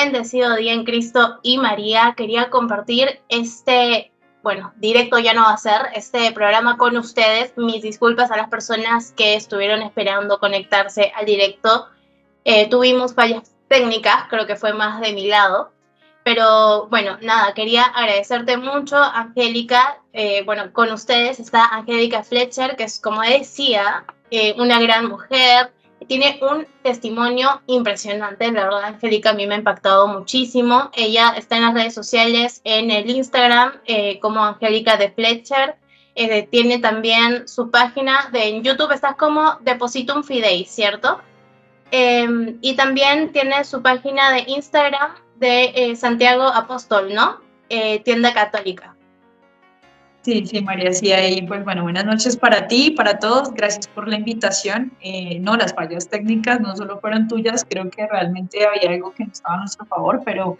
Bendecido día en Cristo y María. Quería compartir directo ya no va a ser, este programa con ustedes. Mis disculpas a las personas que estuvieron esperando conectarse al directo. Tuvimos fallas técnicas, creo que fue más de mi lado. Pero bueno, nada, quería agradecerte mucho, Angélica. Con ustedes está Angélica Fletcher, que es, como decía, una gran mujer. Tiene un testimonio impresionante, la verdad, Angélica, a mí me ha impactado muchísimo. Ella está en las redes sociales, en el Instagram, como Angélica de Fletcher. Tiene también su página en YouTube, estás como Depositum Fidei, ¿cierto? Y también tiene su página de Instagram de Santiago Apóstol, ¿no? Tienda católica. Sí, sí, María, sí, ahí, pues bueno, buenas noches para ti y para todos, gracias por la invitación. No, las fallas técnicas no solo fueron tuyas, creo que realmente había algo que no estaba a nuestro favor, pero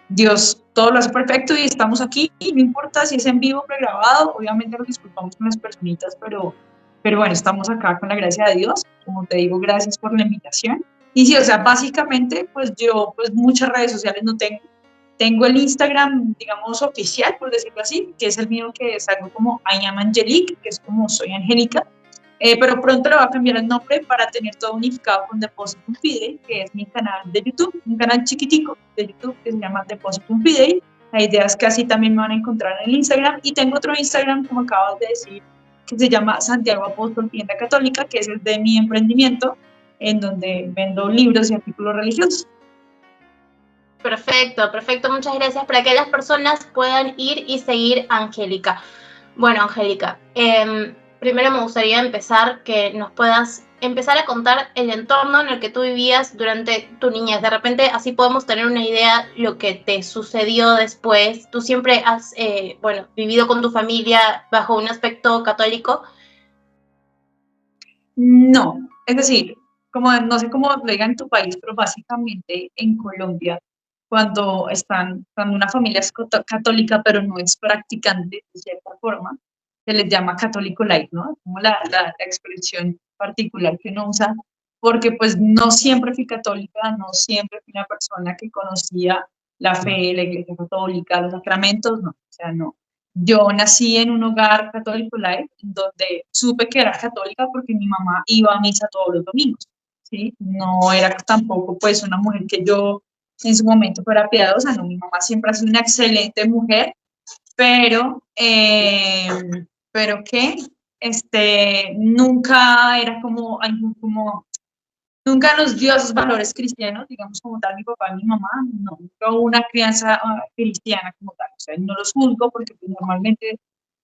Dios todo lo hace perfecto y estamos aquí, y no importa si es en vivo o pregrabado, obviamente nos disculpamos con las personitas, pero bueno, estamos acá con la gracia de Dios, como te digo, gracias por la invitación. Y sí, o sea, básicamente, pues yo, pues muchas redes sociales no tengo. Tengo el Instagram, digamos, oficial, por decirlo así, que es el mío, que es algo como I am Angelique, que es como soy Angélica, pero pronto le voy a cambiar el nombre para tener todo unificado con Depositum Fidei, que es mi canal de YouTube, un canal chiquitico de YouTube que se llama Depositum Fidei. La idea es que así también me van a encontrar en el Instagram, y tengo otro Instagram, como acabas de decir, que se llama Santiago Apóstol Tienda Católica, que es el de mi emprendimiento, en donde vendo libros y artículos religiosos. Perfecto, perfecto, muchas gracias, para que las personas puedan ir y seguir a Angélica. Bueno, Angélica, primero me gustaría empezar que nos puedas empezar a contar el entorno en el que tú vivías durante tu niñez. De repente así podemos tener una idea lo que te sucedió después. Tú siempre has, vivido con tu familia bajo un aspecto católico. No, es decir, como no sé cómo lo digan en tu país, pero básicamente en Colombia, cuando una familia es católica, pero no es practicante de cierta forma, se les llama católico light, ¿no? Como la expresión particular que uno usa, porque pues no siempre fui católica, no siempre fui una persona que conocía la fe, la iglesia católica, los sacramentos, no, o sea, no. Yo nací en un hogar católico light, donde supe que era católica porque mi mamá iba a misa todos los domingos, ¿sí? No era tampoco pues una mujer que yo en su momento fuera piadosa, no, mi mamá siempre ha sido una excelente mujer, pero, pero que nunca era como nunca nos dio esos valores cristianos, digamos, como tal, mi papá y mi mamá, no, nunca hubo una crianza cristiana como tal. O sea, no los juzgo porque pues, normalmente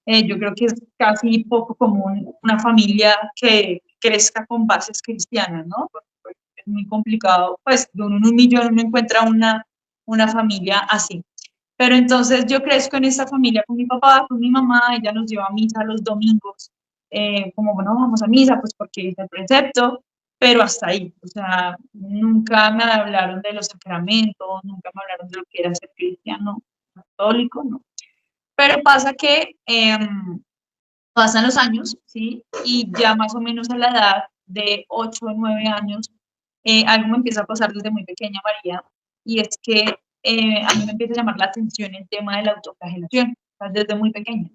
yo creo que es casi poco común una familia que crezca con bases cristianas, ¿no? Porque, pues, es muy complicado, pues de uno en un millón uno encuentra una familia así. Pero entonces yo crezco en esta familia con mi papá, con mi mamá, ella nos lleva a misa los domingos, como bueno, vamos a misa, pues porque es el precepto, pero hasta ahí, o sea, nunca me hablaron de los sacramentos, nunca me hablaron de lo que era ser cristiano, católico, no. Pero pasa que pasan los años, ¿sí? Y ya más o menos a la edad de 8 o 9 años, algo me empieza a pasar desde muy pequeña, María, y es que a mí me empieza a llamar la atención el tema de la autoflagelación, o sea, desde muy pequeña.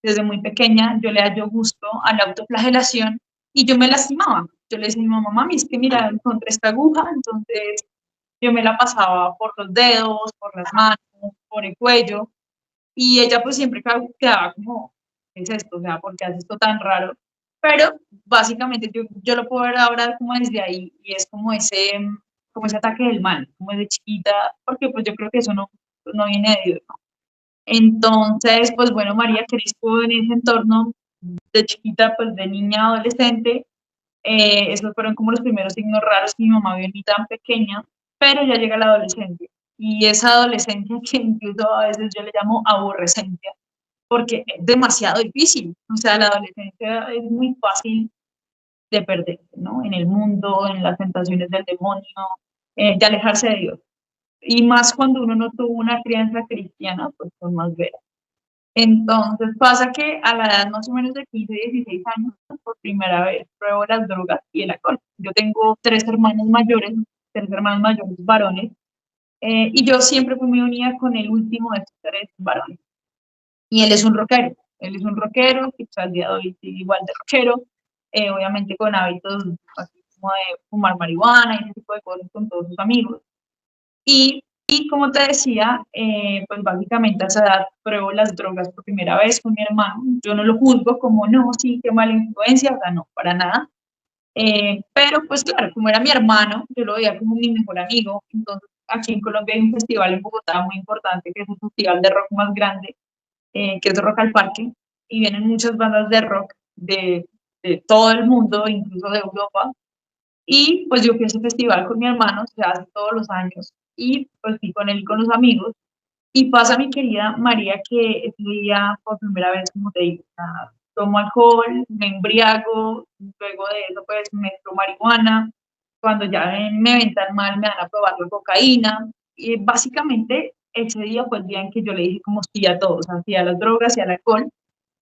Desde muy pequeña yo le hallo gusto a la autoflagelación y yo me lastimaba. Yo le decía a mi mamá, mami, es que mira, encontré esta aguja, entonces yo me la pasaba por los dedos, por las manos, por el cuello, y ella pues siempre quedaba como, ¿qué es esto? O sea, ¿por qué haces esto tan raro? Pero básicamente yo lo puedo ver ahora como desde ahí, y es como ese ataque del mal, como de chiquita, porque pues yo creo que eso no viene de Dios, ¿no? Entonces, pues bueno, María, creció en ese entorno de chiquita, pues de niña a adolescente. Esos fueron como los primeros signos raros que mi mamá vio en mí tan pequeña, pero ya llega la adolescencia. Y esa adolescencia que incluso a veces yo le llamo aborrecencia, porque es demasiado difícil. O sea, la adolescencia es muy fácil de perderse, ¿no? En el mundo, en las tentaciones del demonio, de alejarse de Dios. Y más cuando uno no tuvo una crianza cristiana, pues con más veras. Entonces pasa que a la edad más o menos de 15, 16 años, por primera vez pruebo las drogas y el alcohol. Yo tengo tres hermanos mayores varones, Y yo siempre fui muy unida con el último de estos tres varones. Y él es un rockero. Él es un rockero que pues, al día de hoy sigue igual de rockero, obviamente con hábitos así como de fumar marihuana y ese tipo de cosas con todos sus amigos. Y como te decía, pues básicamente a esa edad pruebo las drogas por primera vez con mi hermano. Yo no lo juzgo como, no, sí, qué mala influencia, o sea, no, para nada. Pero pues claro, como era mi hermano, yo lo veía como mi mejor amigo. Entonces, aquí en Colombia hay un festival en Bogotá muy importante, que es el festival de rock más grande, que es Rock al Parque, y vienen muchas bandas de rock de todo el mundo, incluso de Europa. Y pues yo fui a ese festival con mi hermano, se hace todos los años, y pues fui con él y con los amigos. Y pasa mi querida María que ese día, por primera vez, como te digo, tomo alcohol, me embriago, luego de eso pues mezclo marihuana, cuando ya me ven tan mal me dan a probar la cocaína. Y básicamente ese día fue el día en que yo le dije como sí a todos, así a las drogas y al alcohol,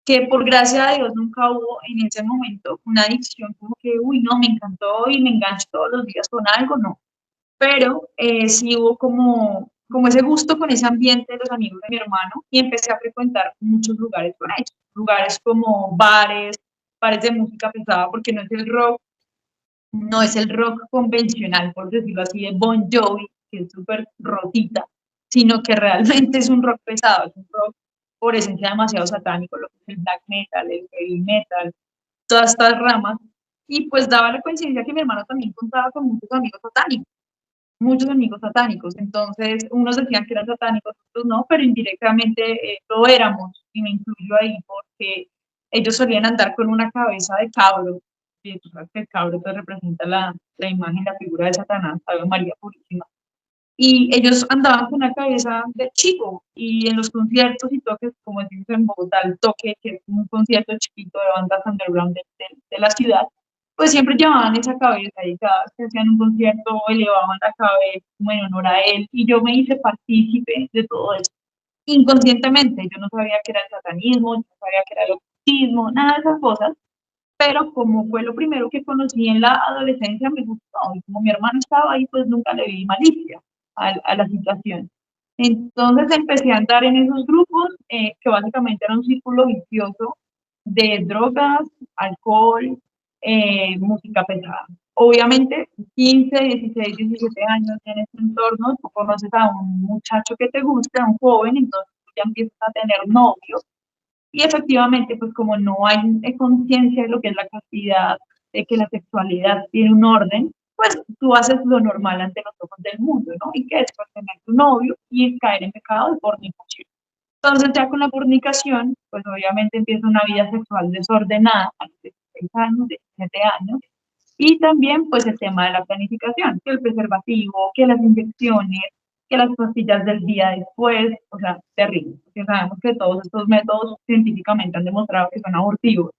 que por gracia de Dios nunca hubo en ese momento una adicción como que, uy, no, me encantó y me engancho todos los días con algo, no. Pero sí hubo como ese gusto con ese ambiente de los amigos de mi hermano y empecé a frecuentar muchos lugares con ellos, lugares como bares, bares de música pesada, porque no es el rock convencional, por decirlo así, de Bon Jovi, que es súper rotita, sino que realmente es un rock pesado, es un rock por esencia demasiado satánico, lo que es el black metal, el heavy metal, todas estas ramas. Y pues daba la coincidencia que mi hermano también contaba con muchos amigos satánicos. Entonces, unos decían que eran satánicos, otros no, pero indirectamente lo éramos, y me incluyo ahí porque ellos solían andar con una cabeza de cabro, y tú sabes que el cabro te representa la imagen, la figura de Satanás, Ave María Purísima. Y ellos andaban con una cabeza de chico, y en los conciertos y toques, como decimos en Bogotá, el toque, que es un concierto chiquito de bandas underground de la ciudad, pues siempre llevaban esa cabeza y cada vez que hacían un concierto elevaban la cabeza como en honor a él, y yo me hice partícipe de todo eso. Inconscientemente, yo no sabía que era el satanismo, yo no sabía que era el ocultismo, nada de esas cosas, pero como fue lo primero que conocí en la adolescencia, me gustó. Y como mi hermano estaba ahí, pues nunca le vi malicia a la situación. Entonces empecé a andar en esos grupos, que básicamente era un círculo vicioso de drogas, alcohol, música pesada. Obviamente, 15, 16, 17 años en este entorno, tú conoces a un muchacho que te gusta, a un joven, entonces ya empiezas a tener novio, y efectivamente, pues como no hay conciencia de lo que es la castidad, de que la sexualidad tiene un orden, pues tú haces lo normal ante los ojos del mundo, ¿no? Y que es pues, tener tu novio y caer en pecado de fornicación. Entonces ya con la fornicación, pues obviamente empieza una vida sexual desordenada a los 16 años, 17 años, y también pues el tema de la planificación, que el preservativo, que las inyecciones, que las pastillas del día después, o sea, terrible, porque sabemos que todos estos métodos científicamente han demostrado que son abortivos,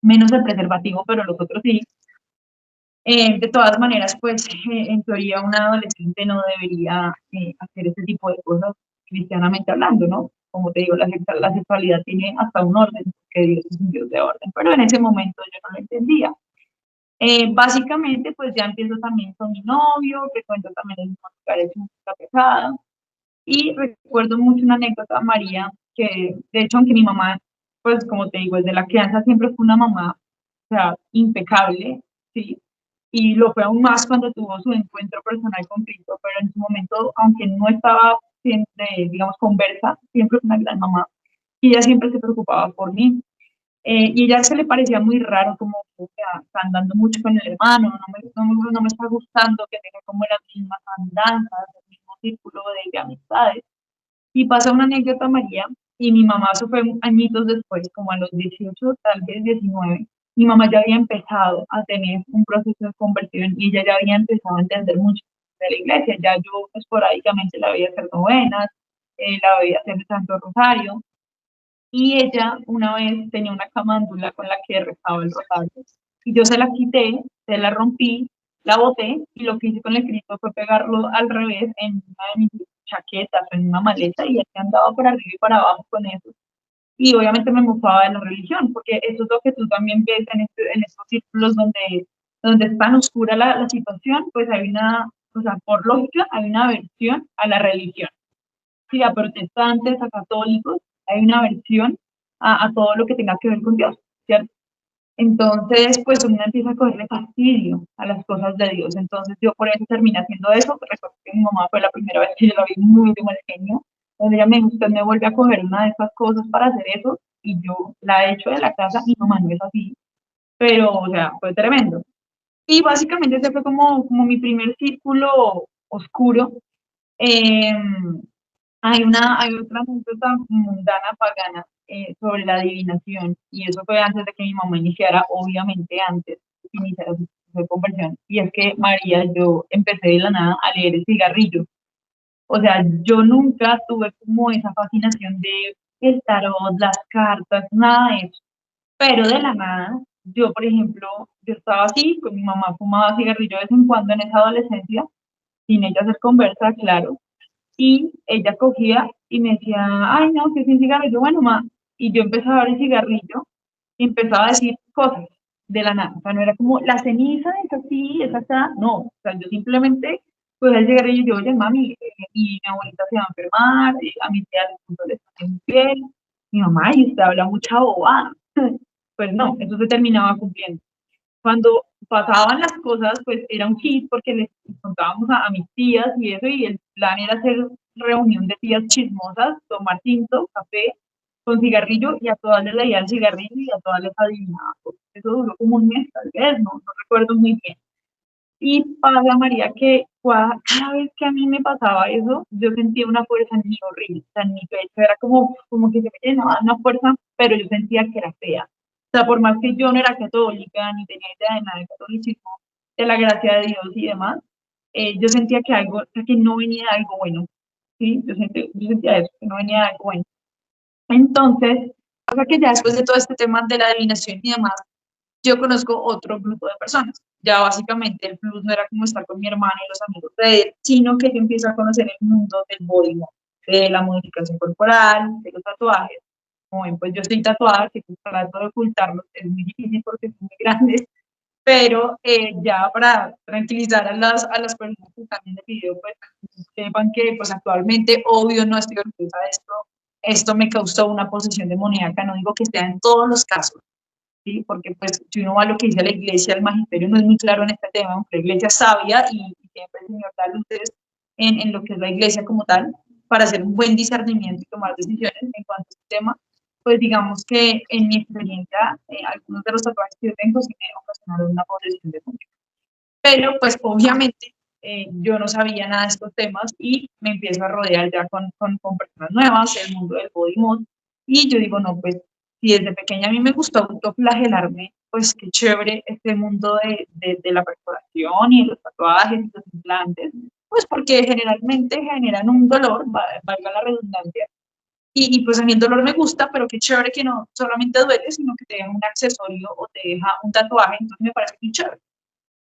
menos el preservativo, pero los otros sí. De todas maneras, pues en teoría un adolescente no debería hacer ese tipo de cosas cristianamente hablando, ¿no? Como te digo, la sexualidad tiene hasta un orden, que Dios es un Dios de orden, pero en ese momento yo no lo entendía. Básicamente, pues ya empiezo también con mi novio, que cuento también en lugares de música pesada. Y recuerdo mucho una anécdota, María, que de hecho, aunque mi mamá, pues como te digo, desde la crianza siempre fue una mamá, o sea, impecable, ¿sí? Y lo fue aún más cuando tuvo su encuentro personal con Cristo, pero en su momento, aunque no estaba, digamos, conversa, siempre fue una gran mamá. Y ella siempre se preocupaba por mí. Y ella se le parecía muy raro, como o sea, está andando mucho con el hermano, no me está gustando que tenga como las mismas andanzas, el mismo círculo de amistades. Y pasa una anécdota, María, y mi mamá, eso fue añitos después, como a los 18, tal vez 19, mi mamá ya había empezado a tener un proceso de conversión y ella ya había empezado a entender mucho de la iglesia. Ya yo esporádicamente la veía hacer novenas, la veía hacer el Santo Rosario, y ella una vez tenía una camándula con la que rezaba el rosario. Y yo se la quité, se la rompí, la boté, y lo que hice con el Cristo fue pegarlo al revés en una de mis chaquetas, en una maleta, y así andaba por arriba y para abajo con eso. Y obviamente me mofaba de la religión, porque eso es lo que tú también ves en estos círculos donde es tan oscura la situación, pues hay o sea, por lógica, hay una aversión a la religión. Sí, a protestantes, a católicos, hay una aversión a todo lo que tenga que ver con Dios, ¿cierto? Entonces, pues uno empieza a cogerle fastidio a las cosas de Dios. Entonces, yo por eso terminé haciendo eso. Recuerdo que mi mamá fue la primera vez que yo la vi muy de mal genio. Cuando ella me dijo, usted me vuelve a coger una de estas cosas para hacer eso, y yo la he hecho de la casa, y mamá no es así. Pero, o sea, fue tremendo. Y básicamente ese fue como mi primer círculo oscuro. Eh, hay otra anécdota mundana pagana sobre la adivinación, y eso fue antes de que mi mamá iniciara, obviamente antes de que iniciara su conversión, y es que María, yo empecé de la nada a leer el cigarrillo. O sea, yo nunca tuve como esa fascinación de el tarot, las cartas, nada de eso, pero de la nada, yo por ejemplo, yo estaba así, con mi mamá fumaba cigarrillo de vez en cuando en esa adolescencia, sin ella hacer conversa, claro, y ella cogía y me decía, ay, no, que sin cigarrillo, bueno, ma, y yo empezaba a ver el cigarrillo y empezaba a decir cosas de la nada, o sea, no era como la ceniza es así, es así, no, o sea, yo simplemente pues el cigarrillo y yo, oye, mami, y mi abuelita se va a enfermar, a mi tía le punto le está infiel, mi mamá, y usted habla mucha bobada, pues no, eso se terminaba cumpliendo. Cuando pasaban las cosas, pues era un hit porque les contábamos a mis tías y eso, y el plan era hacer reunión de tías chismosas, tomar tinto, café, con cigarrillo, y a todas les leía el cigarrillo y a todas les adivinaba. Eso duró como un mes, tal vez, no recuerdo muy bien. Y pasa, María, que cada vez que a mí me pasaba eso, yo sentía una fuerza en mí horrible, o sea, en mi pecho, era como que se me llenaba una fuerza, pero yo sentía que era fea. O sea, por más que yo no era católica, ni tenía idea de nada de catolicismo, de la gracia de Dios y demás, yo sentía que algo, o sea, que no venía de algo bueno, ¿sí? Yo sentía eso, que no venía de algo bueno. Entonces, o sea, que ya después de todo este tema de la adivinación y demás, yo conozco otro grupo de personas. Ya básicamente el plus no era como estar con mi hermana y los amigos de él, sino que yo empiezo a conocer el mundo del body mod, de la modificación corporal, de los tatuajes. Como ven, pues yo estoy tatuada, que pues trato de ocultarlos, es muy difícil porque son muy grandes, pero ya para tranquilizar a las personas que están en el video, pues sepan que pues actualmente, obvio, no estoy orgullosa de esto me causó una posesión demoníaca, no digo que sea en todos los casos, ¿sí? Porque pues si uno va a lo que dice la iglesia, el magisterio no es muy claro en este tema, aunque la iglesia es sabia y siempre el Señor da luces en lo que es la iglesia como tal, para hacer un buen discernimiento y tomar decisiones en cuanto a este tema, pues digamos que en mi experiencia, algunos de los tatuajes que yo tengo sí me ocasionaron una posesión de mucho. Pero pues obviamente yo no sabía nada de estos temas y me empiezo a rodear ya con personas nuevas, el mundo del body mod, y yo digo, no, pues si desde pequeña a mí me gustó autoflagelarme, pues qué chévere este mundo de la perforación y de los tatuajes y los implantes, pues porque generalmente generan un dolor, valga la redundancia, y pues a mí el dolor me gusta, pero qué chévere que no solamente duele, sino que te deja un accesorio o te deja un tatuaje, entonces me parece muy chévere.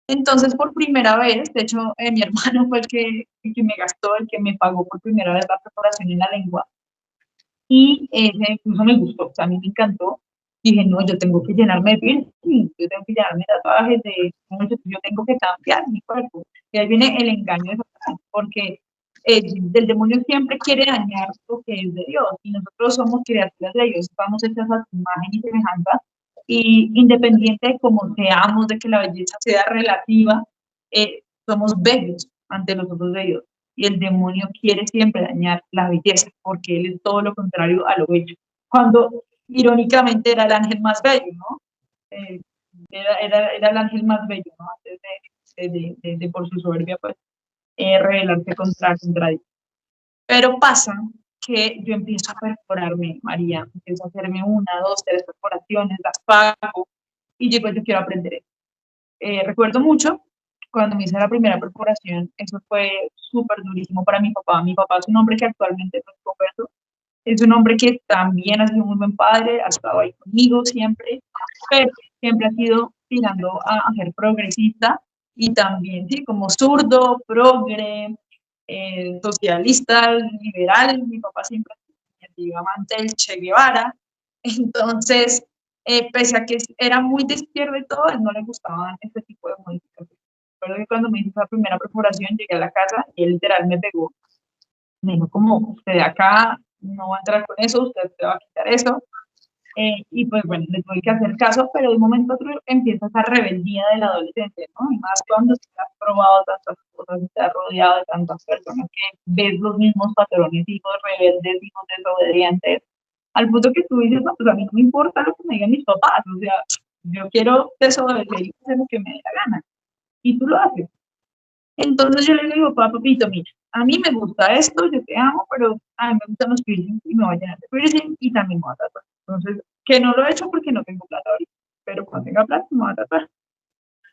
Entonces, por primera vez, de hecho, mi hermano fue el que me gastó, el que me pagó por primera vez la preparación en la lengua. Y incluso me gustó, o sea, a mí me encantó. Dije, no, yo tengo que llenarme de piercing, yo tengo que llenarme de tatuajes, no, yo tengo que cambiar mi cuerpo. Y ahí viene el engaño de Satanás, porque el demonio siempre quiere dañar lo que es de Dios, y nosotros somos criaturas de Dios, estamos hechas a su imagen y semejanza, y independiente de cómo seamos, de que la belleza sea relativa, somos bellos ante los ojos de Dios. Y el demonio quiere siempre dañar la belleza, porque él es todo lo contrario a lo bello. Cuando irónicamente era el ángel más bello, ¿no? Eh, era el ángel más bello, ¿no? Antes de por su soberbia, pues, rebelarse contra Dios. Pero pasa que yo empiezo a perforarme, María, empiezo a hacerme una, dos, tres perforaciones, las pago, y digo, yo quiero aprender esto. Recuerdo mucho cuando me hice la primera perforación, eso fue súper durísimo para mi papá. Mi papá es un hombre que actualmente no es converso, es un hombre que también ha sido un muy buen padre, ha estado ahí conmigo siempre, pero siempre ha sido tirando a ser progresista y también, sí, como zurdo, progre, socialista, liberal. Mi papá siempre ha sido amante del Che Guevara. Entonces, pese a que era muy de izquierda y todo, a él no le gustaban este tipo de modificaciones. Recuerdo que cuando me hizo esa primera perforación, llegué a la casa y él literal me pegó. Me dijo como, usted de acá no va a entrar con eso, usted se va a quitar eso. Y pues bueno, le tuve que hacer caso, pero de un momento a otro empieza esa rebeldía del adolescente, ¿no? Y más cuando te has probado tantas cosas, te has rodeado de tantas personas que ves los mismos patrones, hijos rebeldes, hijos desobedientes, al punto que tú dices, no, pues a mí no me importa lo que me digan mis papás, o sea, yo quiero desobedecer y hacer lo que me dé la gana, y tú lo haces. Entonces yo le digo, papito, mira, a mí me gusta esto, yo te amo, pero a mí me gustan los piercings y me voy a llenar de piercing y también me voy a tatuar. Entonces, que no lo he hecho porque no tengo plata ahorita, pero cuando tenga plata me voy a tatuar.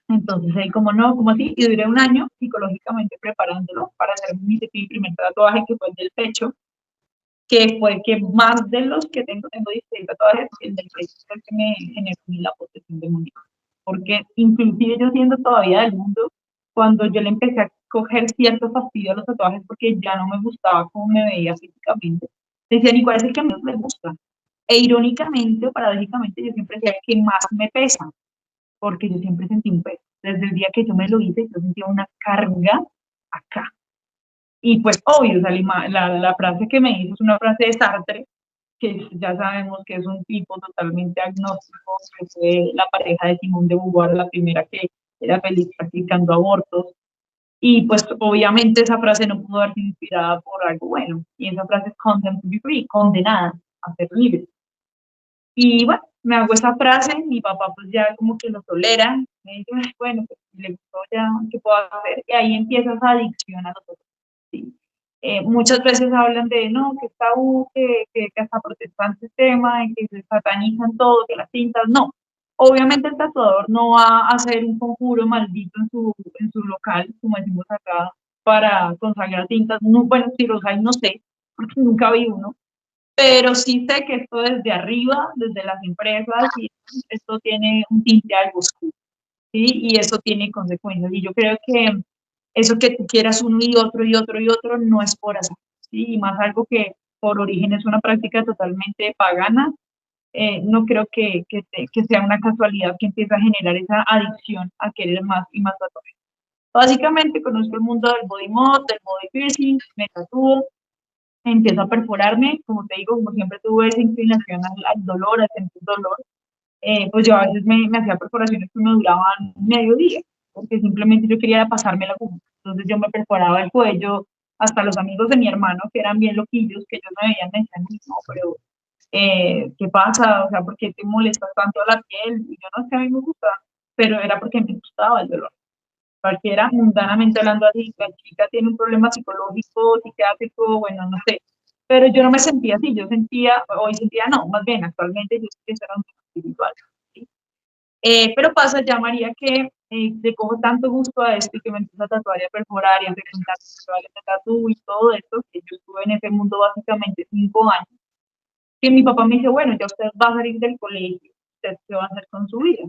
Entonces, ahí como no, como así, y duré un año psicológicamente preparándolo para hacer mi primer tatuaje, que fue el del pecho, que fue que más de los que tengo 16 tatuajes, el del pecho fue el que me generó la posesión demoníaca. Porque inclusive yo siendo todavía del mundo, cuando yo le empecé a coger cierto fastidio a los tatuajes porque ya no me gustaba cómo me veía físicamente, decían, ¿y cuál es el que menos me gusta? E irónicamente o paradójicamente yo siempre decía que más me pesa, porque yo siempre sentí un peso. Desde el día que yo me lo hice, yo sentía una carga acá. Y pues obvio, o sea, la frase que me hizo es una frase de Sartre, que ya sabemos que es un tipo totalmente agnóstico, que fue la pareja de Simone de Beauvoir, la primera que era feliz practicando abortos. Y pues obviamente esa frase no pudo haber sido inspirada por algo bueno. Y esa frase es condemned to be free, condenada a ser libre. Y bueno, me hago esa frase, mi papá pues ya como que lo tolera, me dice, bueno, pues si le gustó ya, ¿qué puedo hacer? Y ahí empieza esa adicción a los otros. ¿Sí? Muchas veces hablan de, no, que es tabú, que hasta protestante tema, que se satanizan todo, que las tintas, no. Obviamente el tatuador no va a hacer un conjuro maldito en su local, como decimos acá, para consagrar tintas. No, bueno, si los hay, no sé, porque nunca vi uno, pero sí sé que esto desde arriba, desde las empresas, y esto tiene un tinte algo oscuro, ¿sí? Y eso tiene consecuencias. Y yo creo que eso que tú quieras uno y otro y otro y otro no es por así, ¿sí? Y más algo que por origen es una práctica totalmente pagana, no creo que sea una casualidad que empiece a generar esa adicción a querer más y más tatuajes. Básicamente conozco el mundo del body mod, del body piercing, me tatúo, empiezo a perforarme, como te digo, como siempre tuve esa inclinación al dolor, a sentir dolor, pues yo a veces me hacía perforaciones que me duraban medio día, porque simplemente yo quería pasarme la aguja. Entonces yo me perforaba el cuello, hasta los amigos de mi hermano, que eran bien loquillos, que ellos me veían, me decían, no, pero ¿qué pasa? O sea, ¿por qué te molestas tanto a la piel? Y yo no sé, a mí me gusta, pero era porque me gustaba el dolor. Cualquiera, mundanamente hablando así, la chica tiene un problema psicológico, psiquiátrico, bueno, no sé. Pero yo no me sentía así, yo sentía, hoy sentía no, más bien, actualmente yo siento que era un tema espiritual. ¿Sí? Pero pasa ya, María, que le cojo tanto gusto a esto y que me empiezo a tatuar y a perforar y a hacer contactos visuales de tatu y todo esto, que yo estuve en ese mundo básicamente 5 años, que mi papá me dice, bueno, ya usted va a salir del colegio, ¿usted qué va a hacer con su vida?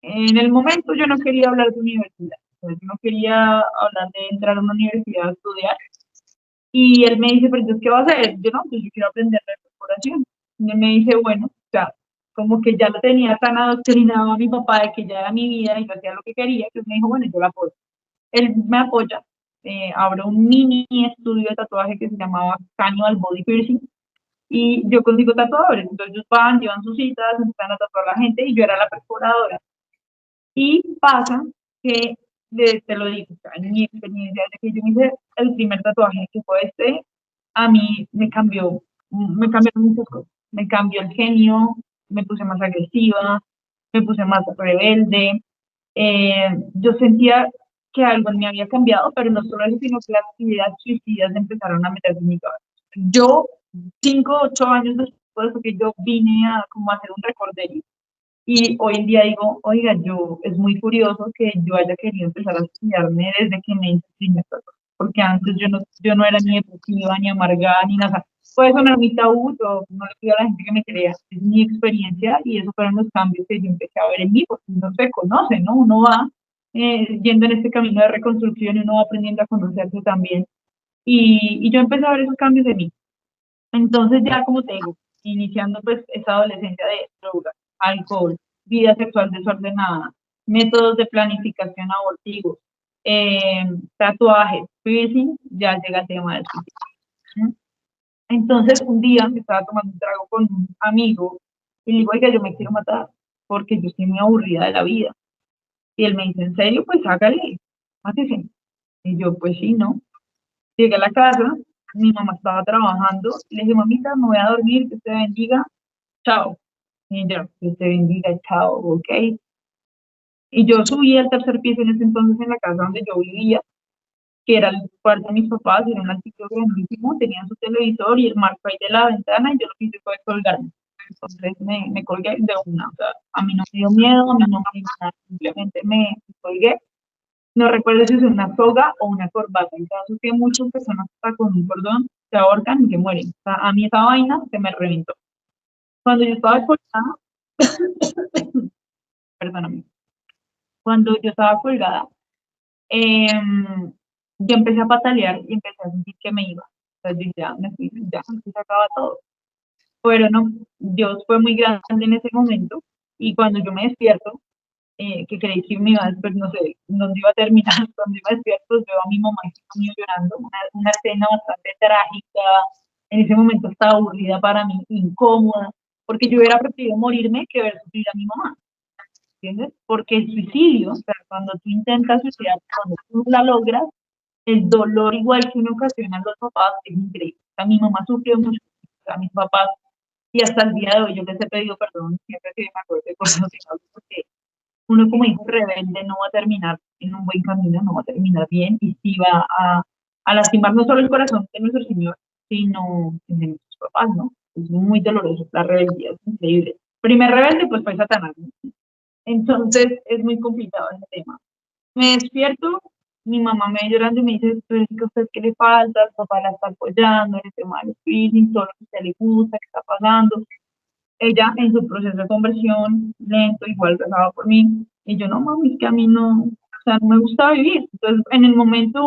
En el momento yo no quería hablar de universidad, yo no quería hablar de entrar a una universidad a estudiar. Y él me dice, pero entonces, ¿qué va a hacer? Yo no, pues yo quiero aprender de corporación. Y él me dice, bueno, o sea, como que ya lo tenía tan adoctrinado a mi papá de que ya era mi vida y yo hacía lo que quería, que me dijo, bueno, yo lo apoyo. Él me apoya, abro un mini estudio de tatuaje que se llamaba Cannibal Body Piercing, y yo consigo tatuadores, entonces ellos van, llevan sus citas, empiezan a tatuar a la gente y yo era la perforadora. Y pasa que, te lo digo, en mi experiencia, desde que yo me hice el primer tatuaje, que fue este, a mí me cambiaron muchas cosas. Me cambió el genio, me puse más agresiva, me puse más rebelde. Yo sentía que algo en mí había cambiado, pero no solo eso, sino que las ideas suicidas empezaron a meterse en mi cabeza. Yo, 5, 8 años después de que yo vine a como a hacer un recorderis, y hoy en día digo, oiga, es muy curioso que yo haya querido empezar a estudiarme desde que me hice el primer tatuaje, porque antes yo no era ni depresiva, ni amargada, ni nada. Puede sonar muy tabú, yo no le pido a la gente que me crea, es mi experiencia y esos fueron los cambios que yo empecé a ver en mí, porque uno se conoce, ¿no? Uno va yendo en este camino de reconstrucción y uno va aprendiendo a conocerse también. Y yo empecé a ver esos cambios en mí. Entonces ya, como te digo, iniciando pues esa adolescencia de drogas, alcohol, vida sexual desordenada, métodos de planificación abortivos, tatuajes, piercing, ya llega el tema del suicidio. Entonces, un día me estaba tomando un trago con un amigo y le digo, oiga, yo me quiero matar porque yo estoy muy aburrida de la vida. Y él me dice, ¿en serio? Pues hágale, mátese. Y yo, pues sí, ¿no? Llegué a la casa, mi mamá estaba trabajando, le dije, mamita, me voy a dormir, que te bendiga, chao. Y yo, que te bendiga, chao, ok. Y yo subí al tercer piso en ese entonces en la casa donde yo vivía, que era el cuarto de mis papás, era un antiguo grandísimo, tenían su televisor y el marco ahí de la ventana, y yo lo que hice fue colgarme. Entonces me colgué de una, o sea, a mí no me dio miedo, a mí no me dio nada, simplemente me colgué. No recuerdo si es una soga o una corbata. En caso que muchas personas hasta con un cordón se ahorcan y se mueren. O sea, a mí esa vaina se me reventó. Cuando yo estaba colgada, perdóname, cuando yo estaba colgada, yo empecé a patalear y empecé a sentir que me iba. O sea, yo ya me fui, ya se acaba todo. Pero no, Dios fue muy grande en ese momento y cuando yo me despierto, que creí que me iba a despertar, no sé dónde iba a terminar, cuando iba a despierto, veo a mi mamá y a mí llorando, una escena bastante trágica, en ese momento estaba aburrida para mí, incómoda, porque yo hubiera preferido morirme que ver sufrir a mi mamá, ¿entiendes? Porque el suicidio, o sea, cuando tú intentas suicidar, cuando tú la logras, el dolor igual que uno ocasiona a los papás es increíble. O sea, mi mamá sufrió mucho, o sea, mis papás, y hasta el día de hoy yo les he pedido perdón, siempre que me acuerdo de cosas así, porque uno como hijo rebelde no va a terminar en un buen camino, no va a terminar bien y sí va a lastimar no solo el corazón de nuestro Señor, sino de nuestros papás, ¿no? Es muy doloroso, la rebeldía es increíble. Primer rebelde pues fue Satanás, ¿no? Entonces es muy complicado ese tema. Me despierto, mi mamá me ve llorando y me dice, pero es que a usted qué le falta, el papá la está apoyando en el tema de los feelings, todo lo que a usted le gusta, que está pasando. Ella en su proceso de conversión, lento, igual rezaba por mí, y yo, no mami, es que a mí no, o sea, no me gusta vivir. Entonces, en el momento,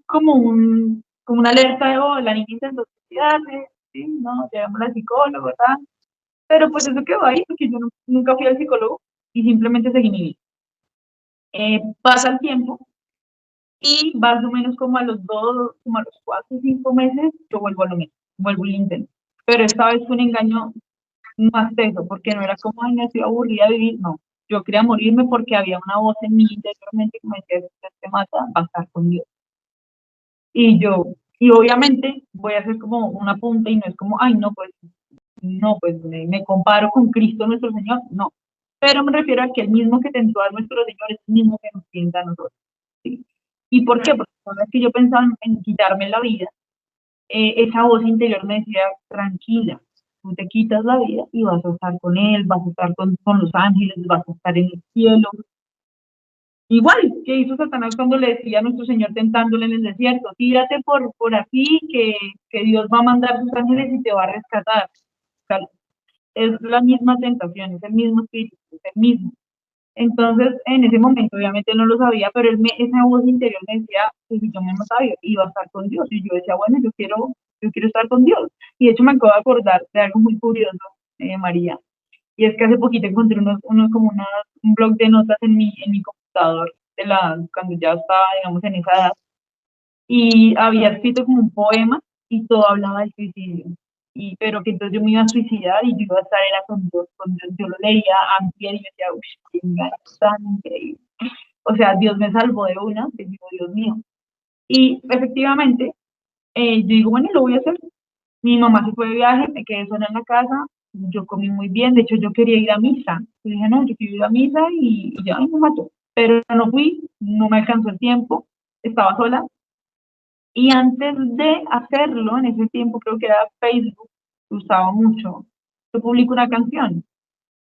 como una alerta de, oh, la niña intentó suicidarse, sí, no, llevamos al psicólogo, ¿verdad? Pero pues eso quedó ahí, porque yo nunca fui al psicólogo y simplemente seguí mi vida. Pasa el tiempo y más o menos como a los 2, como a los 4 o 5 meses, yo vuelvo a lo mismo, vuelvo y intento. Pero esta vez fue un engaño más teso, porque no era como, ay, me estoy aburrida de vivir, no. Yo quería morirme porque había una voz en mí interiormente que me decía, si usted se mata, va a estar con Dios. Y obviamente voy a hacer como un apunte y no es como, ay, no, pues me comparo con Cristo nuestro Señor, no. Pero me refiero a que el mismo que tentó a nuestro Señor es el mismo que nos tienta a nosotros. ¿Sí? ¿Y por qué? Porque cada vez que yo pensaba en quitarme la vida, esa voz interior me decía, tranquila, tú te quitas la vida y vas a estar con Él, vas a estar con los ángeles, vas a estar en el cielo. Igual que hizo Satanás cuando le decía a nuestro Señor tentándole en el desierto, tírate por aquí, que Dios va a mandar sus ángeles y te va a rescatar. O sea, es la misma tentación, es el mismo espíritu, es el mismo. Entonces, en ese momento, obviamente no lo sabía, pero esa voz interior me decía que si yo me mataba, iba a estar con Dios. Y yo decía, bueno, yo quiero estar con Dios. Y de hecho me acabo de acordar de algo muy curioso, María. Y es que hace poquito encontré un blog de notas en mi computador, cuando ya estaba, digamos, en esa edad. Y había escrito como un poema y todo hablaba del suicidio. Pero que entonces yo me iba a suicidar y yo iba a estar era con Dios. Yo lo leía antes y me decía, uff, qué engaño tan increíble. O sea, Dios me salvó de una, que digo, Dios mío. Y efectivamente, yo digo, bueno, lo voy a hacer. Mi mamá se fue de viaje, me quedé sola en la casa, yo comí muy bien, de hecho yo quería ir a misa. Yo dije, no, yo quiero ir a misa y ya me mató. Pero no fui, no me alcanzó el tiempo, estaba sola. Y antes de hacerlo, en ese tiempo creo que era Facebook, usaba mucho. Yo publico una canción,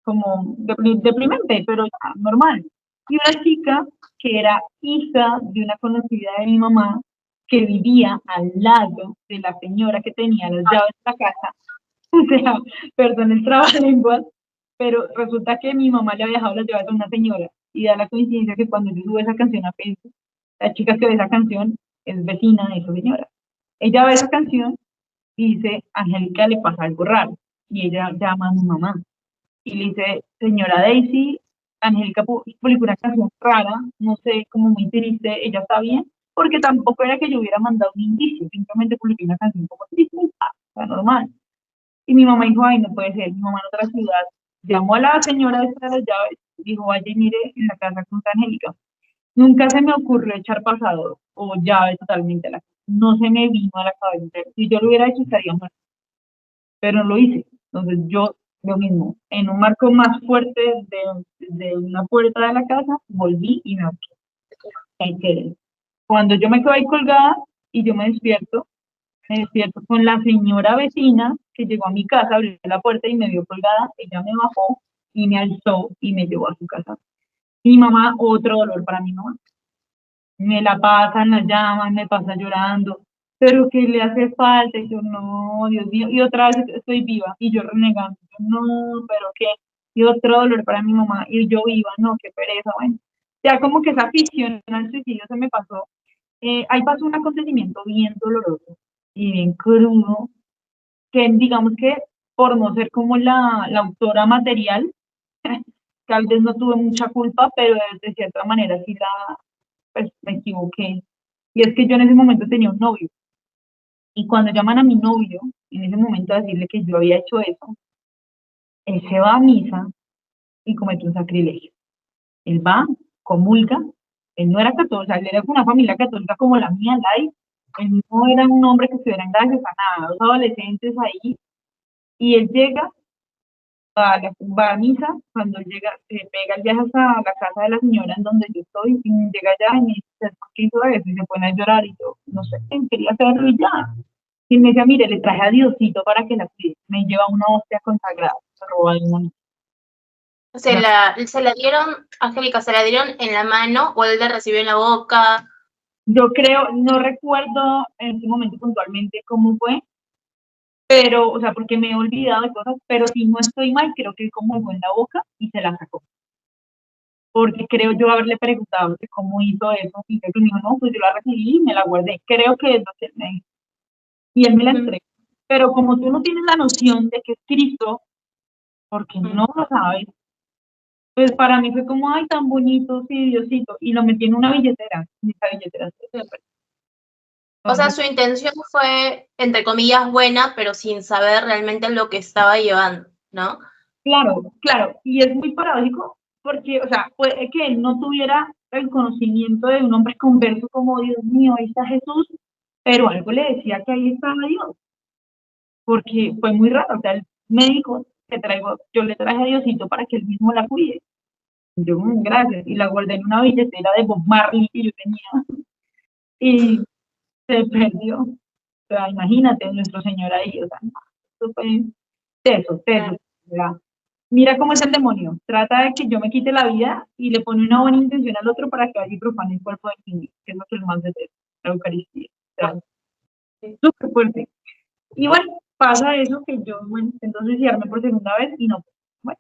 como deprimente, pero ya, normal. Y una chica que era hija de una conocida de mi mamá, que vivía al lado de la señora que tenía las llaves de la casa, o sea, perdón el trabalenguas, pero resulta que mi mamá le había dejado las llaves a una señora, y da la coincidencia que cuando yo subo esa canción a Facebook, la chica que ve esa canción es vecina de esa señora. Ella ve esa canción y dice, Angélica le pasa algo raro, y ella llama a mi mamá y le dice, señora Daisy, Angélica publicó una canción rara, no sé, como muy triste, ella está bien, porque tampoco era que yo hubiera mandado un indicio, simplemente publiqué una canción como triste, está normal. Y mi mamá dijo, ay, no puede ser, mi mamá en otra ciudad, llamó a la señora de las llaves, dijo, vaya y mire en la casa con Angélica. Nunca se me ocurrió echar pasador o llave totalmente a la casa, no se me vino a la cabeza, si yo lo hubiera hecho estaría muerto, pero no lo hice. Entonces yo, lo mismo, en un marco más fuerte de una puerta de la casa, volví y me quedé. Cuando yo me quedo ahí colgada y yo me despierto con la señora vecina que llegó a mi casa, abrió la puerta y me vio colgada, ella me bajó y me alzó y me llevó a su casa. Mi mamá, otro dolor para mi mamá. Me la pasan, la llaman, me pasa llorando, pero ¿qué le hace falta? Y yo, no, Dios mío, y otra vez estoy viva, y yo renegando, yo, no, pero qué, y otro dolor para mi mamá, y yo viva, no, qué pereza, bueno, ya como que esa afición al suicidio se me pasó. Ahí pasó un acontecimiento bien doloroso y bien crudo, que digamos que por no ser como la autora material, tal vez no tuve mucha culpa, pero de cierta manera sí pues me equivoqué. Y es que yo en ese momento tenía un novio. Y cuando llaman a mi novio, en ese momento a decirle que yo había hecho eso, él se va a misa y comete un sacrilegio. Él va, comulga, él no era católico, o sea, él era de una familia católica como la mía, él no era un hombre que estuviera en gracias a nada, dos adolescentes ahí, y él llega va a misa, cuando llega, se pega el viaje hasta la casa de la señora en donde yo estoy, y llega allá y me dice, ¿por qué hizo eso? Y se pone a llorar, y yo, no sé, quería hacerlo y ya. Y me decía, mire, le traje a Diosito para que la cuide, me lleva una hostia consagrada, se roba el mundo. Se la dieron, Angélica, se la dieron en la mano o él la recibió en la boca. Yo creo, no recuerdo en ese momento puntualmente cómo fue, pero, o sea, porque me he olvidado de cosas, pero si no estoy mal, creo que como fue en la boca y se la sacó. Porque creo yo haberle preguntado que cómo hizo eso, y él me dijo, no, pues yo la recibí y me la guardé. Creo que es lo que él me dijo. Y él me la entregó. Pero como tú no tienes la noción de que es Cristo, porque no lo sabes, pues para mí fue como, ay, tan bonito, sí, Diosito. Y lo metí en una billetera, en esa billetera. O sea, su intención fue, entre comillas, buena, pero sin saber realmente lo que estaba llevando, ¿no? Claro, claro. Y es muy paradójico porque, o sea, puede que él no tuviera el conocimiento de un hombre converso como, Dios mío, ahí está Jesús, pero algo le decía que ahí estaba Dios. Porque fue muy raro, o sea, el médico yo le traje a Diosito para que él mismo la cuide. Yo, gracias, y la guardé en una billetera de Bob Marley que yo tenía, y se perdió. O sea, imagínate, nuestro Señor ahí, o sea, no, eso fue teso, ¿verdad? Mira cómo es el demonio, trata de que yo me quite la vida y le pone una buena intención al otro para que vaya y profane el cuerpo de Cristo, que es lo que más detesta, la Eucaristía. O sea, súper fuerte. Y bueno, pasa eso que yo, bueno, intento suicidarme por segunda vez y no. Bueno,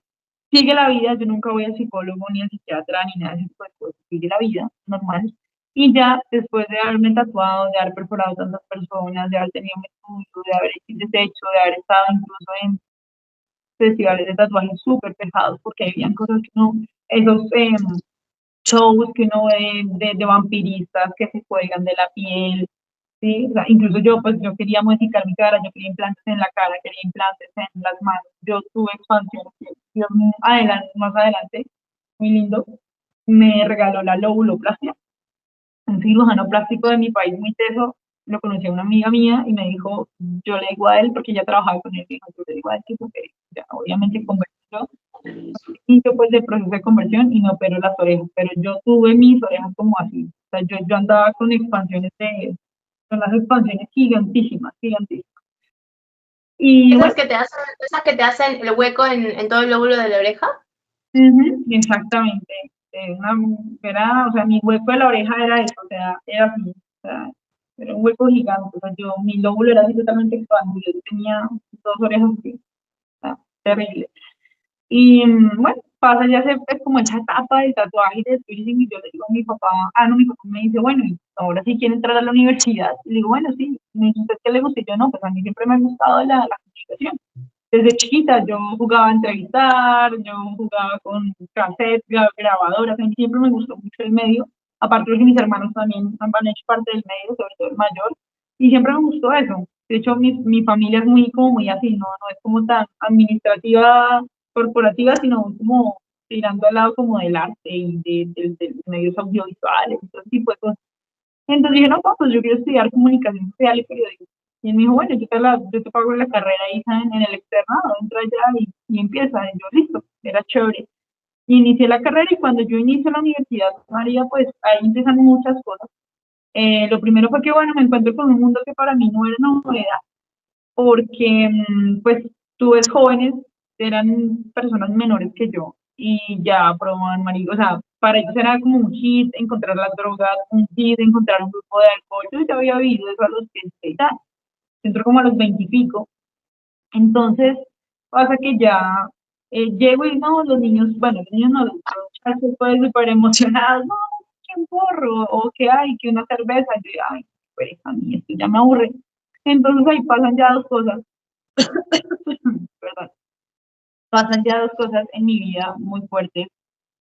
sigue la vida, yo nunca voy al psicólogo ni al psiquiatra ni nada de ese tipo de cosas, sigue la vida normal. Y ya después de haberme tatuado, de haber perforado tantas personas, de haber tenido un estudio, de haber hecho deshecho, de haber estado incluso en festivales de tatuajes súper pesados, porque habían cosas que no, esos shows que uno ve de vampiristas que se cuelgan de la piel. Sí, o sea, incluso yo, pues yo quería modificar mi cara, yo quería implantes en la cara, quería implantes en las manos, yo tuve expansión, Dios, adelante, más adelante, muy lindo, me regaló la lobuloplastia, un cirujano plástico de mi país muy teso, lo conocí a una amiga mía y me dijo, yo le digo a él, porque ya trabajaba con él, dijo, yo le digo a él que porque ya, obviamente convertido, y yo pues el proceso de conversión y me operó las orejas, pero yo tuve mis orejas como así, o sea, yo andaba con expansiones son las expansiones gigantísimas, gigantísimas. Y bueno, Esas que te hacen el hueco en todo el lóbulo de la oreja. exactamente. O sea, mi hueco de la oreja era eso, o sea, era así, o sea, era un hueco gigante, o sea, mi lóbulo era así totalmente expandido, yo tenía dos orejas así, o sea, terrible. Y bueno, pasa ya es como esa etapa del tatuaje y del piercing, y yo le digo a mi papá, no, mi papá me dice, bueno, ahora sí quiere entrar a la universidad. Y le digo, bueno, sí, me dice, ¿usted qué le gusta? Y yo, no, pues a mí siempre me ha gustado la comunicación. desde chiquita yo jugaba a entrevistar, yo jugaba con cassettes, grabadoras, a mí siempre me gustó mucho el medio, aparte de que mis hermanos también han hecho parte del medio, sobre todo el mayor, y siempre me gustó eso. De hecho, mi familia es muy, como muy así, no es como tan administrativa, corporativa, sino como tirando al lado como del arte y de medios audiovisuales, y todo ese tipo de cosas. Entonces dije, no, pues yo quiero estudiar comunicación social y periodismo. Y él me dijo, bueno, yo te pago la carrera hija en el externado, entra allá y empieza. Y yo, listo, era chévere. Y inicié la carrera y cuando yo inicié la universidad, María, pues ahí empiezan muchas cosas. Lo primero fue que, bueno, me encuentro con un mundo que para mí no era novedad, porque pues tú ves jóvenes, eran personas menores que yo y ya probaban marihuana, o sea, para ellos era como un hit encontrar las drogas, un hit encontrar un grupo de alcohol. Yo ya había vivido eso a los 16 años, entró como a los 20 y pico. Entonces pasa que ya llego y no, los niños, bueno, los niños no, los muchachos pues súper emocionados, no, qué porro, o que hay, que una cerveza, yo, ay, pues a mí esto ya me aburre. Entonces ahí pasan ya dos cosas, perdón, pasan ya dos cosas en mi vida muy fuertes,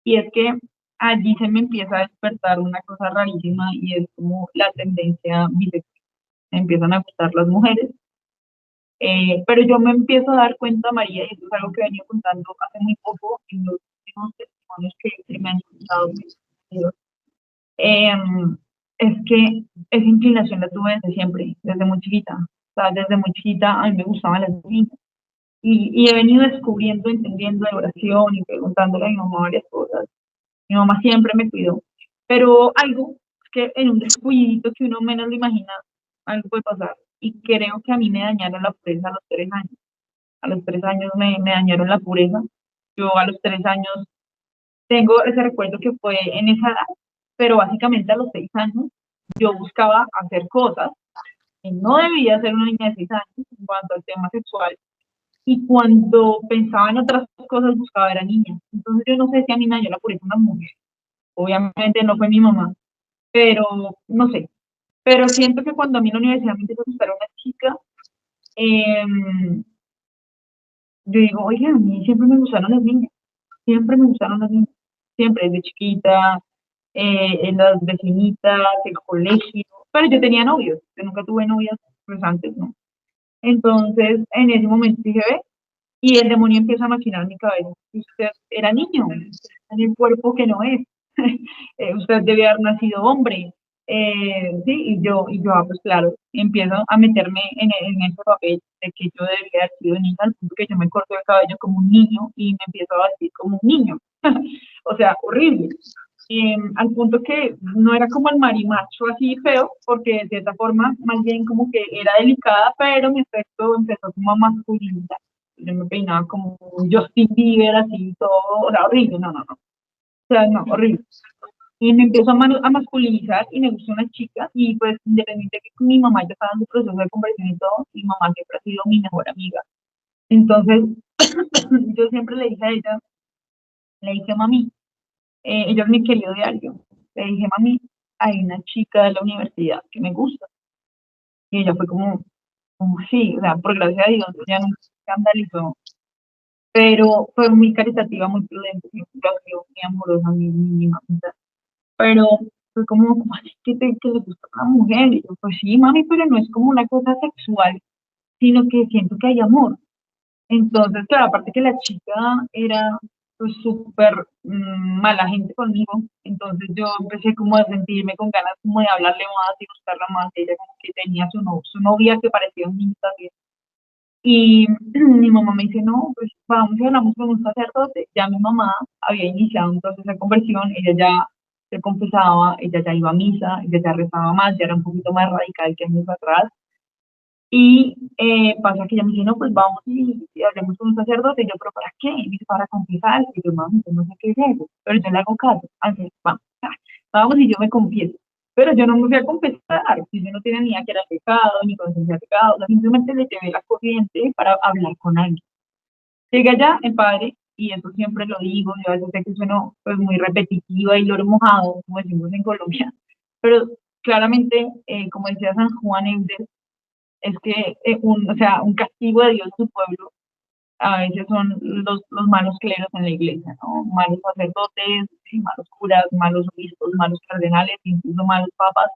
y es que allí se me empieza a despertar una cosa rarísima y es como la tendencia bisexual. Me empiezan a gustar las mujeres, pero yo me empiezo a dar cuenta, María, y esto es algo que he venido contando hace muy poco en los últimos testimonios que me han contado mis amigos, eh, es que esa inclinación la tuve desde siempre, desde muy chiquita. O sea, desde muy chiquita a mí me gustaban las niñas. Y he venido descubriendo, entendiendo de oración y preguntándole a mi mamá varias cosas. Mi mamá siempre me cuidó. Pero algo que en un descuidito que uno menos lo imagina, algo puede pasar. Y creo que a mí me dañaron la pureza a los 3 años. A los 3 años me dañaron la pureza. Yo a los 3 años tengo ese recuerdo que fue en esa edad, pero básicamente a los 6 años yo buscaba hacer cosas que no debía ser una niña de 6 años en cuanto al tema sexual, y cuando pensaba en otras cosas buscaba era niña. Entonces yo no sé si a mí me dañó la pureza una mujer, obviamente no fue mi mamá, pero no sé. Pero siento que cuando a mí en la universidad me empezó a gustar una chica, eh, yo digo, oye, a mí siempre me gustaron las niñas, siempre me gustaron las niñas, siempre, desde chiquita, en las vecinitas, el colegio, pero yo tenía novios, yo nunca tuve novias, pues antes, ¿no? Entonces, en ese momento dije, ve, y el demonio empieza a maquinar en mi cabeza, usted era niño, en el cuerpo que no es, usted debe haber nacido hombre, sí, pues claro, empiezo a meterme en ese papel de que yo debería haber sido niña, al punto que yo me corto el cabello como un niño y me empiezo a vestir como un niño, o sea, horrible. Al punto que no era como el marimacho así feo, porque de cierta forma, más bien como que era delicada, pero mi aspecto empezó como a masculinizar. Yo me peinaba como un Justin Bieber, así todo, o sea, horrible, no. O sea, no, horrible. Y me empiezo a masculinizar y me gustó una chica, y pues independiente de que mi mamá ya estaba en su proceso de conversión y todo, mi mamá siempre ha sido mi mejor amiga. Entonces, yo siempre le dije a ella, le dije, mami, ella es mi querido diario. Le dije, mami, hay una chica de la universidad que me gusta. Y ella fue como sí, o sea, por gracia de Dios, ella no me escandalizó, pero fue muy caritativa, muy prudente, siempre ha sido muy amorosa, mi mamita. Pero fue como así que le gusta a una mujer. Y yo, pues sí, mami, pero no es como una cosa sexual, sino que siento que hay amor. Entonces, claro, aparte que la chica era pues súper mala gente conmigo, entonces yo empecé como a sentirme con ganas como de hablarle más y buscarla más. Ella como que tenía su novia que parecía un niño también. Y mi mamá me dice, no, pues vamos y hablamos con un sacerdote. Ya mi mamá había iniciado un proceso de conversión, ella ya se confesaba, ella ya iba a misa, ella ya rezaba más, ya era un poquito más radical que años atrás. Y pasa que ella me dice, no, pues vamos y hablemos con un sacerdote. Y yo, ¿pero para qué? Y dice, para confesar. Y yo, mami, yo no sé qué es eso, pero yo le hago caso. Así, vamos, vamos y yo me confieso. Pero yo no me fui a confesar, si yo no tenía ni idea que era pecado, ni conciencia de pecado, o sea, simplemente le llevé la corriente para hablar con alguien. Llegué allá, el padre, y eso siempre lo digo, yo a veces sé que sueno pues muy repetitiva y loro mojado, como decimos en Colombia, pero claramente, como decía San Juan Eudes, es que o sea, un castigo de Dios a su pueblo a veces son los malos cleros en la iglesia, ¿no? Malos sacerdotes, malos curas, malos obispos, malos cardenales, incluso malos papas,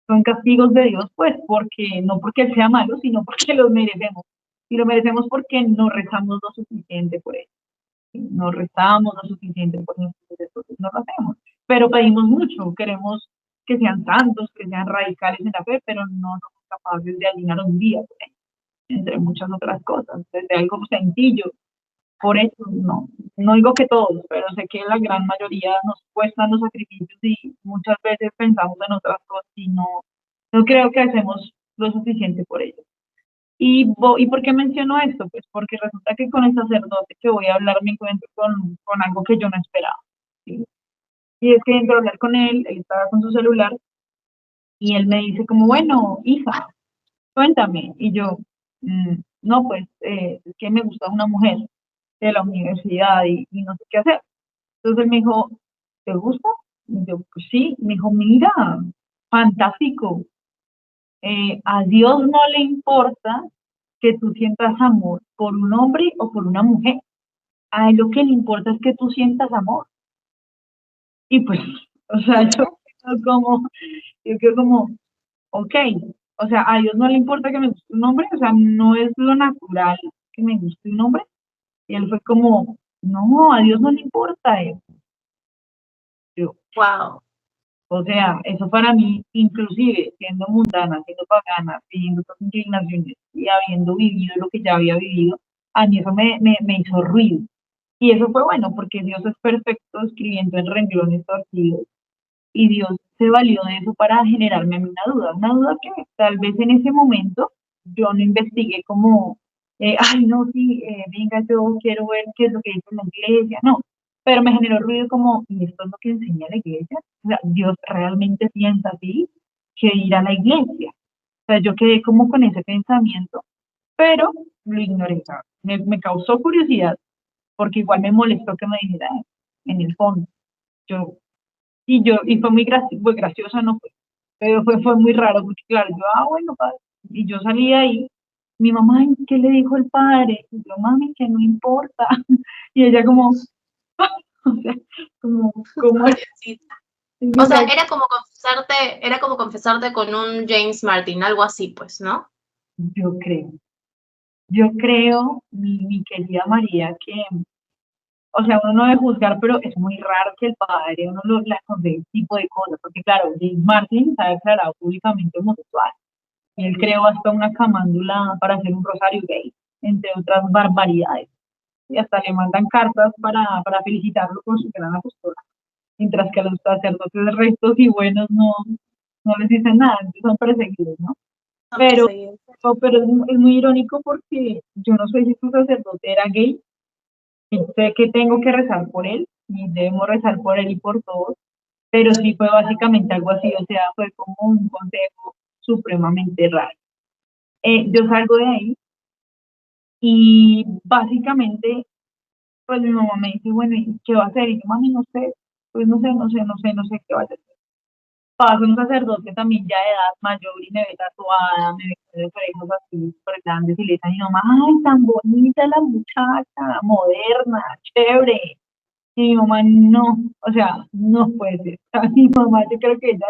son castigos de Dios, pues, porque no porque Él sea malo, sino porque los merecemos. Y lo merecemos porque no rezamos lo suficiente por Él. No rezamos lo suficiente por nosotros, entonces no lo hacemos. Pero pedimos mucho, queremos que sean santos, que sean radicales en la fe, pero no somos capaces de ayunar un día, por ejemplo, entre muchas otras cosas, desde algo sencillo. Por eso, no digo que todos, pero sé que la gran mayoría nos cuestan los sacrificios y muchas veces pensamos en otras cosas y no creo que hacemos lo suficiente por ello. ¿Y por qué menciono esto? Pues porque resulta que con el sacerdote que voy a hablar me encuentro con algo que yo no esperaba, ¿sí? Y es que dentro de hablar con él estaba con su celular y él me dice como, bueno, hija, cuéntame. Y yo, no, pues es que me gusta una mujer de la universidad y no sé qué hacer. Entonces él me dijo, ¿te gusta? Y yo, pues sí. Me dijo, mira, fantástico. A Dios no le importa que tú sientas amor por un hombre o por una mujer. A él lo que le importa es que tú sientas amor. Y pues, o sea, yo quedo como, ok, o sea, a Dios no le importa que me guste un hombre, o sea, no es lo natural que me guste un hombre. Y él fue como, no, a Dios no le importa eso. Yo, Wow. o sea, eso para mí, inclusive siendo mundana, siendo pagana, teniendo otras inclinaciones y habiendo vivido lo que ya había vivido, a mí eso me hizo ruido. Y eso fue bueno, porque Dios es perfecto escribiendo en renglones torcidos. Y Dios se valió de eso para generarme a mí una duda que tal vez en ese momento yo no investigué como, ay, no, sí, venga, yo quiero ver qué es lo que dice la iglesia, no, pero me generó ruido como, ¿y esto es lo que enseña la iglesia? O sea, Dios realmente piensa así, que ir a la iglesia. O sea, yo quedé como con ese pensamiento, pero lo ignoré. O sea, me causó curiosidad, porque igual me molestó que me dijera en el fondo. Yo y fue fue gracioso, no fue, pero fue muy raro, porque claro, yo, bueno, padre, y yo salí de ahí, mi mamá, "Ay, ¿qué le dijo el padre?" Y yo, mami, que no importa, y ella como, o sea, como, Pobrecita. o O sea, sea, era como confesarte con un James Martin, algo así, pues, ¿no? yo creo, yo creo, mi querida María, que, o sea, uno no debe juzgar, pero es muy raro que el padre uno le aconseje ese tipo de cosas, porque claro, James Martin se ha declarado públicamente homosexual. Y él creó hasta una camándula para hacer un rosario gay, entre otras barbaridades. Y hasta le mandan cartas para felicitarlo por su gran apostolado. Mientras que a los sacerdotes rectos y buenos no les dicen nada, son perseguidos, ¿no? No Pero, perseguido. pero es muy irónico porque yo no sé si su sacerdote era gay, y sé que tengo que rezar por él, y debemos rezar por él y por todos, pero sí fue básicamente algo así, o sea, fue como un consejo supremamente raro. Yo salgo de ahí y básicamente, pues mi mamá me dice, bueno, ¿y qué va a hacer? Y yo, mami, no sé, pues no sé qué va a hacer. Pasa un sacerdote también ya de edad mayor y me ve tatuada, me ve con los orejas así súper grandes y le dice a mi mamá, ay, tan bonita la muchacha, moderna, chévere. Y mi mamá, no, o sea, no puede ser. O sea, mi mamá, yo creo que ella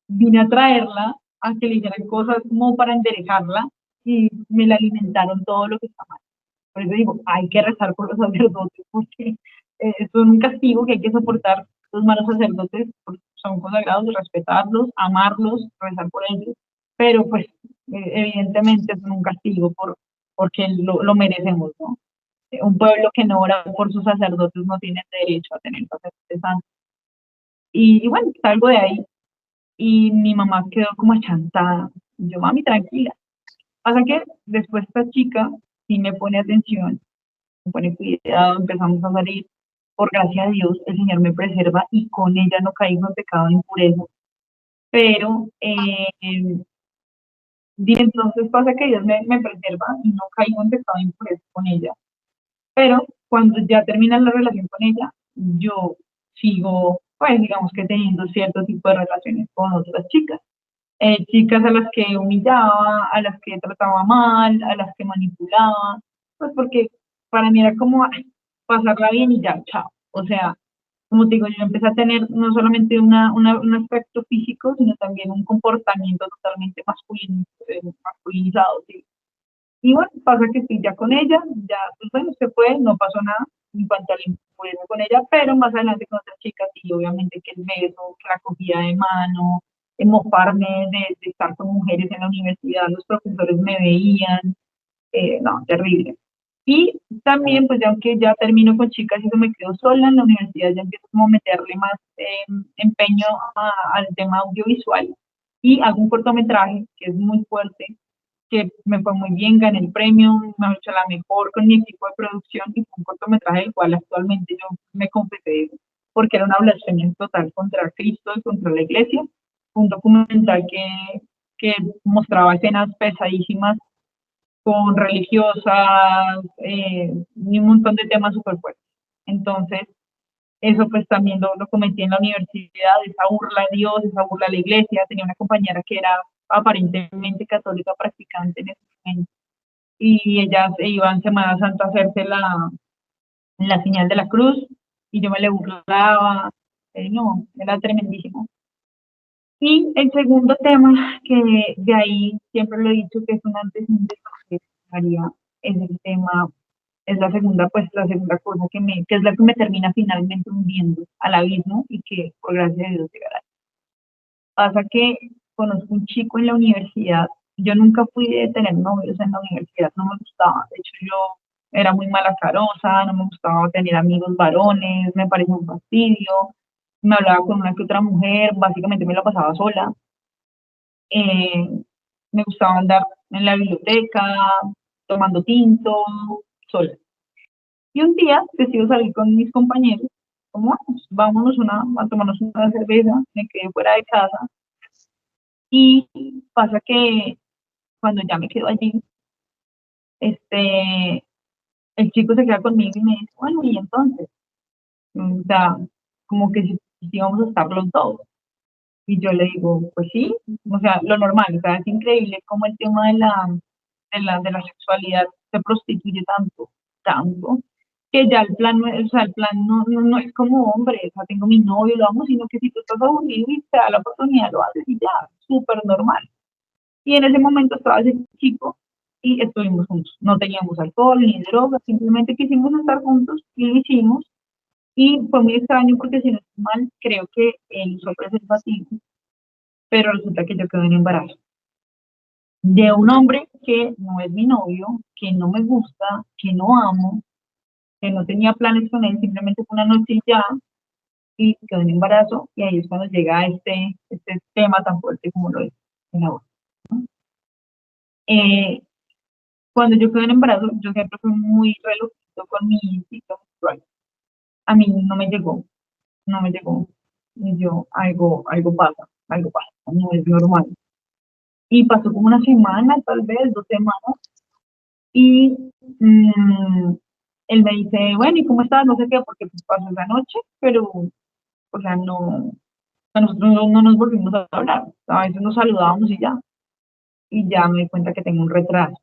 vine a traerla a que le hicieran cosas como para enderezarla y me la alimentaron todo lo que está mal. Por eso digo, hay que rezar por los sacerdotes, porque son un castigo que hay que soportar. Los malos sacerdotes son consagrados, respetarlos, amarlos, rezar por ellos, pero pues evidentemente son un castigo porque lo merecemos, ¿no? Un pueblo que no ora por sus sacerdotes no tiene derecho a tener sacerdotes santos. Y bueno, salgo de ahí y mi mamá quedó como achantada. Y yo, mami, tranquila. Pasa que después esta chica sí me pone atención, me pone cuidado, empezamos a salir. Por gracia de Dios, el Señor me preserva y con ella no caigo en pecado de impureza. Pero, y entonces pasa que Dios me preserva y no caigo en pecado de impureza con ella. Pero cuando ya termina la relación con ella, yo sigo, pues digamos que teniendo cierto tipo de relaciones con otras chicas. Chicas a las que humillaba, a las que trataba mal, a las que manipulaba, pues porque para mí era como ay, pasarla bien y ya, chao. O sea, como te digo, yo empecé a tener no solamente un aspecto físico, sino también un comportamiento totalmente masculinizado, ¿sí? Y bueno, pasa que estoy ya con ella, ya, pues bueno, se fue, no pasó nada en cuanto al impureza con ella, pero más adelante con otras chicas, y obviamente que el beso, que la cogida de mano, mofarme de estar con mujeres en la universidad, los profesores me veían, no, terrible. Y también, pues ya aunque ya termino con chicas y eso me quedo sola en la universidad, ya empiezo como a meterle más empeño al tema audiovisual y hago un cortometraje que es muy fuerte, que me fue muy bien, gané el premio, me he hecho la mejor con mi equipo de producción y fue un cortometraje del cual actualmente yo me confesé porque era una blasfemia total contra Cristo y contra la iglesia. Un documental que mostraba escenas pesadísimas con religiosas y un montón de temas súper fuertes. Entonces, eso pues también lo cometí en la universidad, esa burla a Dios, esa burla a la iglesia. Tenía una compañera que era aparentemente católica practicante en ese momento y ellas iban Semana Santa a hacerse la señal de la cruz y yo me le burlaba, no, era tremendísimo. Y el segundo tema, que de ahí siempre lo he dicho que es un antes y un después, María, es el tema, es la segunda cosa que es la que me termina finalmente hundiendo al abismo y que por gracia de Dios llegará. Pasa que conozco un chico en la universidad, yo nunca fui de tener novios en la universidad, no me gustaba, de hecho yo era muy mala carosa, no me gustaba tener amigos varones, me parecía un fastidio, me hablaba con una que otra mujer, básicamente me la pasaba sola, eh, me gustaba andar en la biblioteca, tomando tinto, sola. Y un día decido salir con mis compañeros, como vámonos a tomarnos una cerveza, me quedé fuera de casa, y pasa que cuando ya me quedo allí, este, el chico se queda conmigo y me dice, bueno, y entonces, o sea, como que si íbamos a estar los dos. Y yo le digo, pues sí, o sea, lo normal, o sea, es increíble cómo el tema de la sexualidad se prostituye tanto, tanto, que ya el plan, o sea, el plan no es como hombre, o sea, tengo mi novio, lo amo, sino que si tú estás aburrido y te da la oportunidad, lo haces y ya, súper normal. Y en ese momento estaba ese chico y estuvimos juntos. No teníamos alcohol ni drogas, simplemente quisimos estar juntos y lo hicimos. Y fue muy extraño porque si no estoy mal, creo que él usó preservativo, pero resulta que yo quedé en embarazo de un hombre que no es mi novio, que no me gusta, que no amo, que no tenía planes con él, simplemente fue una noche y ya, y quedó en embarazo, y ahí es cuando llega este tema tan fuerte como lo es el aborto. Eh, Cuando yo quedé en embarazo, yo siempre fui muy relojito con mi ciclo menstrual. A mí no me llegó, no me llegó. Y yo, algo pasa, no es normal. Y pasó como una semana, tal vez 2 semanas, y mm, él me dice, bueno, ¿y cómo estás? No sé qué, porque pues pasó esa noche, pero, o sea, no, a nosotros no nos volvimos a hablar. A veces nos saludábamos y ya me di cuenta que tengo un retraso.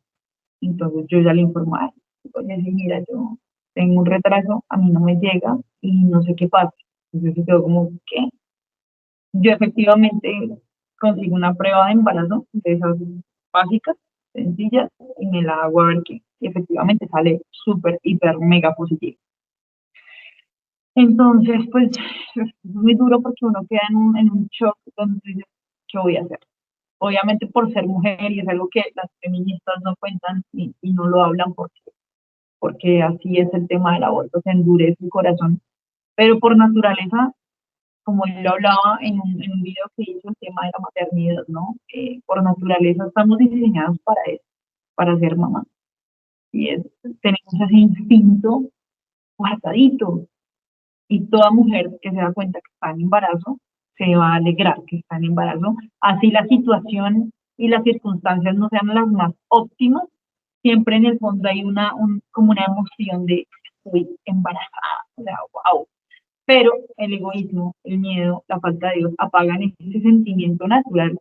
Entonces yo ya le informé, oye, sí, mira, yo tengo un retraso, a mí no me llega y no sé qué pasa. Entonces se quedó como, ¿qué? Yo efectivamente consigo una prueba de embarazo de esas básicas, sencillas, y me la hago a ver qué. Y efectivamente sale súper, hiper, mega positivo. Entonces, pues, es muy duro porque uno queda en un shock donde dice, ¿qué voy a hacer? Obviamente por ser mujer y es algo que las feministas no cuentan y no lo hablan porque así es el tema del aborto, se endurece el corazón. Pero por naturaleza, como yo lo hablaba en un video que hizo el tema de la maternidad, ¿no? Por naturaleza estamos diseñados para eso, para ser mamá. Y tenemos ese instinto guardadito. Y toda mujer que se da cuenta que está en embarazo, se va a alegrar que está en embarazo. Así la situación y las circunstancias no sean las más óptimas, siempre en el fondo hay como una emoción de estoy embarazada, o sea, wow. Pero el egoísmo, el miedo, la falta de Dios apagan ese sentimiento natural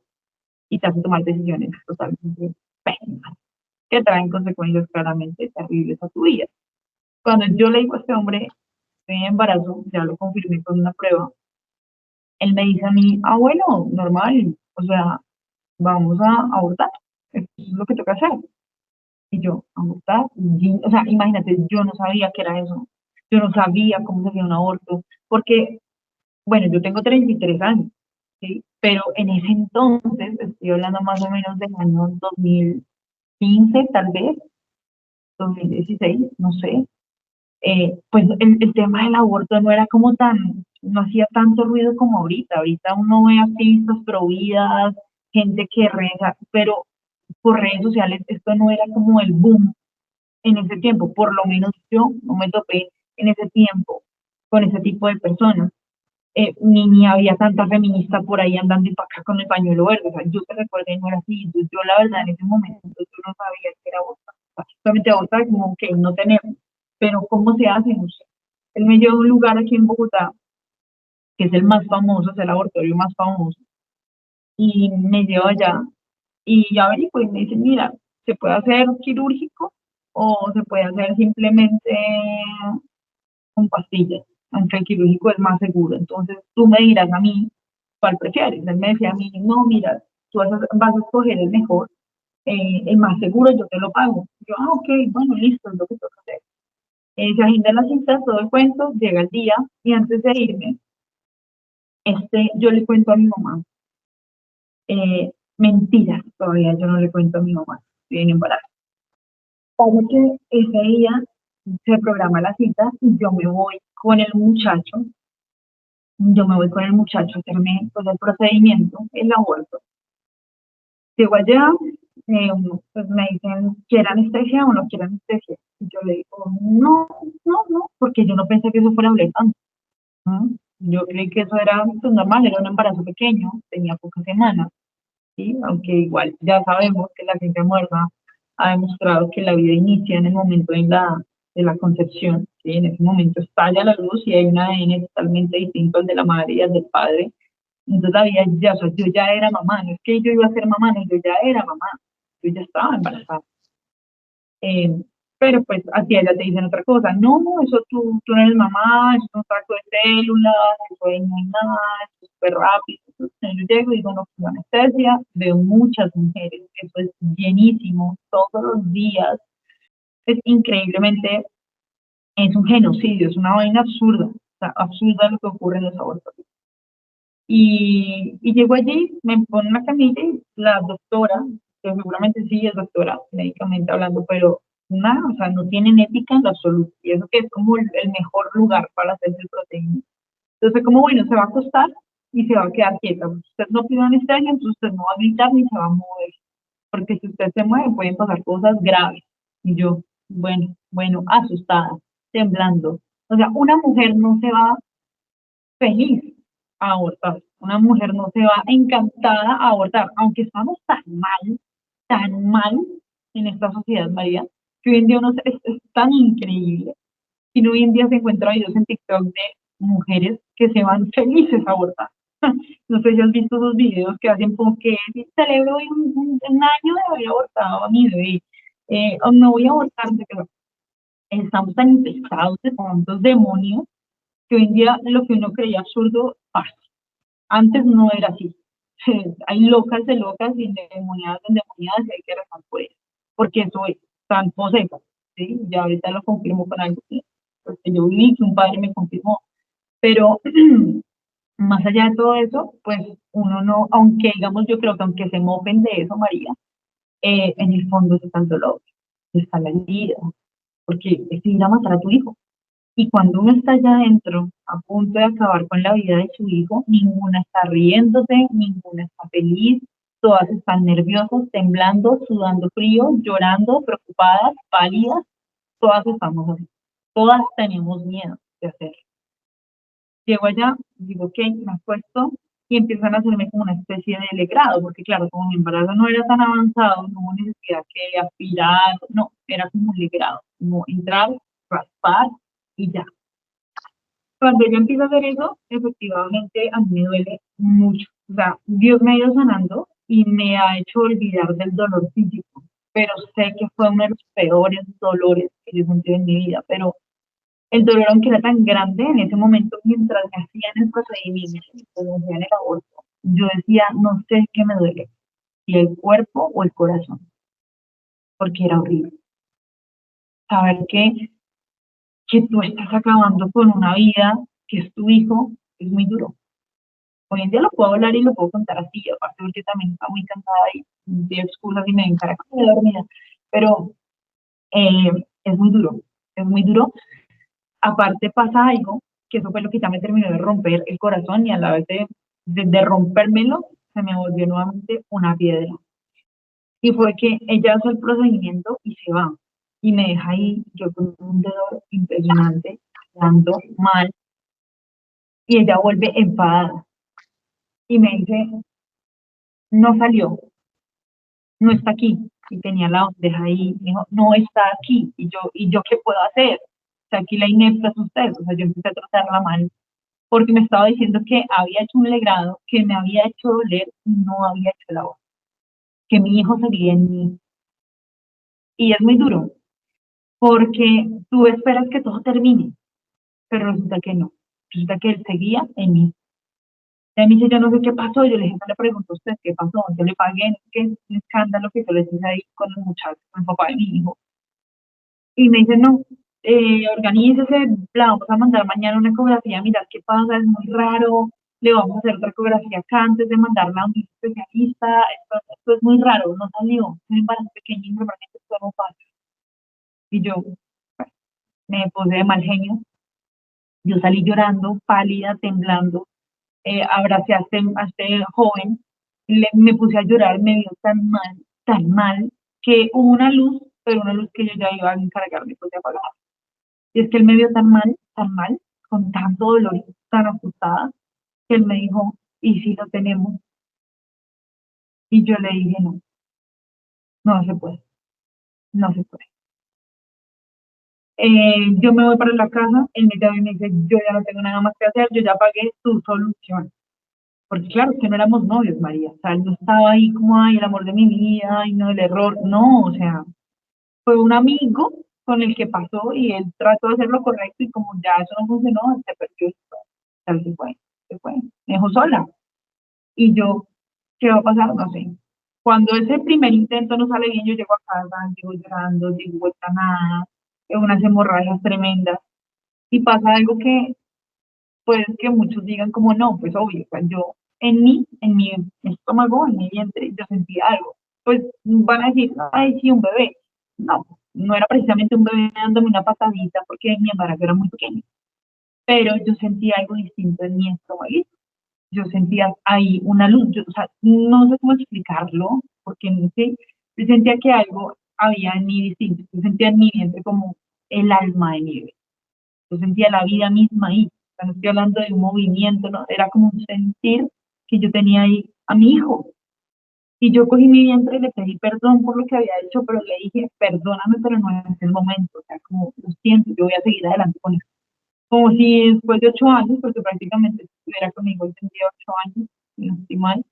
y te hacen tomar decisiones totalmente pésimas que traen consecuencias claramente terribles a tu vida. Cuando yo le digo a este hombre, estoy en embarazo, ya lo confirmé con una prueba, él me dice a mí, ah, bueno, normal, o sea, vamos a abortar, eso es lo que toca hacer. Y yo, abortar, o sea, imagínate, yo no sabía qué era eso, yo no sabía cómo se hacía un aborto, porque, bueno, yo tengo 33 años, ¿sí? Pero en ese entonces, estoy hablando más o menos del año 2015, tal vez, 2016, no sé, pues el tema del aborto no era como tan, no hacía tanto ruido como ahorita. Ahorita uno ve activistas pro vidas, gente que reza, pero por redes sociales esto no era como el boom en ese tiempo. Por lo menos yo no me topé en ese tiempo con ese tipo de personas. Ni había tanta feminista por ahí andando y para acá con el pañuelo verde. O sea, yo que recuerdo no era así. Entonces, yo la verdad en ese momento yo no sabía que era abortar. O sea, solamente abortar como que no tenemos. Pero ¿cómo se hace? No sé. Él me llevó a un lugar aquí en Bogotá, que es el más famoso, es el laboratorio más famoso, y me lleva allá y averiguo y me dice, mira, se puede hacer quirúrgico o se puede hacer simplemente con pastillas, aunque el quirúrgico es más seguro. Entonces tú me dirás a mí cuál prefieres. Él me decía a mí, no, mira, tú vas a escoger el mejor, el más seguro, yo te lo pago. Yo, ah, ok, bueno, listo, es lo que tengo que hacer. Se agenda la cita, todo el cuento, llega el día y antes de irme, yo le cuento a mi mamá, mentiras, todavía yo no le cuento a mi mamá, estoy en embarazo. Pasa que ese día se programa la cita y yo me voy con el muchacho a hacerme pues, el procedimiento, el aborto. Llego allá, pues me dicen, ¿quiere anestesia o no quiere anestesia? Y yo le digo, no, no, no, porque yo no pensé que eso fuera a doler tanto, ¿no? Yo creí que eso era pues, normal, era un embarazo pequeño, tenía pocas semanas, ¿sí? Aunque igual ya sabemos que la ciencia moderna ha demostrado que la vida inicia en el momento de la concepción, ¿sí? En ese momento estalla la luz y hay un ADN totalmente distinto al de la madre y al del padre. Entonces la vida ya, o sea, yo ya era mamá, no es que yo iba a ser mamá, no, yo ya era mamá, yo ya estaba embarazada. Eh, pero pues así ella te dicen otra cosa, no, eso tú no eres mamá, eso es un saco de células, eso ahí no hay nada, eso es súper rápido. Entonces, yo llego y digo, no, con anestesia, veo muchas mujeres, eso es llenísimo, todos los días, es increíblemente, es un genocidio, es una vaina absurda, o sea, absurda lo que ocurre en los abortos. Y llego allí, me pone una camilla y la doctora, que seguramente sí es doctora médicamente hablando, pero nada, o sea, no tienen ética en lo absoluto. Y eso que es como el mejor lugar para hacerse el procedimiento. Entonces, como bueno, se va a acostar y se va a quedar quieta. Usted no pide anestesia, entonces usted no va a gritar ni se va a mover. Porque si usted se mueve, pueden pasar cosas graves. Y yo, bueno, asustada, temblando. O sea, una mujer no se va feliz a abortar. Una mujer no se va encantada a abortar, aunque estamos tan mal en esta sociedad, María, que hoy en día es tan increíble. Y hoy en día se encuentran videos en TikTok de mujeres que se van felices a abortar. No sé si has visto esos videos que hacen como que celebro hoy un año de haber abortado a mi bebé, o me voy a abortar, de que estamos tan infectados de tantos demonios que hoy en día lo que uno creía absurdo pasa. Antes no era así. Hay locas de locas y endemoniadas de endemoniadas y hay que rezar por eso. Porque eso es tan posesa. ¿Sí? Ya ahorita lo confirmo con algo que yo vi, que un padre me confirmó. Pero más allá de todo eso, pues uno no, aunque digamos, yo creo que aunque se mofen de eso, María, en el fondo está el dolor, está la herida, porque es ir a matar a tu hijo. Y cuando uno está allá adentro, a punto de acabar con la vida de su hijo, ninguna está riéndose, ninguna está feliz, todas están nerviosas, temblando, sudando frío, llorando, preocupadas, pálidas, todas estamos así, todas tenemos miedo de hacerlo. Llego allá, digo, ok, me acuesto y empiezan a hacerme como una especie de legrado, porque claro, como mi embarazo no era tan avanzado, no hubo necesidad que aspirar, no, era como un legrado, como entrar, raspar y ya. Cuando yo empiezo a hacer eso, efectivamente a mí me duele mucho. O sea, Dios me ha ido sanando y me ha hecho olvidar del dolor físico, pero sé que fue uno de los peores dolores que yo sentí en mi vida, pero El dolor, aunque era tan grande en ese momento, mientras me hacían el procedimiento, mientras me hacían el aborto, yo decía, no sé qué me duele, si el cuerpo o el corazón, porque era horrible. Saber que tú estás acabando con una vida que es tu hijo es muy duro. Hoy en día lo puedo hablar y lo puedo contar así, aparte porque también está muy cansada y de excusas y me encara como de dormida, pero es muy duro, es muy duro. Aparte pasa algo, que eso fue lo que ya me terminó de romper el corazón y a la vez de rompérmelo, se me volvió nuevamente una piedra. Y fue que ella hace el procedimiento y se va. Y me deja ahí, yo con un dolor impresionante, dando mal, y ella vuelve enfadada. Y me dice, no salió, no está aquí. Y tenía la bandeja ahí, me dijo, no está aquí. Y yo, ¿qué puedo hacer? O sea, aquí la inepta es usted. O sea, yo empecé a tratarla mal porque me estaba diciendo que había hecho un legrado, que me había hecho doler y no había hecho la voz, que mi hijo seguía en mí. Y es muy duro, porque tú esperas que todo termine, pero resulta que no. Resulta que él seguía en mí. Y me dice, yo no sé qué pasó. Yo le dije, no le pregunto a usted qué pasó. Yo le pagué, qué es un escándalo que yo le hice ahí con el muchacho, con el papá de mi hijo. Y me dice, no, organícese, la vamos a mandar mañana una ecografía, mira qué pasa, es muy raro, le vamos a hacer otra ecografía acá antes de mandarla a un especialista, esto es muy raro, no salió, es un embarazo pequeño y normalmente esto no pasa. Y yo me puse de mal genio, yo salí llorando, pálida, temblando, abracé a este joven, me puse a llorar, me vio tan mal, que hubo una luz, pero una luz que yo ya iba a encargarme pues, de apagar. Y es que él me vio tan mal, con tanto dolor y tan asustada, que él me dijo, ¿y si lo tenemos? Y yo le dije, no, no se puede, no se puede. Yo me voy para la casa, él me llama y me dice, yo ya no tengo nada más que hacer, yo ya pagué tu solución. Porque claro, que no éramos novios, María. O sea, él no estaba ahí como, ay, el amor de mi vida, ay, no, el error. No, o sea, fue un amigo con el que pasó y él trató de hacer lo correcto y como ya eso no funcionó, se perdió. O sea, se fue, me dejó sola. Y yo, ¿qué va a pasar? No sé. Cuando ese primer intento no sale bien, yo llego a casa, llego llorando, llego vuelta a nada, unas hemorragias tremendas. Y pasa algo que, pues, que muchos digan como no, pues obvio, o sea, yo en mi estómago, en mi vientre, yo sentía algo. Pues van a decir, ay, sí, un bebé. No, no era precisamente un bebé dándome una patadita porque mi embarazo era muy pequeño, pero yo sentía algo distinto en mi estómago, yo sentía ahí una luz, o sea, no sé cómo explicarlo, porque no sé, yo sentía que algo había en mí distinto, yo sentía en mi vientre como el alma de mi bebé, yo sentía la vida misma ahí, o sea, no estoy hablando de un movimiento, ¿no? Era como un sentir que yo tenía ahí a mi hijo, y yo cogí mi vientre y le pedí perdón por lo que había hecho, pero le dije, perdóname, pero no en ese momento, o sea, como, lo siento, yo voy a seguir adelante con esto. Como si después de 8 años, porque prácticamente estuviera conmigo, él tendría 8 años, si no estoy mal,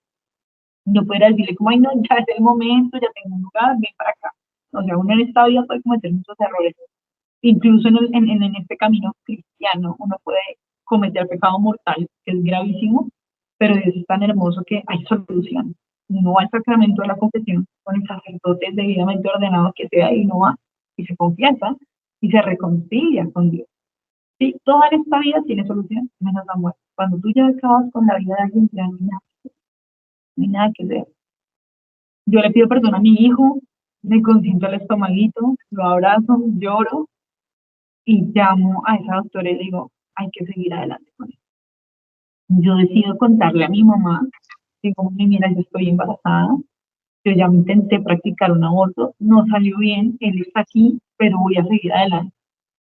yo pudiera decirle como, ay, no, ya es el momento, ya tengo un lugar, ven para acá. O sea, uno en esta vida puede cometer muchos errores. Incluso en este camino cristiano, uno puede cometer pecado mortal, que es gravísimo, pero Dios es tan hermoso que hay solución. Uno va al sacramento de la confesión con el sacerdote debidamente ordenado que sea y uno va y se confiesa y se reconcilia con Dios. Sí, toda esta vida tiene solución, menos la muerte. Cuando tú ya acabas con la vida de alguien, ya no hay nada que hacer. Yo le pido perdón a mi hijo, me consiento el estomaguito, lo abrazo, lloro y llamo a esa doctora y le digo, hay que seguir adelante con esto. Yo decido contarle a mi mamá, digo, mira, yo estoy embarazada, yo ya me intenté practicar un aborto, no salió bien, él está aquí, pero voy a seguir adelante.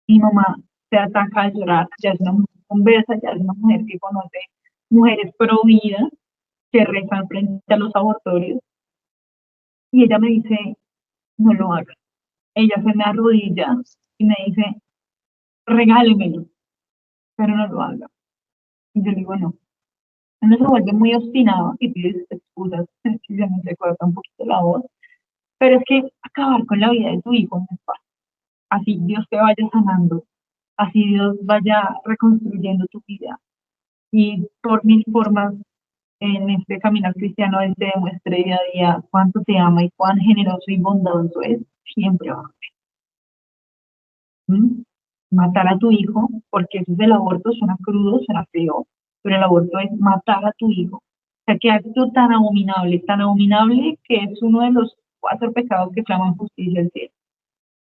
Mi mamá se ataca a llorar, ya es una mujer que conversa, ya es una mujer que conoce mujeres pro vida, que rezan frente a los abortorios, y ella me dice, no lo hagas. Ella se me arrodilla y me dice, regálemelo, pero no lo haga. Y yo le digo, no. Uno se vuelve muy obstinado y pide excusas, si se me recuerda un poquito la voz, pero es que acabar con la vida de tu hijo no es fácil. Así Dios te vaya sanando, así Dios vaya reconstruyendo tu vida. Y por mil formas en este caminar cristiano, Él te demuestre día a día cuánto te ama y cuán generoso y bondadoso es, siempre va. ¿Mm? Matar a tu hijo, porque eso es el aborto, suena crudo, suena feo, pero el aborto es matar a tu hijo. O sea, qué acto tan abominable que es uno de los 4 pecados que claman justicia al cielo.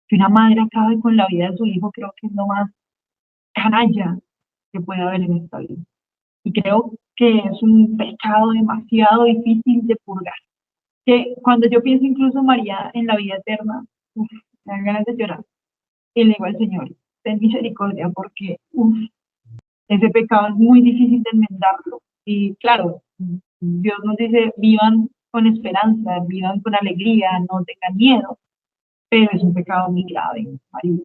Que una madre acabe con la vida de su hijo, creo que es lo más canalla que puede haber en esta vida. Y creo que es un pecado demasiado difícil de purgar. Que cuando yo pienso incluso, María, en la vida eterna, uf, me dan ganas de llorar. Y le digo al Señor, ten misericordia, porque ese pecado es muy difícil de enmendarlo. Y claro, Dios nos dice, vivan con esperanza, vivan con alegría, no tengan miedo, pero es un pecado muy grave, María.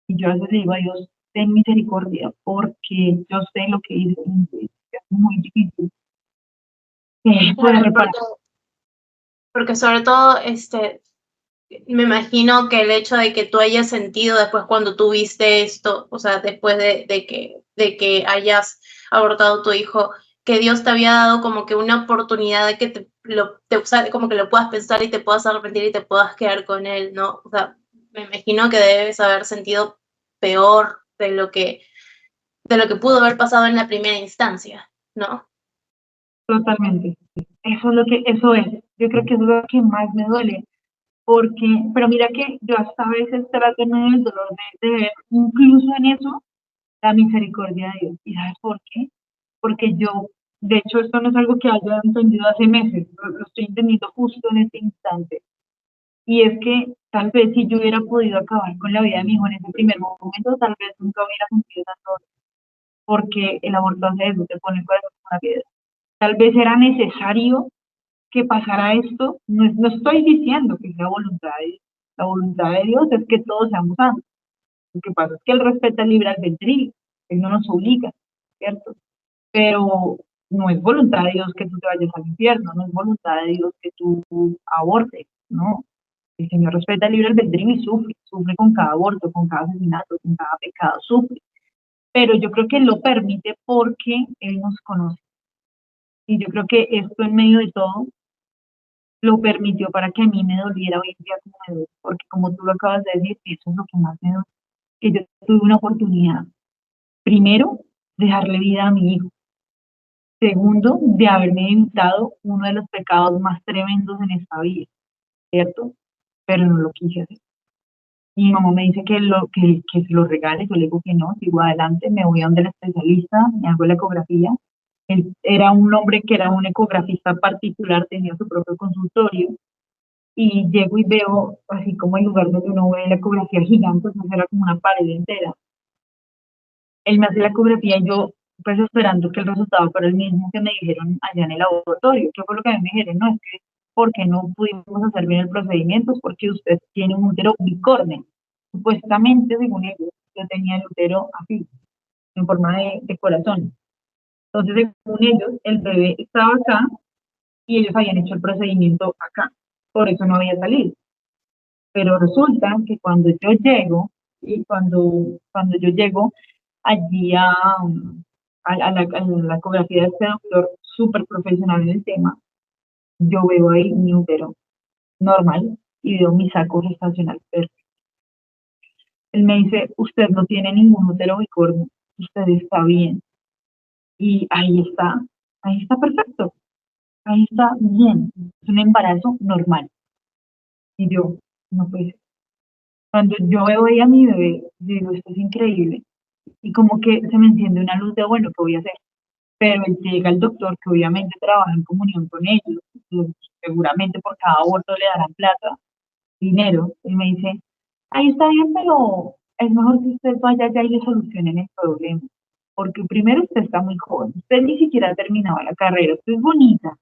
Y yo a veces le digo a Dios, ten misericordia, porque yo sé lo que hice, es muy difícil poder Claro, reparar. porque sobre todo, me imagino que el hecho de que tú hayas sentido después cuando tú viste esto, o sea, después de que hayas abortado a tu hijo, que Dios te había dado como que una oportunidad de que o sea, como que lo puedas pensar y te puedas arrepentir y te puedas quedar con él, ¿no? O sea, me imagino que debes haber sentido peor de lo que pudo haber pasado en la primera instancia, ¿no? Totalmente. Eso es lo que, eso es. Yo creo que eso es lo que más me duele. Porque, pero mira que yo hasta a veces trato en medio del dolor de ver incluso en eso la misericordia de Dios. ¿Y sabes por qué? Porque yo, de hecho, esto no es algo que haya entendido hace meses, lo estoy entendiendo justo en este instante. Y es que tal vez si yo hubiera podido acabar con la vida de mi hijo en ese primer momento, tal vez nunca hubiera cumplido tanto, porque el aborto hace eso, te pone el corazón en una piedra. Tal vez era necesario que pasara esto. No, no estoy diciendo que sea voluntad de Dios. La voluntad de Dios es que todos seamos santos. Lo que pasa es que Él respeta el libre albedrío, Él no nos obliga, ¿cierto? Pero no es voluntad de Dios que tú te vayas al infierno, no es voluntad de Dios que tú abortes, no. El Señor respeta el libre albedrío y sufre con cada aborto, con cada asesinato, con cada pecado, sufre. Pero yo creo que Él lo permite porque Él nos conoce. Y yo creo que esto en medio de todo lo permitió para que a mí me doliera hoy en día como me duele, porque como tú lo acabas de decir, eso es lo que más me duele, que yo tuve una oportunidad, primero, de darle vida a mi hijo, segundo, de haberme evitado uno de los pecados más tremendos en esta vida, ¿cierto? Pero no lo quise hacer. Mi mamá me dice que se lo regale, yo le digo que no, sigo adelante, me voy a donde el especialista, me hago la ecografía. Él era un hombre que era un ecografista particular, tenía su propio consultorio, y llego y veo, así como el lugar donde uno ve la ecografía gigante, pues era como una pared entera. Él me hace la ecografía y yo, pues esperando que el resultado fuera el mismo que me dijeron allá en el laboratorio. ¿Qué fue lo que a mí me dijeron? No, es que, ¿por qué no pudimos hacer bien el procedimiento? Es porque usted tiene un útero bicorne. Supuestamente, según ellos, yo tenía el útero así, en forma de corazón. Entonces, según ellos, el bebé estaba acá y ellos habían hecho el procedimiento acá. Por eso no había salido. Pero resulta que cuando yo llego, y cuando yo llego allí a la ecografía de este doctor súper profesional en el tema, yo veo ahí mi útero normal y veo mi saco gestacional perfecto. Él me dice, usted no tiene ningún útero bicornio, usted está bien. Y ahí está perfecto, ahí está bien, es un embarazo normal. Y yo, no pues, cuando yo veo ahí a mi bebé, digo, esto es increíble. Y como que se me enciende una luz de, bueno, ¿qué voy a hacer? Pero llega el doctor, que obviamente trabaja en comunión con ellos, seguramente por cada aborto le darán plata, dinero, y me dice, ahí está bien, pero es mejor que usted vaya allá y le solucionen el problema. Porque primero usted está muy joven, usted ni siquiera ha terminado la carrera, usted es bonita,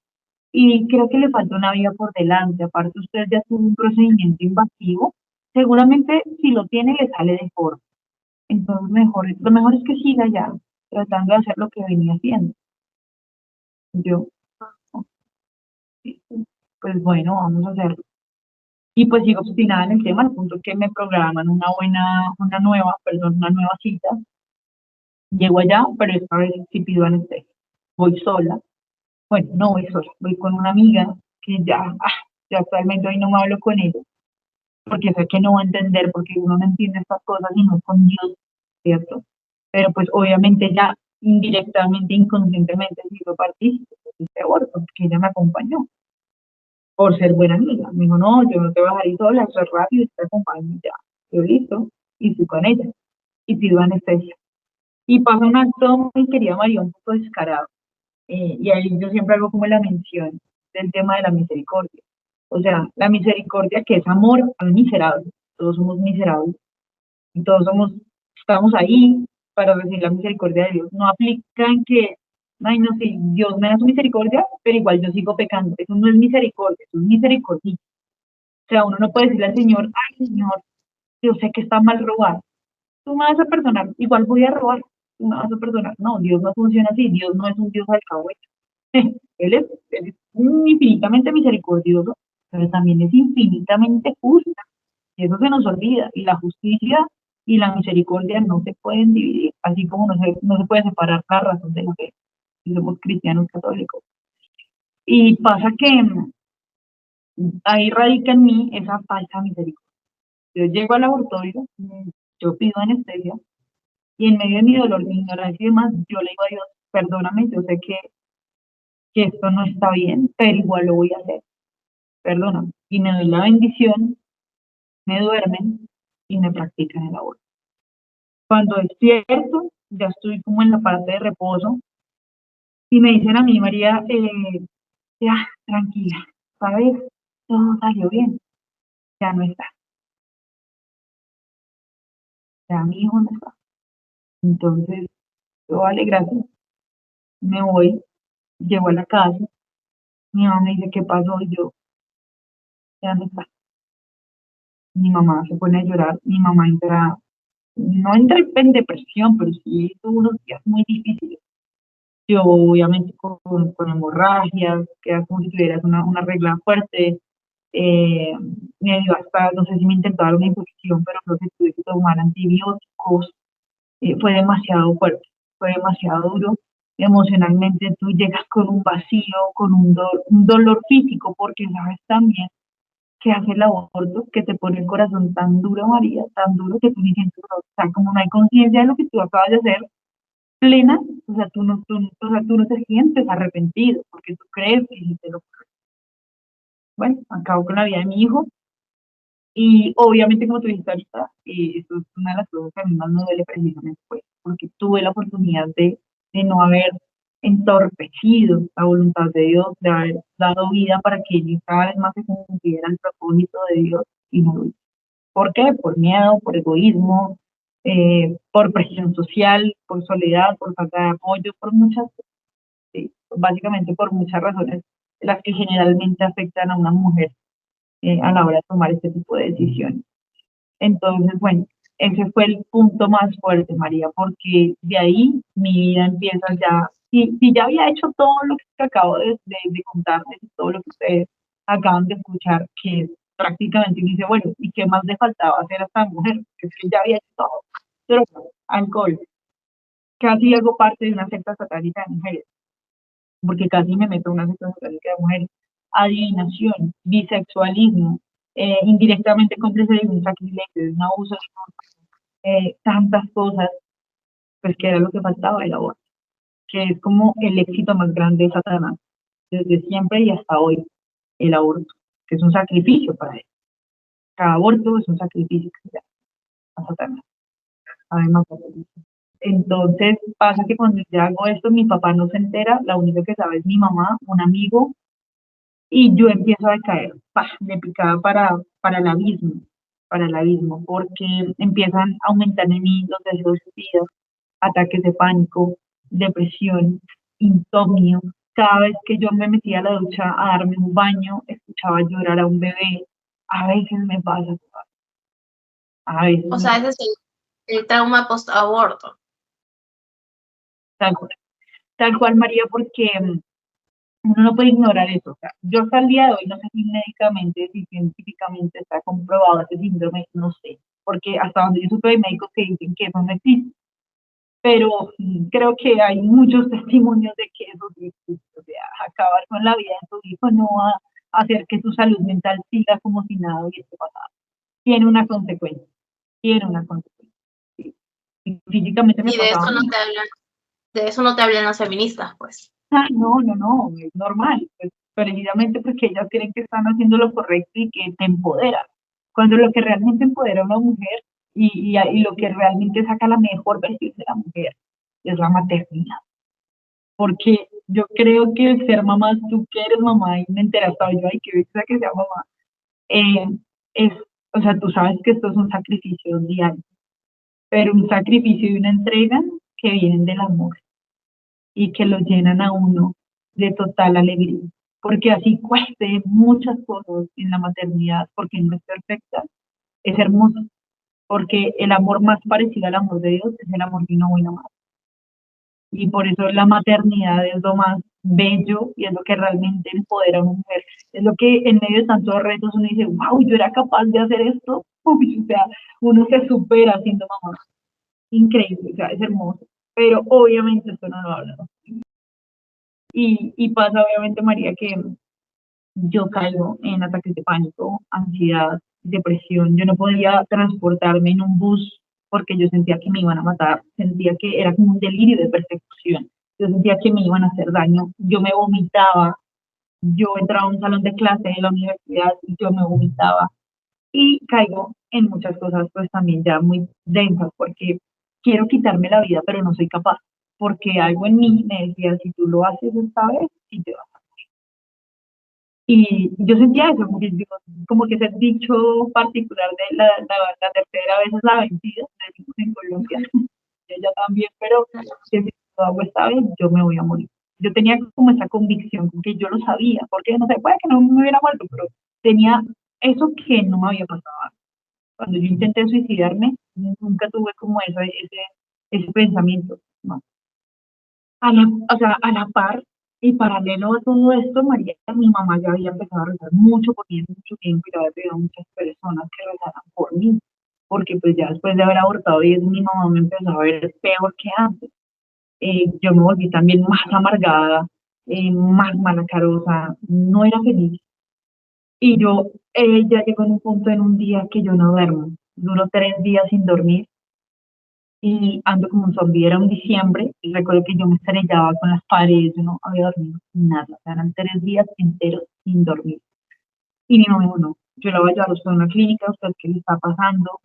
y creo que le falta una vida por delante. Aparte, usted ya tuvo un procedimiento invasivo, seguramente si lo tiene le sale de forma. Entonces, lo mejor es que siga ya, tratando de hacer lo que venía haciendo. Yo, pues bueno, vamos a hacerlo. Y pues sigo obstinada en el tema, al punto que me programan una nueva cita Llego allá, pero esta vez sí pido anestesia. Voy sola. Bueno, no voy sola, voy con una amiga que ya actualmente hoy no me hablo con ella, porque sé que no va a entender, porque uno no entiende estas cosas y no es con Dios, ¿cierto? Pero pues obviamente ya indirectamente, inconscientemente, sí fue partícipe de este aborto, porque ella me acompañó por ser buena amiga. Me dijo, no, yo no te voy a dejar ir sola, eso es rápido, te acompaño y ya. Yo listo, y fui con ella, y pido anestesia. Y pasa un acto, mi querida María, un poco descarado. Y ahí yo siempre hago como la mención del tema de la misericordia. O sea, la misericordia que es amor al miserable. Todos somos miserables y todos estamos ahí para recibir la misericordia de Dios. No aplica en que, ay, no sé, Dios me da su misericordia, pero igual yo sigo pecando. Eso no es misericordia, eso es misericordia. O sea, uno no puede decirle al Señor, ay, Señor, yo sé que está mal robar. Tú me vas a perdonar, igual voy a robar. Tú me vas a perdonar. No, Dios no funciona así. Dios no es un Dios alcahuete. Él es infinitamente misericordioso, pero también es infinitamente justo. Y eso se nos olvida. Y la justicia y la misericordia no se pueden dividir, así como no se puede separar la razón de la fe, si somos cristianos católicos. Y pasa que ahí radica en mí esa falsa misericordia. Yo llego al laboratorio, yo pido anestesia, y en medio de mi dolor, mi ignorancia y demás, yo le digo a Dios, perdóname, yo sé que esto no está bien, pero igual lo voy a hacer, perdóname. Y me doy la bendición, me duermen y me practican el aborto. Cuando despierto, ya estoy como en la parte de reposo y me dicen a mí, María, ya, tranquila, ¿sabes? Todo salió bien, ya no está, ya mi hijo no está. Entonces, yo, vale, gracias, me voy, llego a la casa, mi mamá me dice, ¿qué pasó? Y yo, ya no está. Mi mamá se pone a llorar, mi mamá entra, no entra en depresión, pero sí tuvo unos días muy difíciles. Yo obviamente con hemorragias, queda como si tuvieras una regla fuerte, eh, me dio hasta, no sé si me intentó dar una infección, pero creo que tuve que tomar antibióticos, fue demasiado fuerte, fue demasiado duro. Emocionalmente tú llegas con un vacío, con un dolor físico, porque sabes también que hace el aborto, que te pone el corazón tan duro, María, tan duro que tú ni sientes, o sea, como no hay conciencia de lo que tú acabas de hacer, plena, o sea, o sea, tú no te sientes arrepentido, porque tú crees que hiciste lo correcto. Bueno, acabo con la vida de mi hijo, y obviamente, como tú dijiste ahorita, esto es una de las cosas que a mí más me duele precisamente, pues, porque tuve la oportunidad de no haber entorpecido la voluntad de Dios, de haber dado vida para que ellos cada vez más se cumpliera el propósito de Dios, y no lo hice. ¿Por qué? Por miedo, por egoísmo, por presión social, por soledad, por falta de apoyo, por muchas, básicamente por muchas razones, las que generalmente afectan a una mujer a la hora de tomar este tipo de decisiones. Entonces, bueno, ese fue el punto más fuerte, María, porque de ahí mi vida empieza ya, si ya había hecho todo lo que acabo de contarles, todo lo que ustedes acaban de escuchar, que prácticamente dice, bueno, ¿y qué más le faltaba hacer a esta mujer? Que es que ya había hecho todo, pero alcohol, casi hago parte de una secta satánica de mujeres, porque casi me meto en una secta satánica de mujeres, adivinación, bisexualismo, indirectamente cómplice de un sacrilegio, de un abuso, tantas cosas, pues que era lo que faltaba el aborto, que es como el éxito más grande de Satanás, desde siempre y hasta hoy, el aborto, que es un sacrificio para él. Cada aborto es un sacrificio que se da a Satanás, además. Entonces pasa que cuando yo hago esto, mi papá no se entera, la única que sabe es mi mamá, un amigo, y yo empiezo a decaer, de picada para el abismo, porque empiezan a aumentar en mí los deseos suicidas, ataques de pánico, depresión, insomnio. Cada vez que yo me metía a la ducha a darme un baño, escuchaba llorar a un bebé. A veces me pasa, a veces O me sea, pasa. ese es el trauma post-aborto. Tal cual, tal cual, María, porque uno no puede ignorar eso. O sea, yo hasta el día de hoy no sé si médicamente, si científicamente está comprobado ese síndrome, no sé, porque hasta donde yo supe hay médicos que dicen que eso no existe, pero creo que hay muchos testimonios de que eso sí existe. O sea, acabar con la vida de tu hijo no va a hacer que tu salud mental siga como si nada hubiese pasado. Tiene una consecuencia, tiene una consecuencia. Sí. Y físicamente me Y de pasaba eso a no mí. te hablan, de eso no te hablan las feministas, pues. Ah, no, no, no, es normal, pues, precisamente porque ellas creen que están haciendo lo correcto y que te empodera, cuando lo que realmente empodera a una mujer y lo que realmente saca la mejor versión de la mujer es la maternidad, porque yo creo que el ser mamá, tú que eres mamá y me enteras, yo, ay, qué belleza que sea mamá, eh, es, o sea, tú sabes que esto es un sacrificio diario, pero un sacrificio y una entrega que vienen del amor y que lo llenan a uno de total alegría. Porque así cueste muchas cosas en la maternidad, porque no es perfecta, es hermoso. Porque el amor más parecido al amor de Dios es el amor de una buena madre. Y por eso la maternidad es lo más bello y es lo que realmente empodera a una mujer. Es lo que en medio de tantos retos uno dice, wow, yo era capaz de hacer esto. Uy, o sea, uno se supera siendo mamá. Increíble, o sea, es hermoso. Pero obviamente esto no lo habla, ¿no? Y pasa obviamente, María, que yo caigo en ataques de pánico, ansiedad, depresión. Yo no podía transportarme en un bus porque yo sentía que me iban a matar, sentía que era como un delirio de persecución. Yo sentía que me iban a hacer daño, yo me vomitaba, yo entraba a un salón de clase de la universidad y yo me vomitaba. Y caigo en muchas cosas pues también ya muy densas porque quiero quitarme la vida, pero no soy capaz, porque algo en mí me decía, si tú lo haces esta vez, sí te va. Y yo sentía eso, como que ese dicho particular de la tercera vez es la vencida, decimos en Colombia, ella también, pero que si lo hago esta vez, yo me voy a morir. Yo tenía como esa convicción, que yo lo sabía, porque no sé, puede que no me hubiera muerto, pero tenía eso que no me había pasado. Cuando yo intenté suicidarme, nunca tuve como ese pensamiento, ¿no? O sea, a la par y paralelo a todo esto, María, mi mamá ya había empezado a rezar mucho por mí, mucho tiempo, y había pedido a muchas personas que rezaran por mí, porque pues ya después de haber abortado 10, mi mamá me empezó a ver peor que antes. Yo me volví también más amargada, más malacarosa, no era feliz. Y yo ya llegó en un punto en un día que yo no duermo, duro 3 días sin dormir y ando como un zombie. Era un diciembre y recuerdo que yo me estrellaba con las paredes, yo no había dormido nada, o sea, eran 3 días enteros sin dormir. Y mi mamá dijo, no, yo la voy a llevar a usted a una clínica, ¿usted qué le está pasando?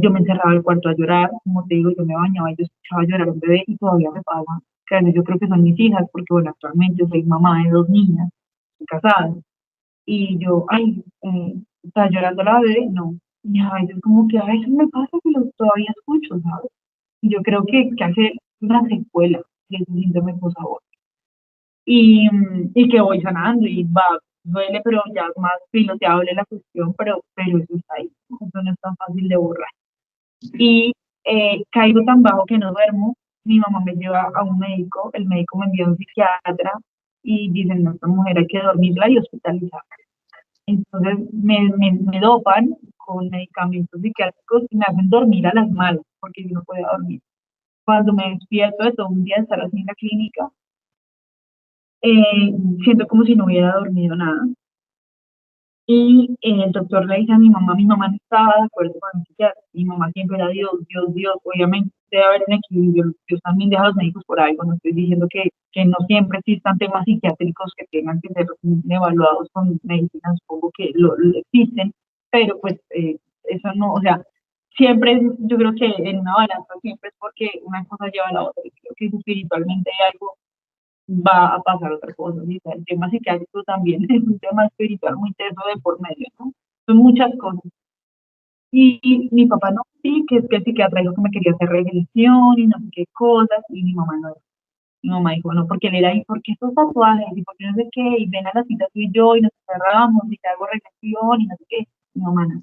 Yo me encerraba al cuarto a llorar, como te digo, yo me bañaba y yo escuchaba llorar a un bebé y todavía me pasa. Claro, yo creo que son mis hijas, porque bueno, actualmente soy mamá de 2 niñas, estoy casada, y yo, ay, está llorando la bebé, no. Y a veces como que a veces me pasa que lo todavía escucho, ¿sabes? Y yo creo que hace una secuela de ese síndrome post-aborto. Y que voy sanando y va, duele, pero ya es más piloteable la cuestión, pero eso está ahí, eso no es tan fácil de borrar. Y caigo tan bajo que no duermo, mi mamá me lleva a un médico, el médico me envía a un psiquiatra y dicen, no, esta mujer hay que dormirla y hospitalizarla. Entonces me dopan con medicamentos psiquiátricos y me hacen dormir a las malas, porque yo no podía dormir. Cuando me despierto de todo un día de estar así en la clínica, siento como si no hubiera dormido nada. Y el doctor le dice a mi mamá no estaba de acuerdo con el psiquiatra. Mi mamá siempre era Dios, Dios, Dios. Obviamente debe haber un equilibrio. Dios también deja a los médicos por algo. No estoy diciendo que no siempre existan temas psiquiátricos que tengan que ser evaluados con medicina, supongo que lo existen, pero pues eso no, o sea, siempre yo creo que en una balanza siempre es porque una cosa lleva a la otra. Yo creo que espiritualmente hay algo va a pasar otra cosa. ¿Sí? El tema psiquiátrico también es un tema espiritual muy teso de por medio, ¿no? Son muchas cosas. Y mi papá no, sí, que es que el psiquiatra dijo que me quería hacer regresión y no sé qué cosas, y mi mamá no. Mi mamá dijo, no, porque él era ahí, ¿por qué estos tatuajes? Y por qué no sé qué, y ven a la cita tú y yo, y nos cerramos, y te hago regresión, y no sé qué. Mi mamá no,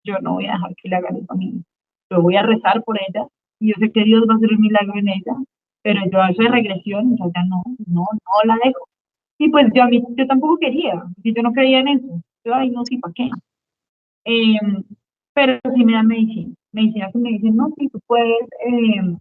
yo no voy a dejar que le hagan eso a mí. Yo voy a rezar por ella, y yo sé que Dios va a hacer un milagro en ella, pero yo eso de regresión, o sea, no la dejo. Y pues yo tampoco quería, y yo no creía en eso. Yo, ay, no, sí, ¿para qué? Eh, pero sí me dan medicina. medicina que me dicen, no, si tú puedes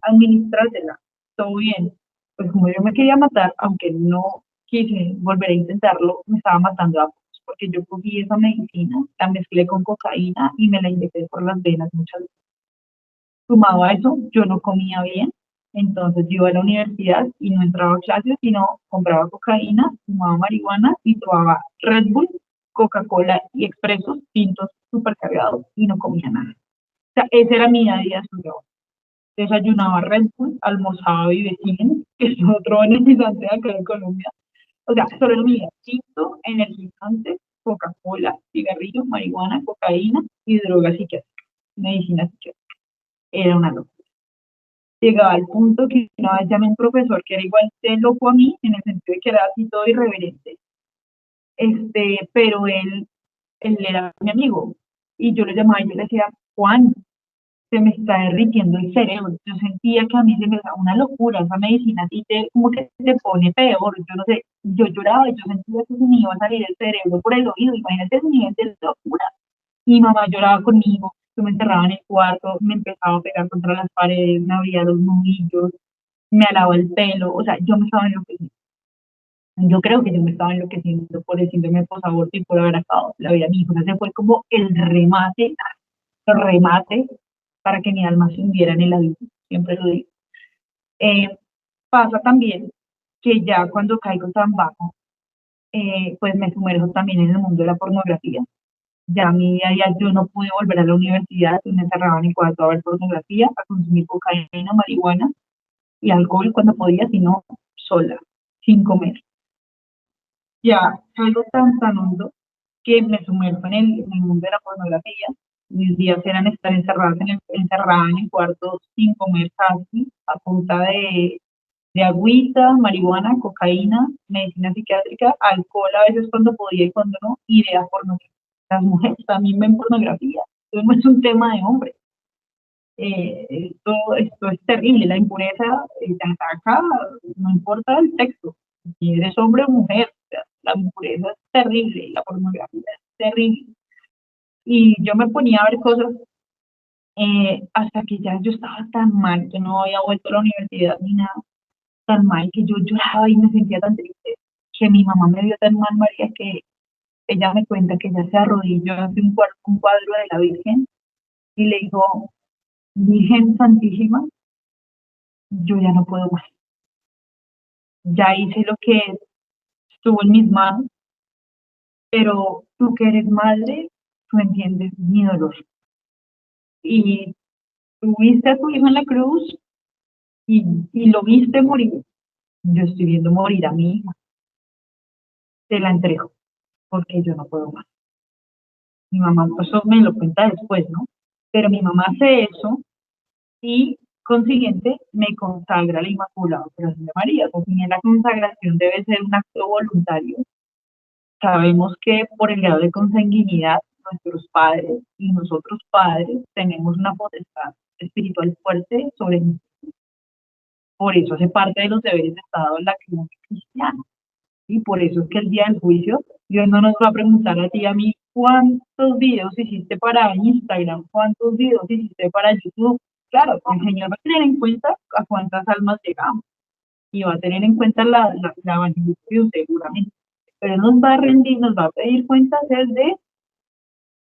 administrártela, todo bien. Pues como yo me quería matar, aunque no quise volver a intentarlo, me estaba matando a pocos, porque yo cogí esa medicina, la mezclé con cocaína y me la inyecté por las venas muchas veces. Sumado a eso, yo no comía bien, entonces yo iba a la universidad y no entraba a clases, sino compraba cocaína, fumaba marihuana y tomaba Red Bull, Coca-Cola y expresos, tintos supercargados y no comía nada. O sea, ese era mi día a día estudiado. Desayunaba Red Bull, almorzaba Vivecine, que es otro energizante de acá de Colombia. O sea, solo era mi día. Tinto, energizante, Coca-Cola, cigarrillo, marihuana, cocaína y drogas psiquiátricas, medicina psiquiátrica. Era una locura. Llegaba al punto que una vez llamé a un profesor que era igual de loco a mí, en el sentido de que era así todo irreverente, pero él era mi amigo, y yo lo llamaba y yo le decía, Juan, se me está derritiendo el cerebro, yo sentía que a mí se me daba una locura, esa medicina así como que te pone peor, yo no sé, yo lloraba y yo sentía que se me iba a salir el cerebro por el oído, imagínate ese nivel de locura. Mi mamá lloraba conmigo, yo me encerraba en el cuarto, me empezaba a pegar contra las paredes, me abría los nudillos, me alaba el pelo, o sea, yo me estaba enloqueciendo. Yo creo que yo me estaba enloqueciendo por el síndrome de posaborto y por haber acabado la vida de mi hijo. Ese fue como el remate para que mi alma se hundiera en el abismo, siempre lo digo. Eh, Pasa también que ya cuando caigo tan bajo, pues me sumerjo también en el mundo de la pornografía. Ya a mí, ya yo no pude volver a la universidad, me encerraba en el cuarto a ver pornografía, a consumir cocaína, marihuana y alcohol cuando podía, sino sola, sin comer. Ya algo tan hondo que me sumerjo en el mundo de la pornografía. Mis días eran estar encerrada en el cuarto sin comer casi, a punta de agüita, marihuana, cocaína, medicina psiquiátrica, alcohol a veces cuando podía y cuando no, y de pornografía. Las mujeres también ven pornografía, esto no es un tema de hombres. Esto es terrible, la impureza te ataca, no importa el sexo, si eres hombre o mujer, o sea, la impureza es terrible, la pornografía es terrible. Y yo me ponía a ver cosas hasta que ya yo estaba tan mal, que no había vuelto a la universidad ni nada, tan mal que yo lloraba y me sentía tan triste, que mi mamá me vio tan mal, María, que ella me cuenta que ella se arrodilló ante un cuadro de la Virgen y le dijo, Virgen Santísima, yo ya no puedo más. Ya hice lo que estuvo en mis manos, pero tú que eres madre, tú entiendes mi dolor. Y tú viste a tu hijo en la cruz y lo viste morir. Yo estoy viendo morir a mi hija. Te la entrego, porque yo no puedo más. Mi mamá, pues eso me lo cuenta después, ¿no? Pero mi mamá hace eso y, consiguiente, me consagra la Inmaculada Corazón de María. Pues, si bien la consagración debe ser un acto voluntario, sabemos que por el grado de consanguinidad, nuestros padres y nosotros padres tenemos una potestad espiritual fuerte sobre nosotros. Por eso hace parte de los deberes de Estado en la crianza cristiana. Y por eso es que el día del juicio, Dios no nos va a preguntar a ti y a mí cuántos videos hiciste para Instagram, cuántos videos hiciste para YouTube. Claro, el Señor va a tener en cuenta a cuántas almas llegamos y va a tener en cuenta la evangelización seguramente. Pero nos va a rendir, nos va a pedir cuentas de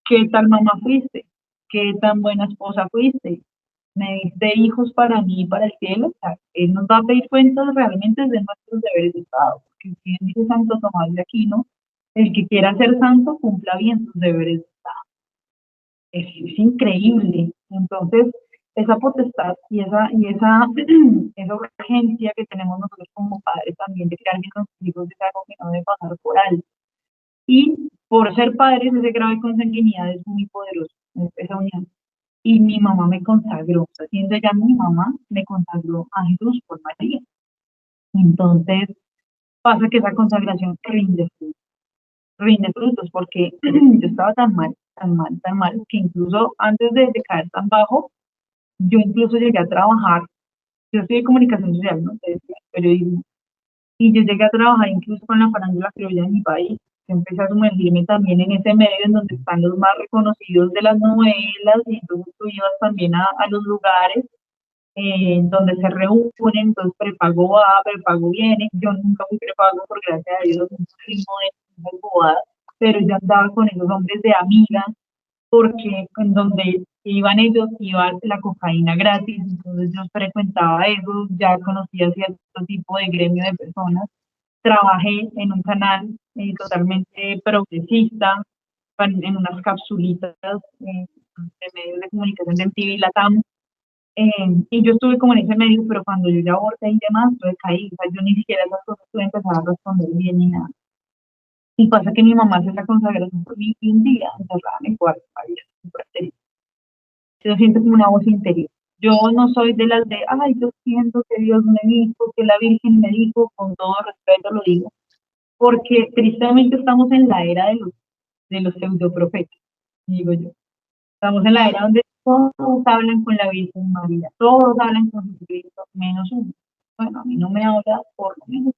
qué tal mamá fuiste, qué tan buena esposa fuiste, me diste hijos para mí y para el cielo. O sea, Él nos va a pedir cuentas realmente de nuestros deberes de Estado, porque bien dice Santo Tomás de Aquino, el que quiera ser santo cumpla bien sus deberes de Estado. Es increíble. Entonces, esa potestad esa urgencia que tenemos nosotros como padres también de crear bien a nuestros hijos es algo que no debe pasar por alto. Y por ser padres, ese grado de consanguinidad es muy poderoso, esa unión. Y mi mamá me consagró, siendo ella mi mamá, me consagró a Jesús por María. Entonces, pasa que esa consagración rinde frutos, porque yo estaba tan mal, que incluso antes de caer tan bajo, yo incluso llegué a trabajar, yo estoy de comunicación social, ¿no? De periodismo, y yo llegué a trabajar incluso con la farándula criolla en mi país, empecé a sumergirme también en ese medio en donde están los más reconocidos de las novelas, y entonces tú ibas también a los lugares donde se reúnen, entonces prepago va, prepago viene. Yo nunca fui prepago, por gracias a Dios, un ritmo de bodas, pero yo andaba con esos hombres de amiga, porque en donde iban ellos iba la cocaína gratis, entonces yo frecuentaba eso, ya conocía cierto tipo de gremio de personas. Trabajé en un canal totalmente progresista, en unas capsulitas de medios de comunicación de MTV Latam, y yo estuve como en ese medio, pero cuando yo ya aborté y demás, yo caí, o sea, yo ni siquiera esas cosas pude empezar a responder bien ni nada. Y pasa que mi mamá hace la consagración por mí y un día, encerrada en el cuarto, ahí, súper triste. Yo siento como una voz interior. Yo no soy de las de, ay, yo siento que Dios me dijo, que la Virgen me dijo, con todo respeto lo digo, porque tristemente estamos en la era de los pseudoprofetas, digo yo. Estamos en la era donde todos hablan con la Virgen María, todos hablan con Jesucristo, menos uno. Bueno, a mí no me habla por lo menos.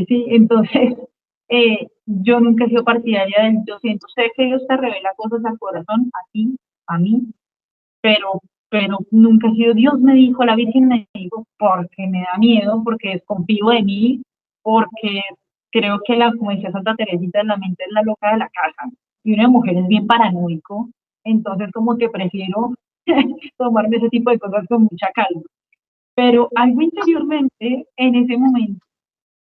Sí, entonces, yo nunca he sido partidaria del, yo siento, sé que Dios te revela cosas al corazón, a ti, a mí, pero nunca he sido, Dios me dijo, la Virgen me dijo, porque me da miedo, porque desconfío de mí, porque creo que como decía Santa Teresita, la mente es la loca de la casa, y una mujer es bien paranoico, entonces como que prefiero tomarme ese tipo de cosas con mucha calma. Pero algo interiormente, en ese momento,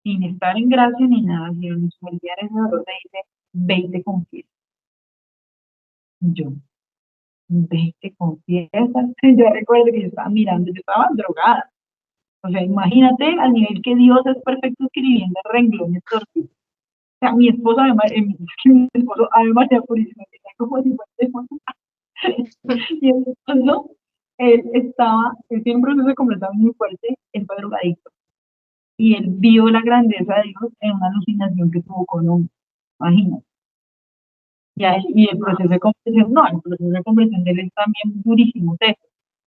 sin estar en gracia ni nada, sino en sumergir ese dolor, me dice, ve y te confiesa. Yo, ve y te confiesas. Yo recuerdo que yo estaba mirando, yo estaba drogada. O sea, imagínate al nivel que Dios es perfecto escribiendo renglones torcidos. O sea, mi esposo, además, mi esposo, además, ya purísimo, tenía como 50 y el esposo, él tiene un proceso de conversión muy fuerte, él fue drogadicto. Y él vio la grandeza de Dios en una alucinación que tuvo con un, imagínate. Y el proceso de conversión, no, el proceso de conversión de él es también durísimo, ¿sí?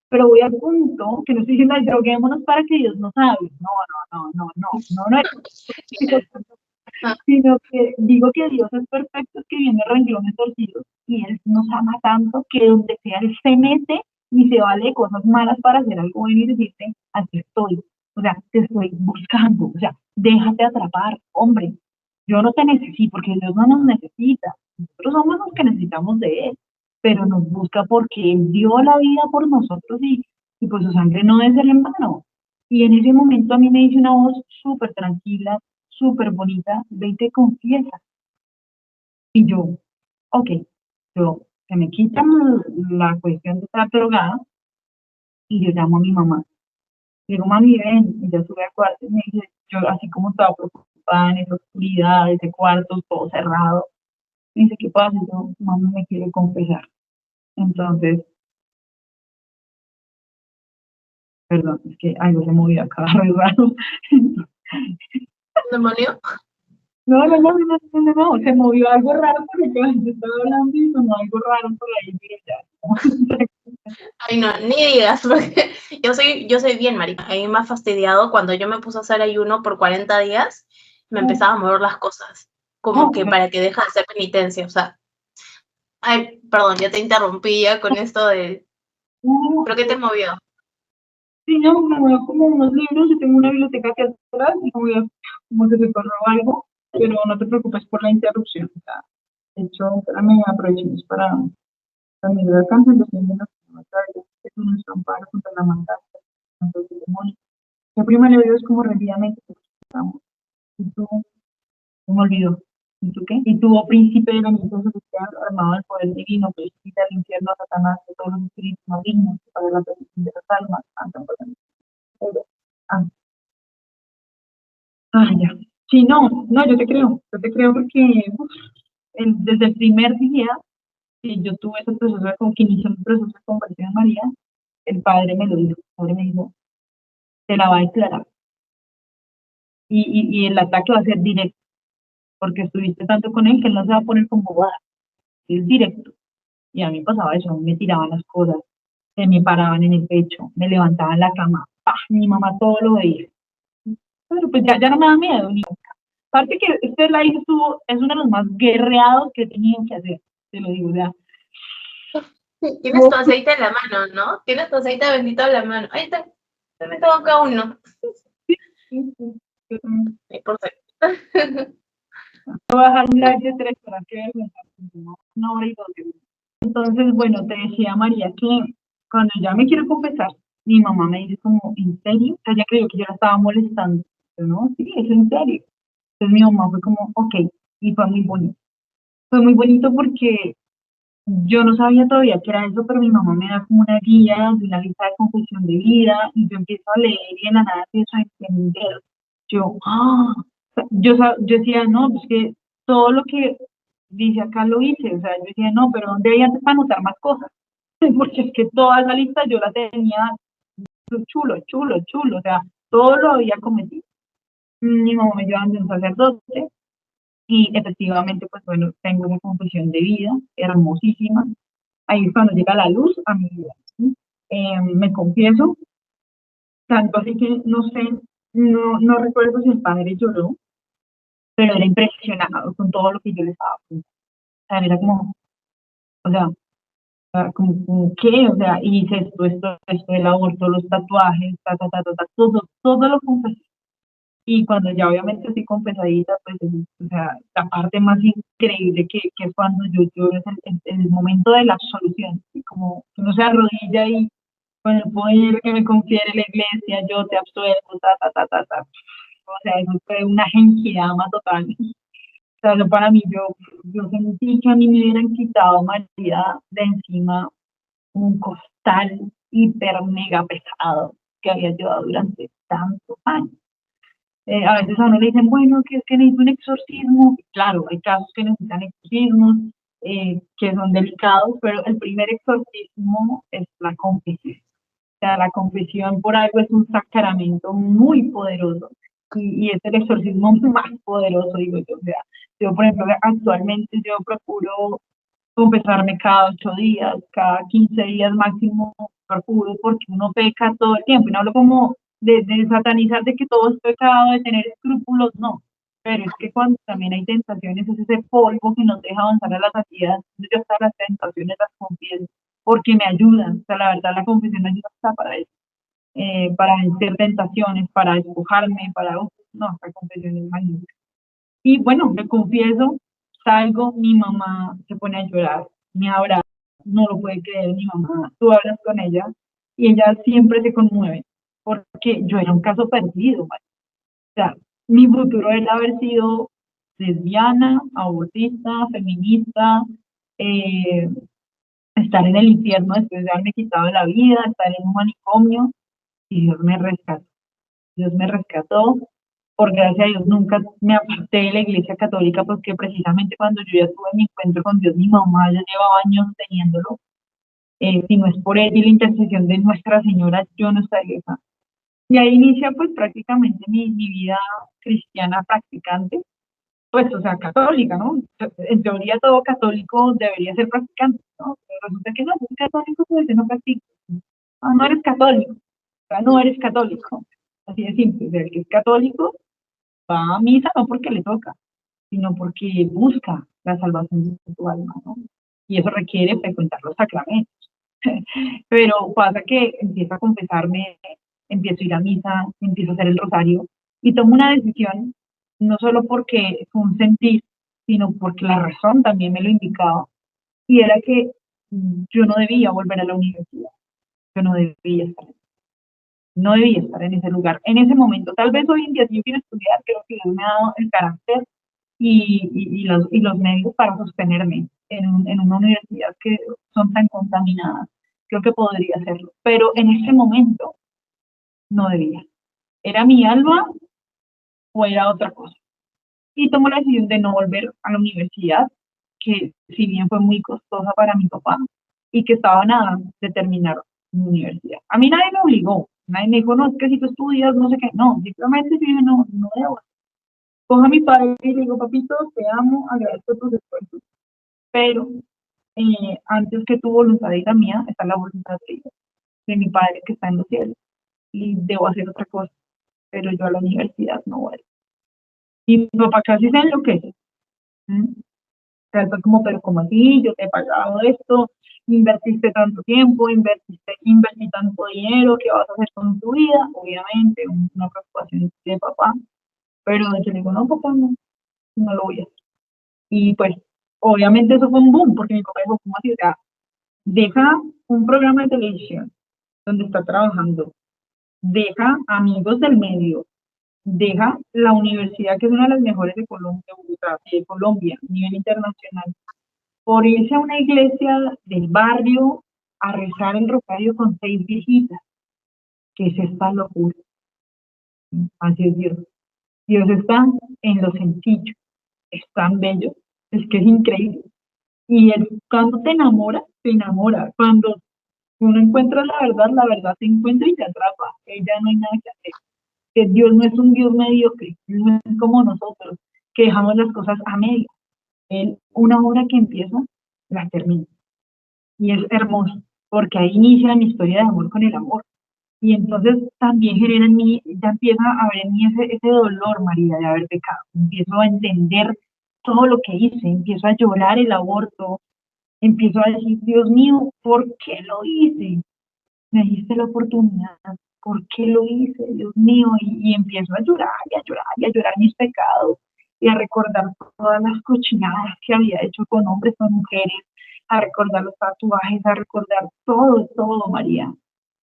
Pero voy al punto que no estoy diciendo, ay, droguémonos para que Dios nos hable. No, sino que digo que Dios es perfecto escribiendo renglones torcidos y Él nos ama tanto que donde sea Él se mete y se vale de cosas malas para hacer algo bueno y decirte, aquí estoy, o sea, te estoy buscando, o sea, déjate atrapar, hombre, yo no te necesito porque Dios no nos necesita, nosotros somos los que necesitamos de Él, pero nos busca porque Él dio la vida por nosotros y pues su sangre no debe ser en vano. Y en ese momento a mí me dice una voz súper tranquila, súper bonita, ve y te confiesa. Y yo, ok, se me quita la cuestión de estar drogada y yo llamo a mi mamá. Digo, mami, ven, y yo sube al cuarto y me dice, yo así como estaba preocupada en esa oscuridad, ese cuarto todo cerrado, me dice, ¿qué pasa? Y yo, mami, me quiero confesar. Entonces, perdón, es que algo se movió acá, re raro. ¿Demonio? No, se movió algo raro porque cuando yo estaba hablando y sonó algo raro por ahí, pero ya. Ay, no, ni digas, porque yo soy bien marica. A mí me ha fastidiado cuando yo me puse a hacer ayuno por 40 días, me empezaba a mover las cosas, como que para que deje de hacer penitencia, o sea. Ay, perdón, ya te interrumpí ya con esto de... ¿Pero qué te movió? Sí, no, me muevo como unos libros, yo tengo una biblioteca aquí atrás y como que se corrió algo, pero no te preocupes por la interrupción. O sea, de hecho, espérame, aprovechemos para también ver cancelación de las que es un amparo contra la maldad, contra el demonio. El primer libro es como rápidamente estamos. Y tú, se me olvidó. ¿Y tú qué? Y tuvo príncipe de la misión celestial, armado del poder divino, que quita al infierno a Satanás de todos los espíritus malignos para la perdición de las almas. Ya. Sí, no, yo te creo porque desde el primer día que yo tuve ese proceso, como que inició mi proceso de conversión en María, el padre me lo dijo, el padre me dijo, te la va a declarar. Y el ataque va a ser directo, porque estuviste tanto con él que él no se va a poner como bobada, es directo. Y a mí pasaba eso, me tiraban las cosas, se me paraban en el pecho, me levantaban la cama, ¡pah! Mi mamá todo lo veía. Pero pues ya no me da miedo, Aparte que este live es uno de los más guerreados que he tenido que hacer, te lo digo, ya. Tienes tu aceite en la mano, ¿no? Tienes tu aceite bendito en la mano. Ahí está. Te meto acá uno. Ahí por ser. Voy a dejar un live de 3 horas, qué vergüenza, una hora y 12. Entonces, bueno, te decía María que cuando ya me quiero confesar, mi mamá me dice como, ¿en serio? O sea, ella creyó que yo la estaba molestando. Yo, no, sí, es en serio. Entonces mi mamá fue como, ok, y fue muy bonito. Fue muy bonito porque yo no sabía todavía qué era eso, pero mi mamá me da como una guía de una lista de confesión de vida y yo empiezo a leer y de la nada empiezo a entender. Yo, yo decía, no, pues que todo lo que dice acá lo hice, o sea, yo decía, no, pero ¿dónde hay antes para anotar más cosas? Porque es que toda esa lista yo la tenía chulo, chulo, chulo, o sea, todo lo había cometido. Mi mamá me llevaba de un sacerdote y efectivamente, pues bueno, tengo una confesión de vida hermosísima. Ahí es cuando llega la luz a mi vida. ¿Sí? Me confieso, tanto así que no sé, no recuerdo si el padre lloró, pero era impresionado con todo lo que yo le estaba haciendo. O sea, era como, o sea, como ¿qué? O sea, hice esto, el aborto, los tatuajes, todo lo confesé. Y cuando ya obviamente estoy confesadita, pues, o sea, la parte más increíble que es cuando yo lloro es el momento de la absolución, y como que uno se arrodilla y con el poder que me confiere la iglesia, yo te absuelvo, O sea, eso fue una genkidama total. O sea, eso para mí, yo sentí que a mí me hubieran quitado María de encima un costal hiper mega pesado que había llevado durante tantos años. A veces a uno le dicen, bueno, que es que necesito un exorcismo. Claro, hay casos que necesitan exorcismos, que son delicados, pero el primer exorcismo es la confesión. O sea, la confesión por algo es un sacramento muy poderoso y es el exorcismo más poderoso, digo yo. O sea, yo, por ejemplo, actualmente yo procuro confesarme cada 8 días, cada 15 días máximo, procuro, porque uno peca todo el tiempo. Y no hablo como de satanizar, de que todo es pecado, de tener escrúpulos, no. Pero es que cuando también hay tentaciones, es ese polvo que nos deja avanzar a la santidad. Yo hasta las tentaciones las confieso, porque me ayudan. O sea, la verdad, la confesión ayuda hasta para eso, para vencer tentaciones, para despojarme, no, la confesión es magnífica. Y bueno, me confieso, salgo, mi mamá se pone a llorar, me abraza, no lo puede creer mi mamá, tú hablas con ella y ella siempre se conmueve, porque yo era un caso perdido, ¿vale? O sea, mi futuro era haber sido lesbiana, abortista, feminista, eh, estar en el infierno después de haberme quitado la vida, estar en un manicomio, y Dios me rescató. Dios me rescató, por gracia de Dios nunca me aparté de la iglesia católica, porque precisamente cuando yo ya tuve mi encuentro con Dios, mi mamá ya llevaba años teniéndolo, si no es por ella y la intercesión de Nuestra Señora, yo no estaría acá. Y ahí inicia pues prácticamente mi vida cristiana practicante, pues o sea, católica, ¿no? En teoría todo católico debería ser practicante, ¿no? Pero resulta que no, es católico porque no practica. No, no eres católico, o sea, no eres católico. Así de simple, o sea, el que es católico va a misa no porque le toca, sino porque busca la salvación de tu alma, ¿no? Y eso requiere frecuentar los sacramentos. Pero pasa que empiezo a confesarme, empiezo a ir a misa, empiezo a hacer el rosario y tomo una decisión, no solo porque fue un sentir, sino porque la razón también me lo indicaba, y era que yo no debía volver a la universidad, yo no debía estar en ese lugar, en ese momento. Tal vez hoy en día si yo quiero estudiar, creo que Dios me ha dado el carácter y los medios para sostenerme en una universidad que son tan contaminadas. Creo que podría hacerlo, pero en ese momento no debía. ¿Era mi alma o era otra cosa? Y tomó la decisión de no volver a la universidad, que si bien fue muy costosa para mi papá y que estaba nada de terminar mi universidad. A mí nadie me obligó, nadie me dijo, no, es que si tú estudias, no sé qué, no, simplemente yo dije, no, no debo. Cojo a mi padre y le digo, papito, te amo, agradezco tus esfuerzos, pero antes que tu voluntad y la mía, está la voluntad de mi padre que está en los cielos y debo hacer otra cosa, pero yo a la universidad no voy. Y mi papá casi se enloquece. ¿Mm? O sea, fue como, pero como así, yo te he pagado esto, invertiste tanto tiempo, invertí tanto dinero, ¿qué vas a hacer con tu vida? Obviamente, una preocupación de papá, pero yo le digo, no, papá, no, no lo voy a hacer. Y pues, obviamente eso fue un boom, porque mi papá dijo, ¿cómo así? O sea, deja un programa de televisión donde está trabajando, deja amigos del medio, deja la universidad, que es una de las mejores de Colombia, de Colombia, a nivel internacional, por irse a una iglesia del barrio a rezar el rosario con 6 viejitas, que es esta locura. Así es Dios. Dios está en lo sencillo, es tan bello, es que es increíble. Y él, cuando te enamora. Cuando uno encuentra la verdad te encuentra y te atrapa. Ella no hay nada que hacer. Que Dios no es un Dios mediocre, no es como nosotros, que dejamos las cosas a medio. Él, una obra que empieza, la termina. Y es hermoso, porque ahí inicia mi historia de amor con el amor. Y entonces también genera en mí, ya empieza a haber en mí ese dolor, María, de haber pecado. Empiezo a entender todo lo que hice, empiezo a llorar el aborto, empiezo a decir, Dios mío, ¿por qué lo hice? Me diste la oportunidad, ¿por qué lo hice, Dios mío? Y empiezo a llorar y a llorar y a llorar mis pecados y a recordar todas las cochinadas que había hecho con hombres, con mujeres, a recordar los tatuajes, a recordar todo, todo, María.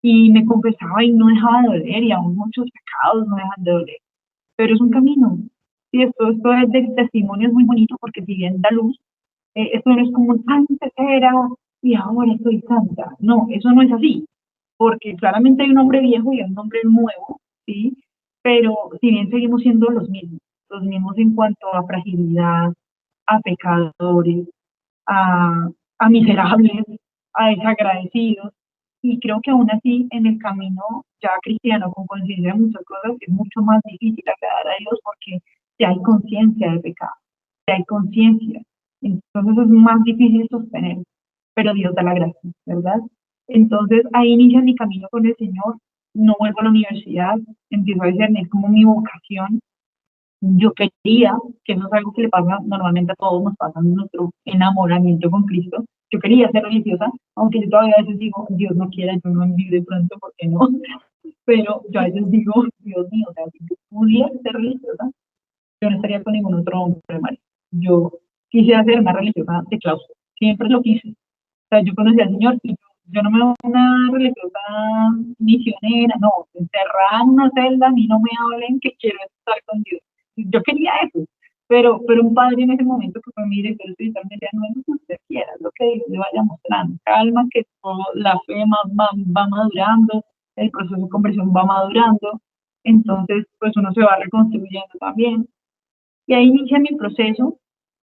Y me confesaba y no dejaba de doler, y aún muchos pecados no dejan de doler. Pero es un camino. Y esto es de testimonio, es muy bonito porque si bien da luz, esto no es como antes era y ahora soy santa. No, eso no es así, porque claramente hay un hombre viejo y hay un hombre nuevo, ¿sí? Pero si bien seguimos siendo los mismos en cuanto a fragilidad, a pecadores, a, a miserables, a desagradecidos, y creo que aún así en el camino ya cristiano con conciencia de muchas cosas es mucho más difícil agradar a Dios porque ya hay conciencia de pecado, ya hay conciencia, entonces es más difícil sostener, pero Dios da la gracia, ¿verdad? Entonces ahí inicia mi camino con el Señor, no vuelvo a la universidad, empiezo a discernir como mi vocación. Yo quería, que eso es algo que le pasa normalmente a todos, nos pasa en nuestro enamoramiento con Cristo. Yo quería ser religiosa, aunque yo todavía a veces digo, Dios no quiera, yo no envío de pronto, ¿por qué no? Pero yo a veces digo, Dios mío, o sea, si yo pudiera ser religiosa, yo no estaría con ningún otro hombre, María. Yo quisiera ser una religiosa de claustro, siempre lo quise. O sea, yo conocí al Señor y yo no me veo una religiosa misionera, no, encerrada en una celda, a mí no me hablen que quiero estar con Dios. Yo quería eso, pero un padre en ese momento que fue mi director espiritual me decía, no es lo que usted quiera, es lo que Dios le vaya mostrando. Calma, que todo, la fe va madurando, el proceso de conversión va madurando, entonces pues uno se va reconstruyendo también. Y ahí inicia mi proceso,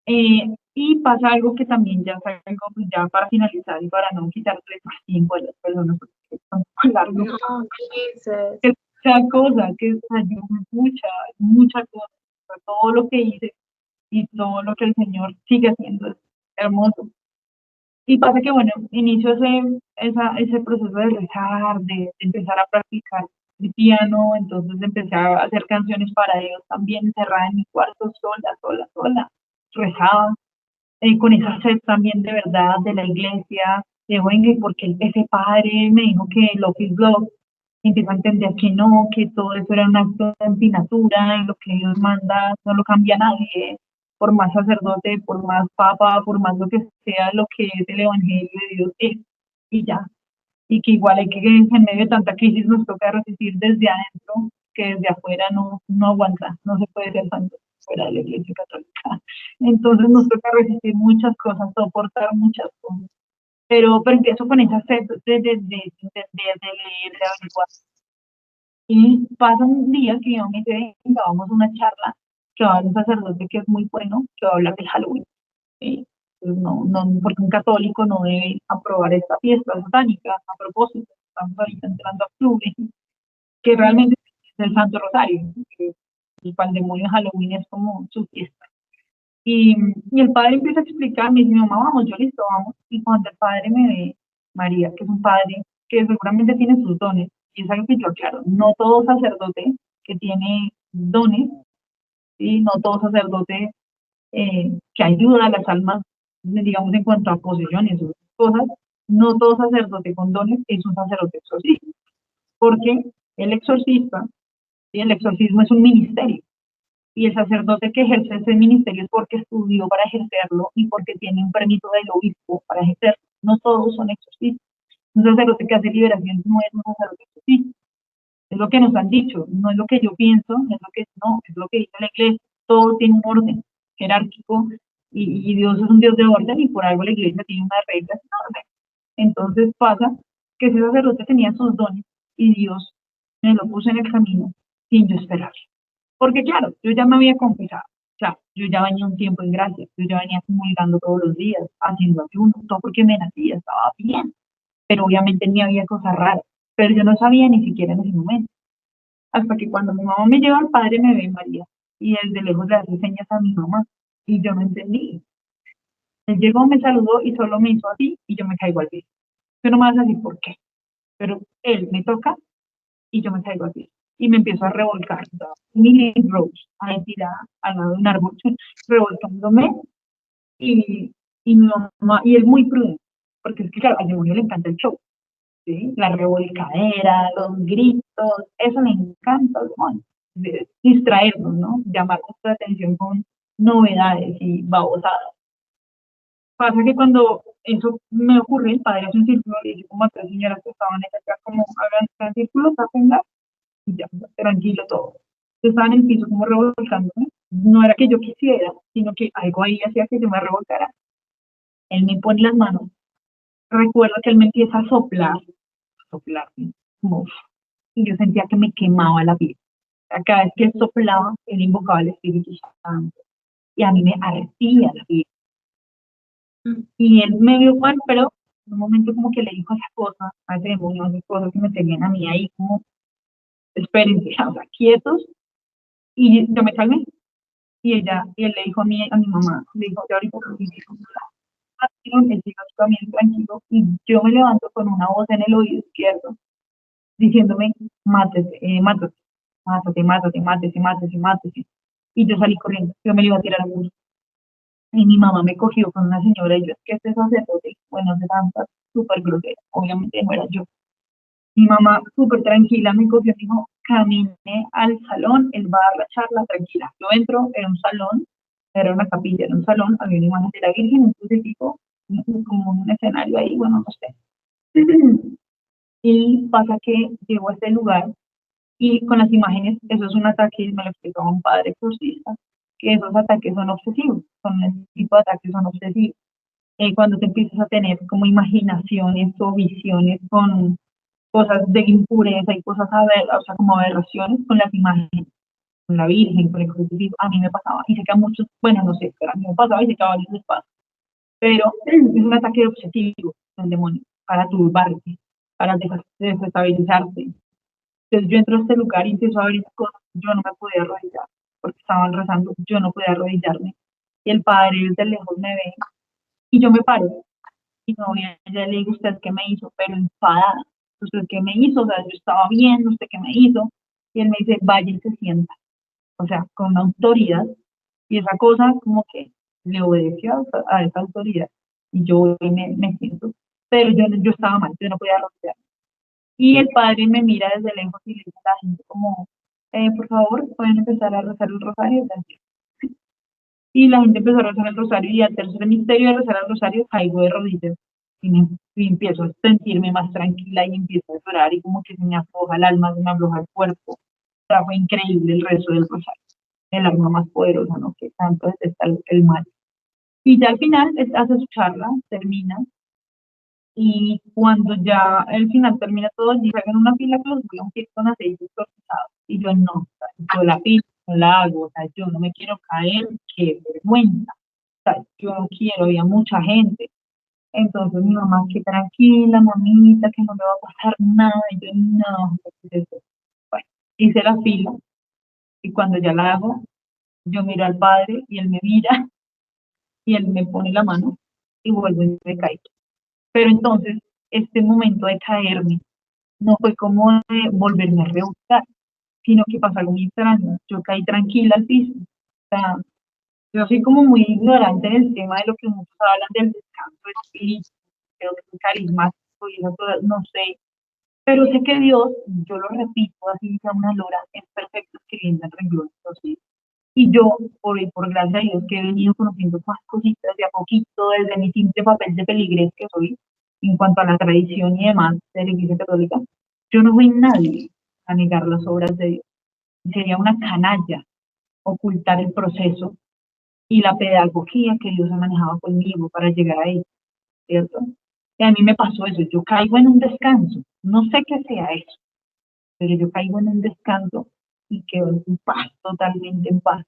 y pasa algo que también ya salgo, pues ya para finalizar y para no quitarle más tiempo a las personas, porque es un poco largo. No, ¿qué dices? Mucha cosa, que o sea, yo mucha cosa, todo lo que hice y todo lo que el Señor sigue haciendo es hermoso. Y pasa que, bueno, inicio ese proceso de rezar, de empezar a practicar el piano, entonces empecé a hacer canciones para Dios también, encerrada en mi cuarto, sola, rezaba, con esa sed también de verdad de la iglesia, de venga, porque ese padre me dijo que lo que es love, empiezo a entender que todo eso era un acto de antinatura, y lo que Dios manda no lo cambia nadie, por más sacerdote, por más papa, por más lo que sea, lo que es el evangelio de Dios es, y ya, y que igual hay que en medio de tanta crisis nos toca resistir desde adentro, que desde afuera no aguanta, no se puede ser santo fuera de la iglesia católica. Entonces nos toca resistir muchas cosas, soportar muchas cosas. Pero empiezo con esa sed de leer, de averiguar. Y pasa un día que yo me dice, venga, vamos a una charla que va a haber un sacerdote que es muy bueno, que va a hablar de Halloween. ¿Sí? Pues porque un católico no debe aprobar esta fiesta satánica. A propósito, estamos ahorita entrando a octubre, que realmente es el Santo Rosario, que el pandemonio de Halloween es como su fiesta. Y el padre empieza a explicarme, y dice, mamá, vamos, yo listo, vamos. Y cuando el padre me ve, María, que es un padre que seguramente tiene sus dones, y es algo que yo aclaro, no todo sacerdote que tiene dones ¿sí? No todo sacerdote que ayuda a las almas, digamos, en cuanto a posesiones o cosas, no todo sacerdote con dones es un sacerdote exorcista, porque el exorcista, ¿sí? El exorcismo es un ministerio, y el sacerdote que ejerce ese ministerio es porque estudió para ejercerlo y porque tiene un permiso del obispo para ejercerlo. No todos son exorcistas. Un sacerdote que hace liberación no es un sacerdote exorcista. Es lo que nos han dicho, no es lo que yo pienso, es lo que dice la iglesia. Todo tiene un orden jerárquico y Dios es un Dios de orden y por algo la iglesia tiene unas reglas y un orden. Entonces pasa que ese sacerdote tenía sus dones y Dios me lo puso en el camino sin yo esperarlo. Porque claro, yo ya me había confesado, o sea, yo ya venía un tiempo en gracia, yo ya venía comulgando todos los días, haciendo ayuno, todo porque me nacía, estaba bien, pero obviamente ni había cosas raras, pero yo no sabía ni siquiera en ese momento. Hasta que cuando mi mamá me lleva al Padre me ve María y desde lejos le hace señas a mi mamá y yo no entendí. Él llegó, me saludó y solo me hizo así y yo me caigo al piso. Yo no me vas a decir por qué, pero él me toca y yo me caigo al piso y me empiezo a revolcar. Millie Rose, ahí tirada al lado de un árbol, revolcándome y, y mi mamá, y él muy prudente, porque es que claro, al demonio le encanta el show, ¿sí? La revolcadera, los gritos, eso le encanta al demonio, distraernos, ¿no? Llamar nuestra atención con novedades y babosadas. Pasa que cuando eso me ocurre, el padre hace un círculo y dice como a tres señoras que estaban acá, como hagan un círculo, sáquenla y ya, tranquilo todo. Yo estaba en el piso como revolcándome, no era que yo quisiera, sino que algo ahí hacía que yo me revolcara. Él me pone las manos, recuerdo que él me empieza a soplar, como, y yo sentía que me quemaba la piel. Cada vez que él soplaba, él invocaba al Espíritu Santo, y a mí me ardía la piel. Y él me vio mal, pero en un momento como que le dijo esas cosas, a ese demonio, esas cosas que me tenían a mí ahí como, espérense, o sea, quietos, y yo me calmé. Y él le dijo a mi mamá, le dijo, yo ahorita él sigue también tranquilo, y yo me levanto con una voz en el oído izquierdo, diciéndome, mátese, mátate, mátese. Y yo salí corriendo, yo me iba a tirar a bus. Y mi mamá me cogió con una señora, y yo, es que este sacerdote, bueno, de tantas, súper grosera, obviamente no era yo. Mi mamá, súper tranquila, me cogió y dijo, camine al salón, él va a dar la charla, tranquila. Yo entro, era un salón, era una capilla, era un salón, había una imagen de la Virgen, entonces tipo, como un escenario ahí, bueno, no sé. Y pasa que llego a este lugar y con las imágenes, eso es un ataque, me lo explicaba un padre exorcista, que esos ataques son obsesivos, son ese tipo de ataques son obsesivos. Cuando te empiezas a tener como imaginaciones o visiones con cosas de impureza y cosas, o sea, como aberraciones con las imágenes, con la Virgen, con el crucifijo, a mí me pasaba, y sé que a muchos, bueno, no sé, pero a mí me pasaba y sé que a varios les pasa, pero es un ataque objetivo del demonio, para turbarte, para desestabilizarte. Entonces yo entro a este lugar y empiezo a ver esas cosas, yo no me podía arrodillar, porque estaban rezando, yo no podía arrodillarme, y el padre desde lejos me ve, y yo me paro, y no, ya le digo, ¿usted qué me hizo? Pero enfadada, ¿usted qué me hizo? O sea, yo estaba bien, ¿usted qué me hizo? Y él me dice, vaya y se sienta, o sea, con una autoridad, y esa cosa como que le obedeció a esa autoridad, y yo voy y me siento, pero yo estaba mal, yo no podía arrodillar. Y el padre me mira desde lejos y le dice a la gente como, por favor, pueden empezar a rezar el rosario. Y la gente empezó a rezar el rosario y al tercer misterio de rezar el rosario caigo de rodillas y empiezo a sentirme más tranquila y empiezo a llorar y como que se me afloja el alma, se me afloja el cuerpo. O sea, fue increíble el rezo del rosario, el arma más poderosa, ¿no? Que tanto detesta el mal. Y ya al final hace su charla, termina, y cuando ya el final termina todo, dice hagan una fila que los voy a ungir con aceite exorcizado. Y yo no, o sea, yo la fila no la hago, o sea, yo no me quiero caer, qué vergüenza. O sea, yo no quiero, había mucha gente. Entonces mi mamá, que tranquila, mamita, que no me va a pasar nada. Y yo, no, bueno, hice la fila y cuando ya la hago, yo miro al padre y él me mira y él me pone la mano y vuelvo y me caigo. Pero entonces, este momento de caerme no fue como de volverme a rebotar, sino que pasó algo muy extraño. Yo caí tranquila al piso sea, yo soy como muy ignorante en el tema de lo que muchos hablan del descanso espiritual, creo que es carismático y esas cosas, no sé, pero sé que Dios, yo lo repito, así sea una lora, es perfecto escribiendo en renglones, ¿sí? Y yo, por gracia de Dios, que he venido conociendo más cositas de a poquito, desde mi simple papel de peligrés que soy, en cuanto a la tradición y demás de la Iglesia Católica, yo no soy nadie a negar las obras de Dios. Sería una canalla ocultar el proceso y la pedagogía que Dios ha manejado conmigo para llegar a él, ¿cierto? Y a mí me pasó eso, yo caigo en un descanso, no sé qué sea eso, pero yo caigo en un descanso y quedo en paz, totalmente en paz.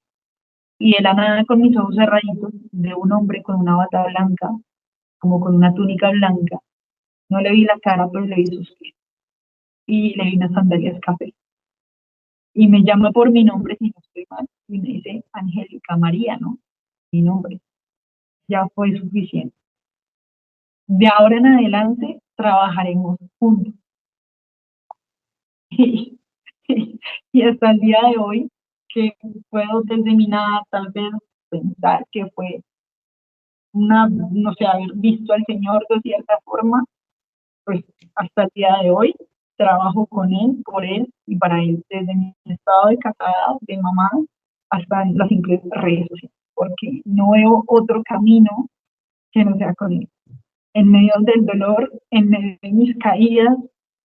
Y de la nada, con mis ojos cerraditos, de un hombre con una bata blanca, como con una túnica blanca, no le vi la cara, pero le vi sus pies, y le vi unas sandalias café. Y me llama por mi nombre, si no estoy mal, y me dice Angélica María, ¿no? Mi nombre. Ya fue suficiente. De ahora en adelante trabajaremos juntos. Y hasta el día de hoy, que puedo desde mi nada tal vez pensar que fue no sé, haber visto al Señor de cierta forma, pues hasta el día de hoy trabajo con Él, por Él y para Él, desde mi estado de casada, de mamá, hasta en las simples redes sociales, porque no veo otro camino que no sea con Él. En medio del dolor, en medio de mis caídas,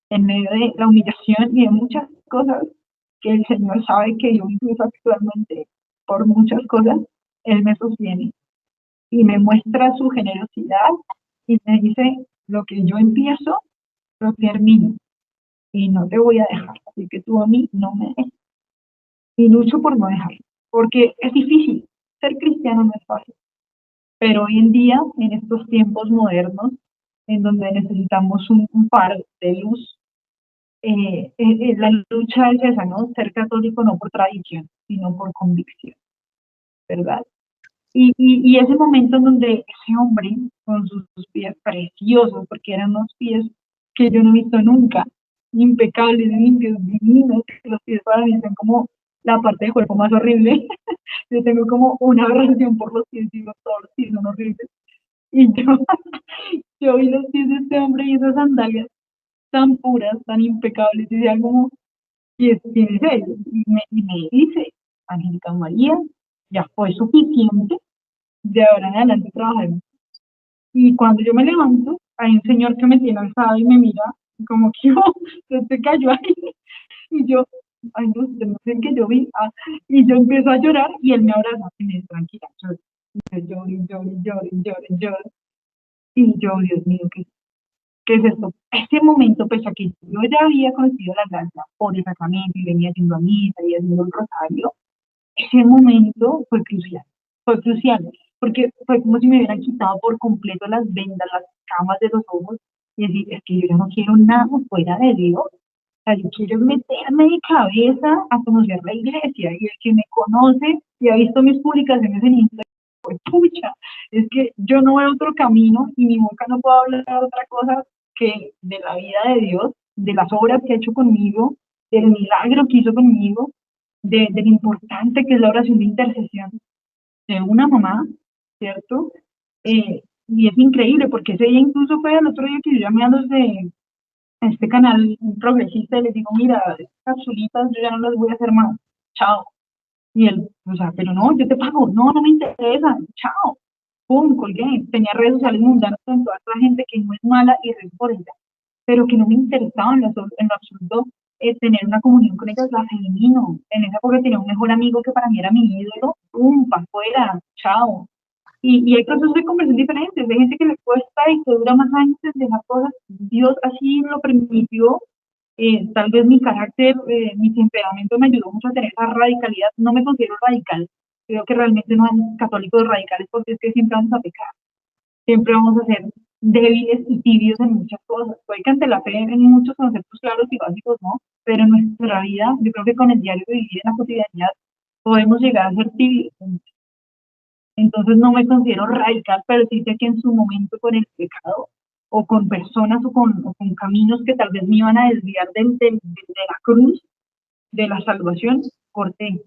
en medio de la humillación y de muchas cosas que el Señor sabe que yo incluso actualmente, por muchas cosas, Él me sostiene y me muestra su generosidad y me dice, lo que yo empiezo, lo termino y no te voy a dejar, así que tú a mí no me dejes. Y lucho por no dejar, porque es difícil, ser cristiano no es fácil, pero hoy en día, en estos tiempos modernos, en donde necesitamos un faro de luz, la lucha es esa, ¿no? Ser católico no por tradición, sino por convicción, ¿verdad? Y ese momento en donde ese hombre, con sus pies preciosos, porque eran unos pies que yo no he visto nunca, impecables, limpios, divinos, los pies para mí son como la parte del cuerpo más horrible. Yo tengo como una aberración por los pies, digo, todos los pies son horribles. Y yo vi los pies de este hombre y esas sandalias tan puras, tan impecables, y decía como, ¿quién es él? Y me dice, Angélica María, ya fue suficiente, de ahora en adelante trabajaremos. Y cuando yo me levanto, hay un señor que me tiene alzado y me mira, como que se te cayó ahí. Y yo, ay, no, usted no sé qué yo vi. Y yo empiezo a llorar y él me abraza y me dice, tranquila, lloro, lloro. Y yo, Dios mío, ¿qué es esto? Ese momento, pese a que yo ya había conocido la gracia por el sacramento y venía haciendo a misa y haciendo el rosario, ese momento fue crucial, porque fue como si me hubieran quitado por completo las vendas, las camas de los ojos, y decir, es que yo ya no quiero nada fuera de Dios, o sea, yo quiero meterme de cabeza a conocer la iglesia, y el que me conoce y ha visto mis publicaciones en Instagram, pues pucha, es que yo no veo otro camino y mi boca no puede hablar de otra cosa que de la vida de Dios, de las obras que ha hecho conmigo, del milagro que hizo conmigo, de lo importante que es la oración de intercesión de una mamá, ¿cierto? Y es increíble porque ese día incluso fue el otro día que yo llamé a los de este canal progresista y les digo, mira, estas capsulitas yo ya no las voy a hacer más, chao. Y él, o sea, pero no, yo te pago, no, no me interesa, chao. Pum, colgué, tenía redes sociales mundanas con toda esta gente que no es mala y rezo por ella, pero que no me interesaba en lo absoluto tener una comunión con ellas, la femenino. En esa época tenía un mejor amigo que para mí era mi ídolo, pum, para afuera, chao. Y hay procesos de conversión diferentes, de gente que le cuesta y que dura más años en dejar cosas. Dios así lo permitió. Tal vez mi carácter, mi temperamento me ayudó mucho a tener esa radicalidad. No me considero radical. Creo que realmente no hay católicos radicales porque es que siempre vamos a pecar. Siempre vamos a ser débiles y tibios en muchas cosas. Puede que ante la fe en muchos conceptos claros y básicos, ¿no? Pero en nuestra vida, yo creo que con el diario de vivir en la cotidianidad, podemos llegar a ser tibios. Entonces no me considero radical, pero sí sé que en su momento con el pecado, o con personas, o con caminos que tal vez me iban a desviar de la cruz, de la salvación, corté.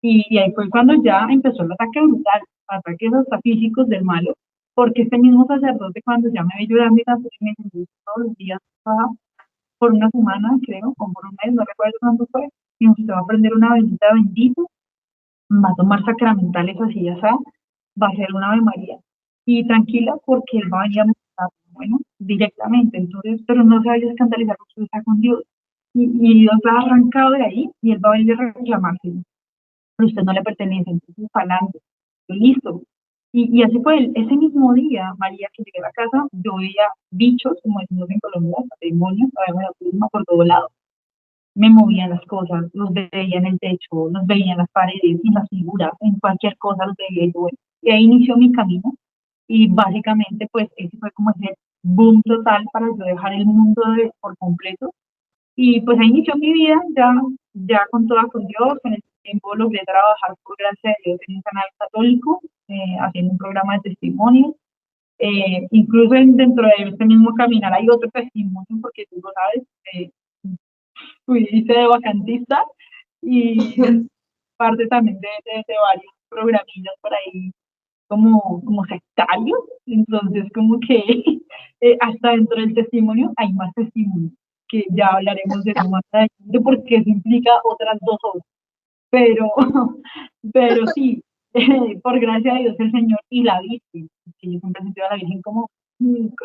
Y ahí fue cuando ya empezó el ataque brutal, ataques hasta físicos del malo, porque este mismo sacerdote cuando ya me ve llorando y me dice todos los días, por una semana creo, o por un mes, no recuerdo cuándo fue, y usted va a aprender una bendita, va a tomar sacramentales así, ya está, va a hacer una Ave María. Y tranquila, porque él va a venir a meditar, bueno, directamente, entonces, pero no se vaya a escandalizar porque usted está con Dios. Y Dios la ha arrancado de ahí y él va a venir a reclamarse, pero usted no le pertenece, entonces para adelante, listo. Y así fue, ese mismo día, María, que llegué a la casa, yo veía bichos, como decimos en Colombia, demonios, por todo lado. Me movían las cosas, los veía en el techo, los veía en las paredes, en las figuras, en cualquier cosa los veía y bueno, y ahí inició mi camino y básicamente pues ese fue como ese boom total para yo dejar el mundo por completo y pues ahí inició mi vida ya con toda con Dios, con el tiempo logré trabajar por gracia de Dios en un canal católico, haciendo un programa de testimonio. Incluso dentro de este mismo caminar hay otro testimonio, porque tú lo sabes, hice de vacantista y parte también de varios programillas por ahí como sectarios, entonces como que hasta dentro del testimonio hay más testimonios, que ya hablaremos de eso más adelante porque eso implica otras 2 horas, pero, pero sí, por gracia de Dios el Señor y la Virgen, que yo siempre he sentido a la Virgen como,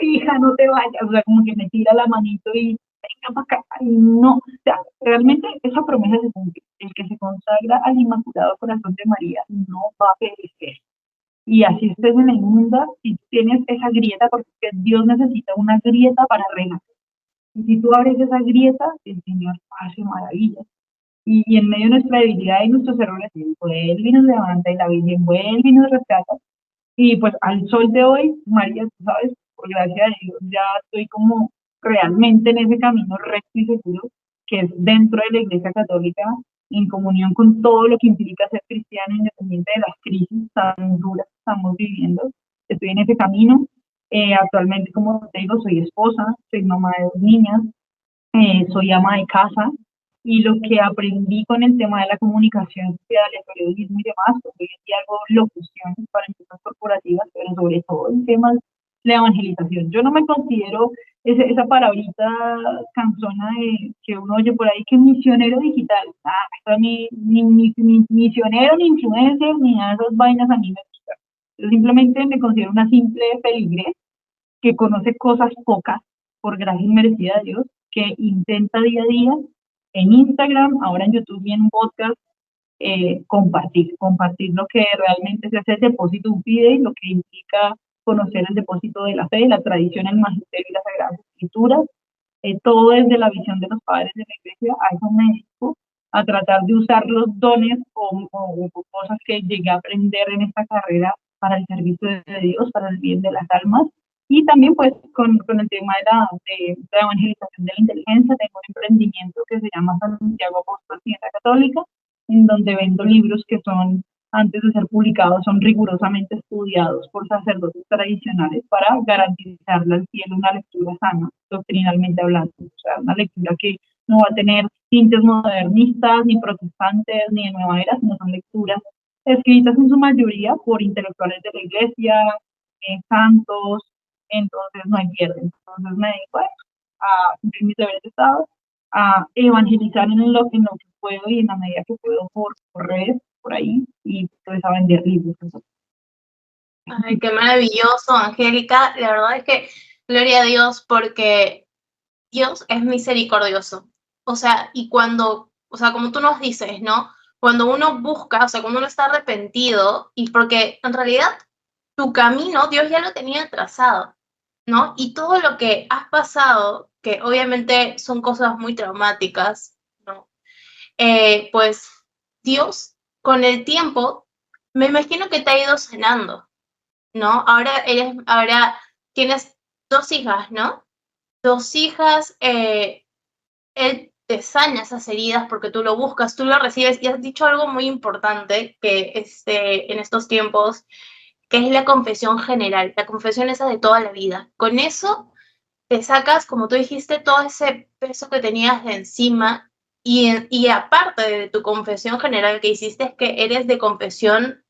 hija, no te vayas, o sea, como que me tira la manito y venga para acá, y no, o sea, realmente esa promesa se cumple, el que se consagra al Inmaculado Corazón de María no va a perecer. Y así estés en la inmunda, si tienes esa grieta, porque Dios necesita una grieta para renacer. Y si tú abres esa grieta, el Señor hace maravillas. Y en medio de nuestra debilidad y nuestros errores, Él vuelve y nos levanta, y la Virgen vuelve y nos rescata. Y pues al sol de hoy, María, tú sabes, por gracia de Dios, ya estoy como realmente en ese camino recto y seguro, que es dentro de la Iglesia Católica, en comunión con todo lo que implica ser cristiano, independiente de las crisis tan duras que estamos viviendo. Estoy en ese camino. Actualmente, como te digo, soy esposa, soy mamá de 2 niñas, soy ama de casa, y lo que aprendí con el tema de la comunicación social, el periodismo y demás, porque hoy en día hago locución para empresas corporativas, pero sobre todo en temas de evangelización. Yo no me considero esa palabrita cansona que uno oye por ahí, que misionero digital. Ni misionero, ni influencer, ni nada de esas vainas a mí me gusta. Yo simplemente me considero una simple feligrés que conoce cosas pocas por gracia inmerecida de Dios, que intenta día a día en Instagram, ahora en YouTube y en un podcast, compartir lo que realmente se hace el depósito de un fidei, lo que implica conocer el depósito de la fe, la tradición, el magisterio y las sagradas escrituras, todo desde la visión de los padres de la iglesia. A eso me dedico, a tratar de usar los dones o cosas que llegué a aprender en esta carrera para el servicio de Dios, para el bien de las almas. Y también pues con el tema de la evangelización de la inteligencia, tengo un emprendimiento que se llama Santiago Apóstol Ciencia Católica, en donde vendo libros que son, antes de ser publicados, son rigurosamente estudiados por sacerdotes tradicionales para garantizarle al cielo una lectura sana, doctrinalmente hablando, o sea, una lectura que no va a tener tintes modernistas, ni protestantes, ni de nueva era, sino son lecturas escritas en su mayoría por intelectuales de la iglesia, santos, entonces no hay pierde. Entonces me dedico a cumplir mis deberes de Estado, a evangelizar en lo que puedo y en la medida que puedo por redes, por ahí, y pues a vender libros. Ay, qué maravilloso, Angélica. La verdad es que gloria a Dios, porque Dios es misericordioso. O sea, y cuando, o sea, como tú nos dices, ¿no? Cuando uno busca, o sea, cuando uno está arrepentido, y porque en realidad tu camino Dios ya lo tenía trazado, ¿no? Y todo lo que has pasado, que obviamente son cosas muy traumáticas, ¿no? Pues Dios, con el tiempo, me imagino que te ha ido sanando, ¿no? Ahora tienes 2 hijas, ¿no? 2 hijas, Él te sana esas heridas porque tú lo buscas, tú lo recibes, y has dicho algo muy importante que en estos tiempos, que es la confesión general, la confesión esa de toda la vida. Con eso te sacas, como tú dijiste, todo ese peso que tenías de encima, Y aparte de tu confesión general que hiciste, es que eres de confesión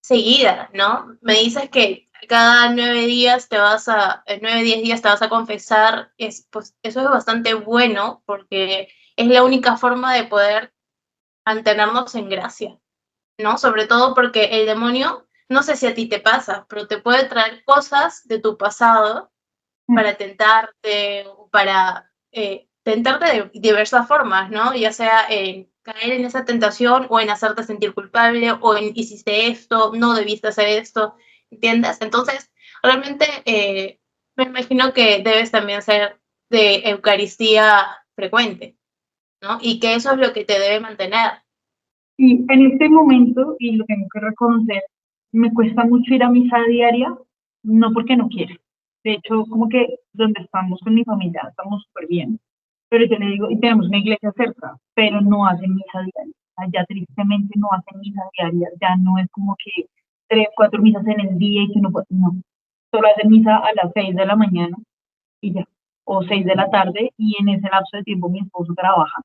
seguida, ¿no? Me dices que cada 9 días te vas a, 9, 10 días te vas a confesar, pues eso es bastante bueno porque es la única forma de poder mantenernos en gracia, ¿no? Sobre todo porque el demonio, no sé si a ti te pasa, pero te puede traer cosas de tu pasado para tentarte, para tentarte de diversas formas, ¿no? Ya sea en caer en esa tentación o en hacerte sentir culpable o en hiciste esto, no debiste hacer esto, ¿entiendes? Entonces, realmente me imagino que debes también ser de Eucaristía frecuente, ¿no? Y que eso es lo que te debe mantener. Y en este momento, y lo tengo que reconocer, me cuesta mucho ir a misa diaria, no porque no quiera. De hecho, como que donde estamos con mi familia estamos súper bien. Pero yo le digo, y tenemos una iglesia cerca, pero no hacen misa diaria. Allá tristemente no hacen misa diaria. Ya no es como que 3, 4 misas en el día y que no puede, no. Solo hacen misa a las 6 de la mañana y ya. O 6 de la tarde, y en ese lapso de tiempo mi esposo trabaja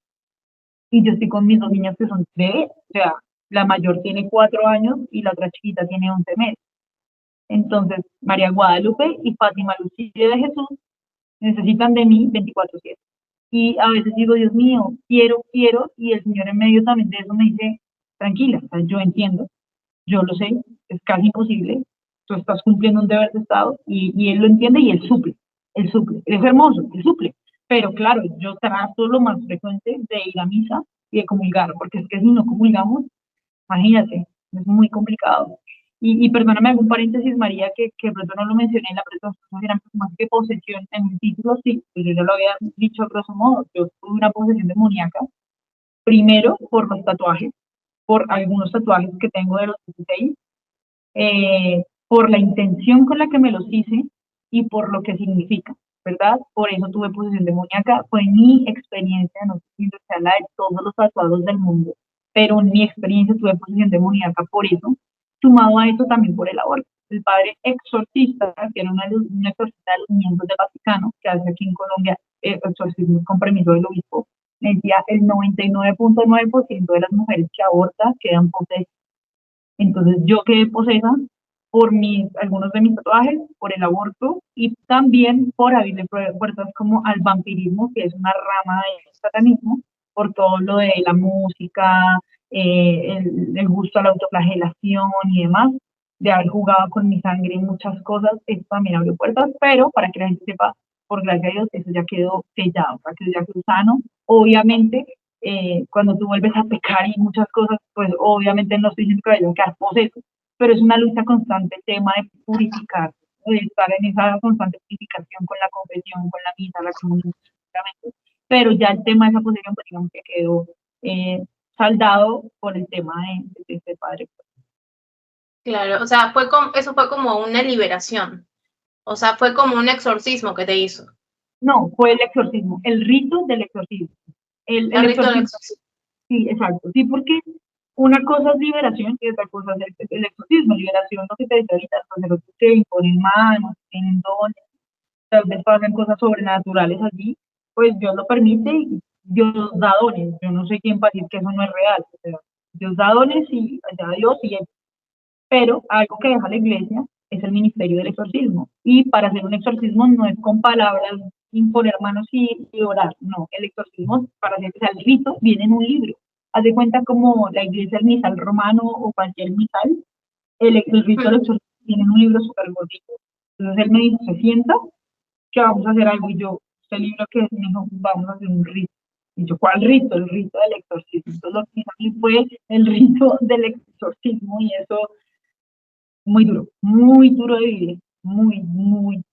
y yo estoy con mis 2 niñas que son bebés, o sea, la mayor tiene 4 años y la otra chiquita tiene 11 meses. Entonces, María Guadalupe y Fátima Lucía de Jesús necesitan de mí 24/7. Y a veces digo, Dios mío, quiero, y el Señor en medio también de eso me dice, tranquila, o sea, yo entiendo, yo lo sé, es casi imposible, tú estás cumpliendo un deber de Estado, y Él lo entiende y Él suple, es hermoso, Él suple. Pero claro, yo trato lo más frecuente de ir a misa y de comulgar, porque es que si no comulgamos, imagínate, es muy complicado. Y perdóname, algún paréntesis, María, que de pronto no lo mencioné en la presentación, era más que posesión en el título, sí, pues yo ya lo había dicho a grosso modo, yo tuve una posesión demoníaca, primero por los tatuajes, por algunos tatuajes que tengo de los 16, por la intención con la que me los hice y por lo que significa, ¿verdad? Por eso tuve posesión demoníaca, fue mi experiencia, no sé si sea la de todos los tatuados del mundo, pero en mi experiencia tuve posesión demoníaca por eso, sumado a eso también por el aborto. El padre exorcista, que era un exorcista de los miembros del Vaticano, que hace aquí en Colombia exorcismos con permiso del obispo, me decía el 99.9% de las mujeres que abortan quedan posesas. Entonces yo quedé posesa por algunos de mis tatuajes, por el aborto y también por abrirle puertas como al vampirismo, que es una rama del satanismo, por todo lo de la música, el gusto a la autoflagelación y demás, de haber jugado con mi sangre y muchas cosas, eso también abrió puertas, pero para que la gente sepa, por gracia de Dios, eso ya quedó sellado, o sea, que ya quedó sano. Obviamente, cuando tú vuelves a pecar y muchas cosas, pues obviamente no estoy diciendo que vayan a quedar posesos, pero es una lucha constante el tema de purificar, de estar en esa constante purificación con la confesión, con la misa, la comunión, pero ya el tema de esa posesión, pues digamos que quedó saldado por el tema de este padre. Claro, o sea, eso fue como una liberación, o sea, fue como un exorcismo que te hizo. No, fue el exorcismo, el rito del exorcismo. El rito del exorcismo. exorcismo. Sí, exacto. Sí, porque una cosa es liberación y otra cosa es el exorcismo. Liberación, lo que te decía ahorita, los que imponen manos, tienen dones, tal vez pasan cosas sobrenaturales allí, pues Dios lo permite y Dios da dones. Yo no sé quién para decir que eso no es real. O sea, Dios da dones y allá Dios y él. Pero algo que deja la iglesia es el ministerio del exorcismo. Y para hacer un exorcismo no es con palabras, imponer manos y orar. No, el exorcismo, para hacer, o sea, el rito viene en un libro. Haz de cuenta como la iglesia, el misal romano o cualquier misal, el rito del exorcismo tiene un libro súper gordito. Entonces él me dijo, se sienta, que vamos a hacer algo. Y yo, este libro que es, me dijo, vamos a hacer un rito. Y yo, ¿cuál rito? El rito del exorcismo. Entonces lo que hizo a mí fue el rito del exorcismo y eso muy duro de vivir, muy.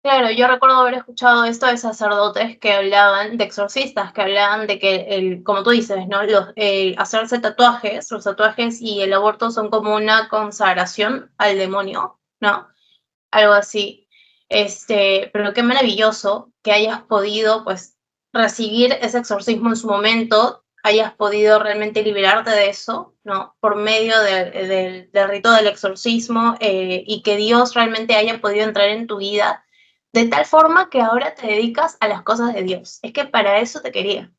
Claro, yo recuerdo haber escuchado esto de sacerdotes que hablaban, de exorcistas, que hablaban de que, como tú dices, ¿no? Hacerse tatuajes, los tatuajes y el aborto son como una consagración al demonio, ¿no? Algo así. Pero qué maravilloso que hayas podido, pues, recibir ese exorcismo en su momento, hayas podido realmente liberarte de eso, ¿no? Por medio del rito del exorcismo, y que Dios realmente haya podido entrar en tu vida de tal forma que ahora te dedicas a las cosas de Dios. Es que para eso te quería.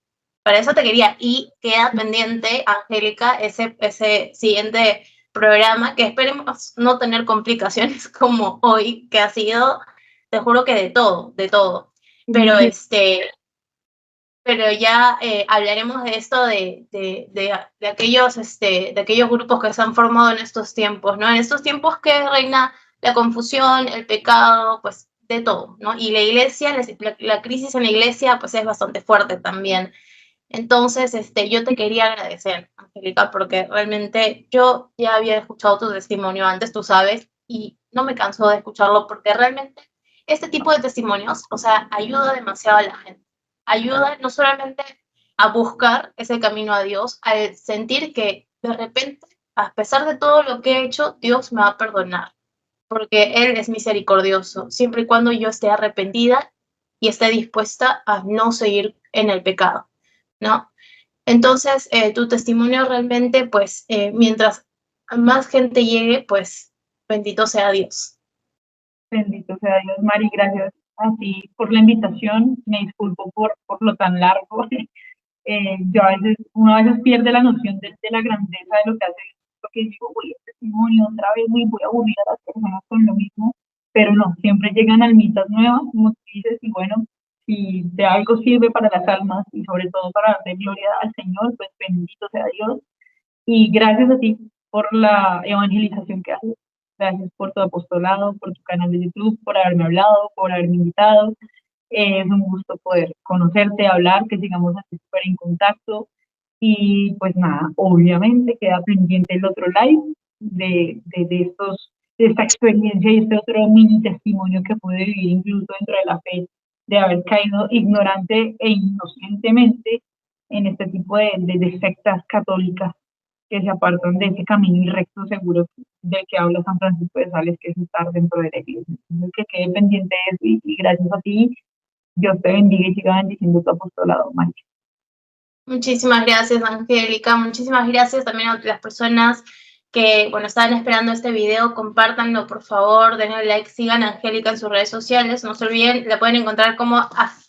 Para eso te quería. Y queda pendiente, Angélica, ese siguiente programa, que esperemos no tener complicaciones como hoy, que ha sido, te juro que de todo, de todo. Pero pero ya hablaremos de esto de aquellos grupos que se han formado en estos tiempos, ¿no? En estos tiempos que reina la confusión, el pecado, pues de todo, ¿no? Y la iglesia, la crisis en la iglesia, pues es bastante fuerte también. Entonces, yo te quería agradecer, Angélica, porque realmente yo ya había escuchado tu testimonio antes, tú sabes, y no me canso de escucharlo porque realmente este tipo de testimonios, o sea, ayuda demasiado a la gente. Ayuda no solamente a buscar ese camino a Dios, al sentir que de repente, a pesar de todo lo que he hecho, Dios me va a perdonar, porque Él es misericordioso, siempre y cuando yo esté arrepentida y esté dispuesta a no seguir en el pecado, ¿no? Entonces, tu testimonio realmente, pues, mientras más gente llegue, pues, bendito sea Dios. Bendito sea Dios, Mari, gracias a ti por la invitación. Me disculpo por lo tan largo. Uno a veces pierde la noción de la grandeza de lo que hace, porque digo, uy, el testimonio otra vez, muy voy a aburrir a las personas con lo mismo, pero no, siempre llegan almitas nuevas, como tú dices, y bueno, si de algo sirve para las almas y sobre todo para darle gloria al Señor, pues bendito sea Dios. Y gracias a ti por la evangelización que haces. Gracias por tu apostolado, por tu canal de YouTube, por haberme hablado, por haberme invitado. Es un gusto poder conocerte, hablar, que sigamos así súper en contacto. Y pues nada, obviamente queda pendiente el otro live de esta experiencia y este otro mini testimonio que pude vivir incluso dentro de la fe, de haber caído ignorante e inocentemente en este tipo de sectas católicas que se apartan de ese camino y recto seguro del que habla San Francisco de Sales, que es estar dentro de la iglesia. Entonces, que quede pendiente de eso y gracias a ti, Dios te bendiga y siga bendiciendo tu apostolado, María. Muchísimas gracias, Angélica. Muchísimas gracias también a las personas que, bueno, estaban esperando este video. Compártanlo, por favor. Denle like, sigan a Angélica en sus redes sociales. No se olviden, la pueden encontrar como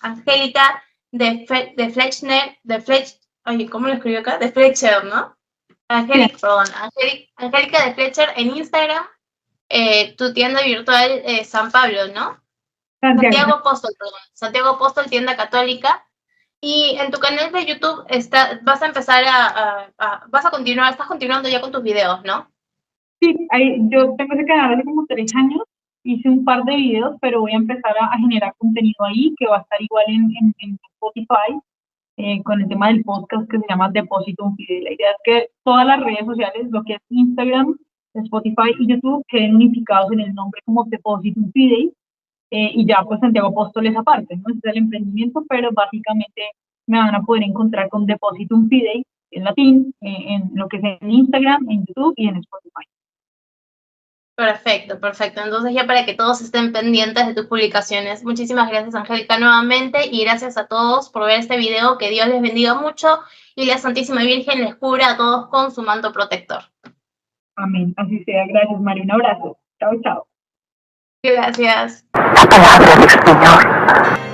Angélica de Fletcher, oye, ¿cómo lo escribió acá? De Fletcher, ¿no? Angélica de Fletcher en Instagram, tu tienda virtual San Pablo, ¿no? Santiago Apóstol, tienda católica. Y en tu canal de YouTube vas a empezar vas a continuar, estás continuando ya con tus videos, ¿no? Sí, yo tengo ese canal hace como 3 años, hice un par de videos, pero voy a empezar a generar contenido ahí, que va a estar igual en Spotify, con el tema del podcast que se llama Depositum Fidei. La idea es que todas las redes sociales, lo que es Instagram, Spotify y YouTube, queden unificados en el nombre como Depositum Fidei, y ya pues Santiago Apóstol es aparte, ¿no? Ese es el emprendimiento, pero básicamente me van a poder encontrar con Depositum Fidei en latín, en lo que es en Instagram, en YouTube y en Spotify. Perfecto, perfecto. Entonces ya para que todos estén pendientes de tus publicaciones. Muchísimas gracias, Angélica, nuevamente, y gracias a todos por ver este video. Que Dios les bendiga mucho y la Santísima Virgen les cubra a todos con su manto protector. Amén. Así sea. Gracias, María. Un abrazo. Chao, chao. Gracias. La palabra del Señor.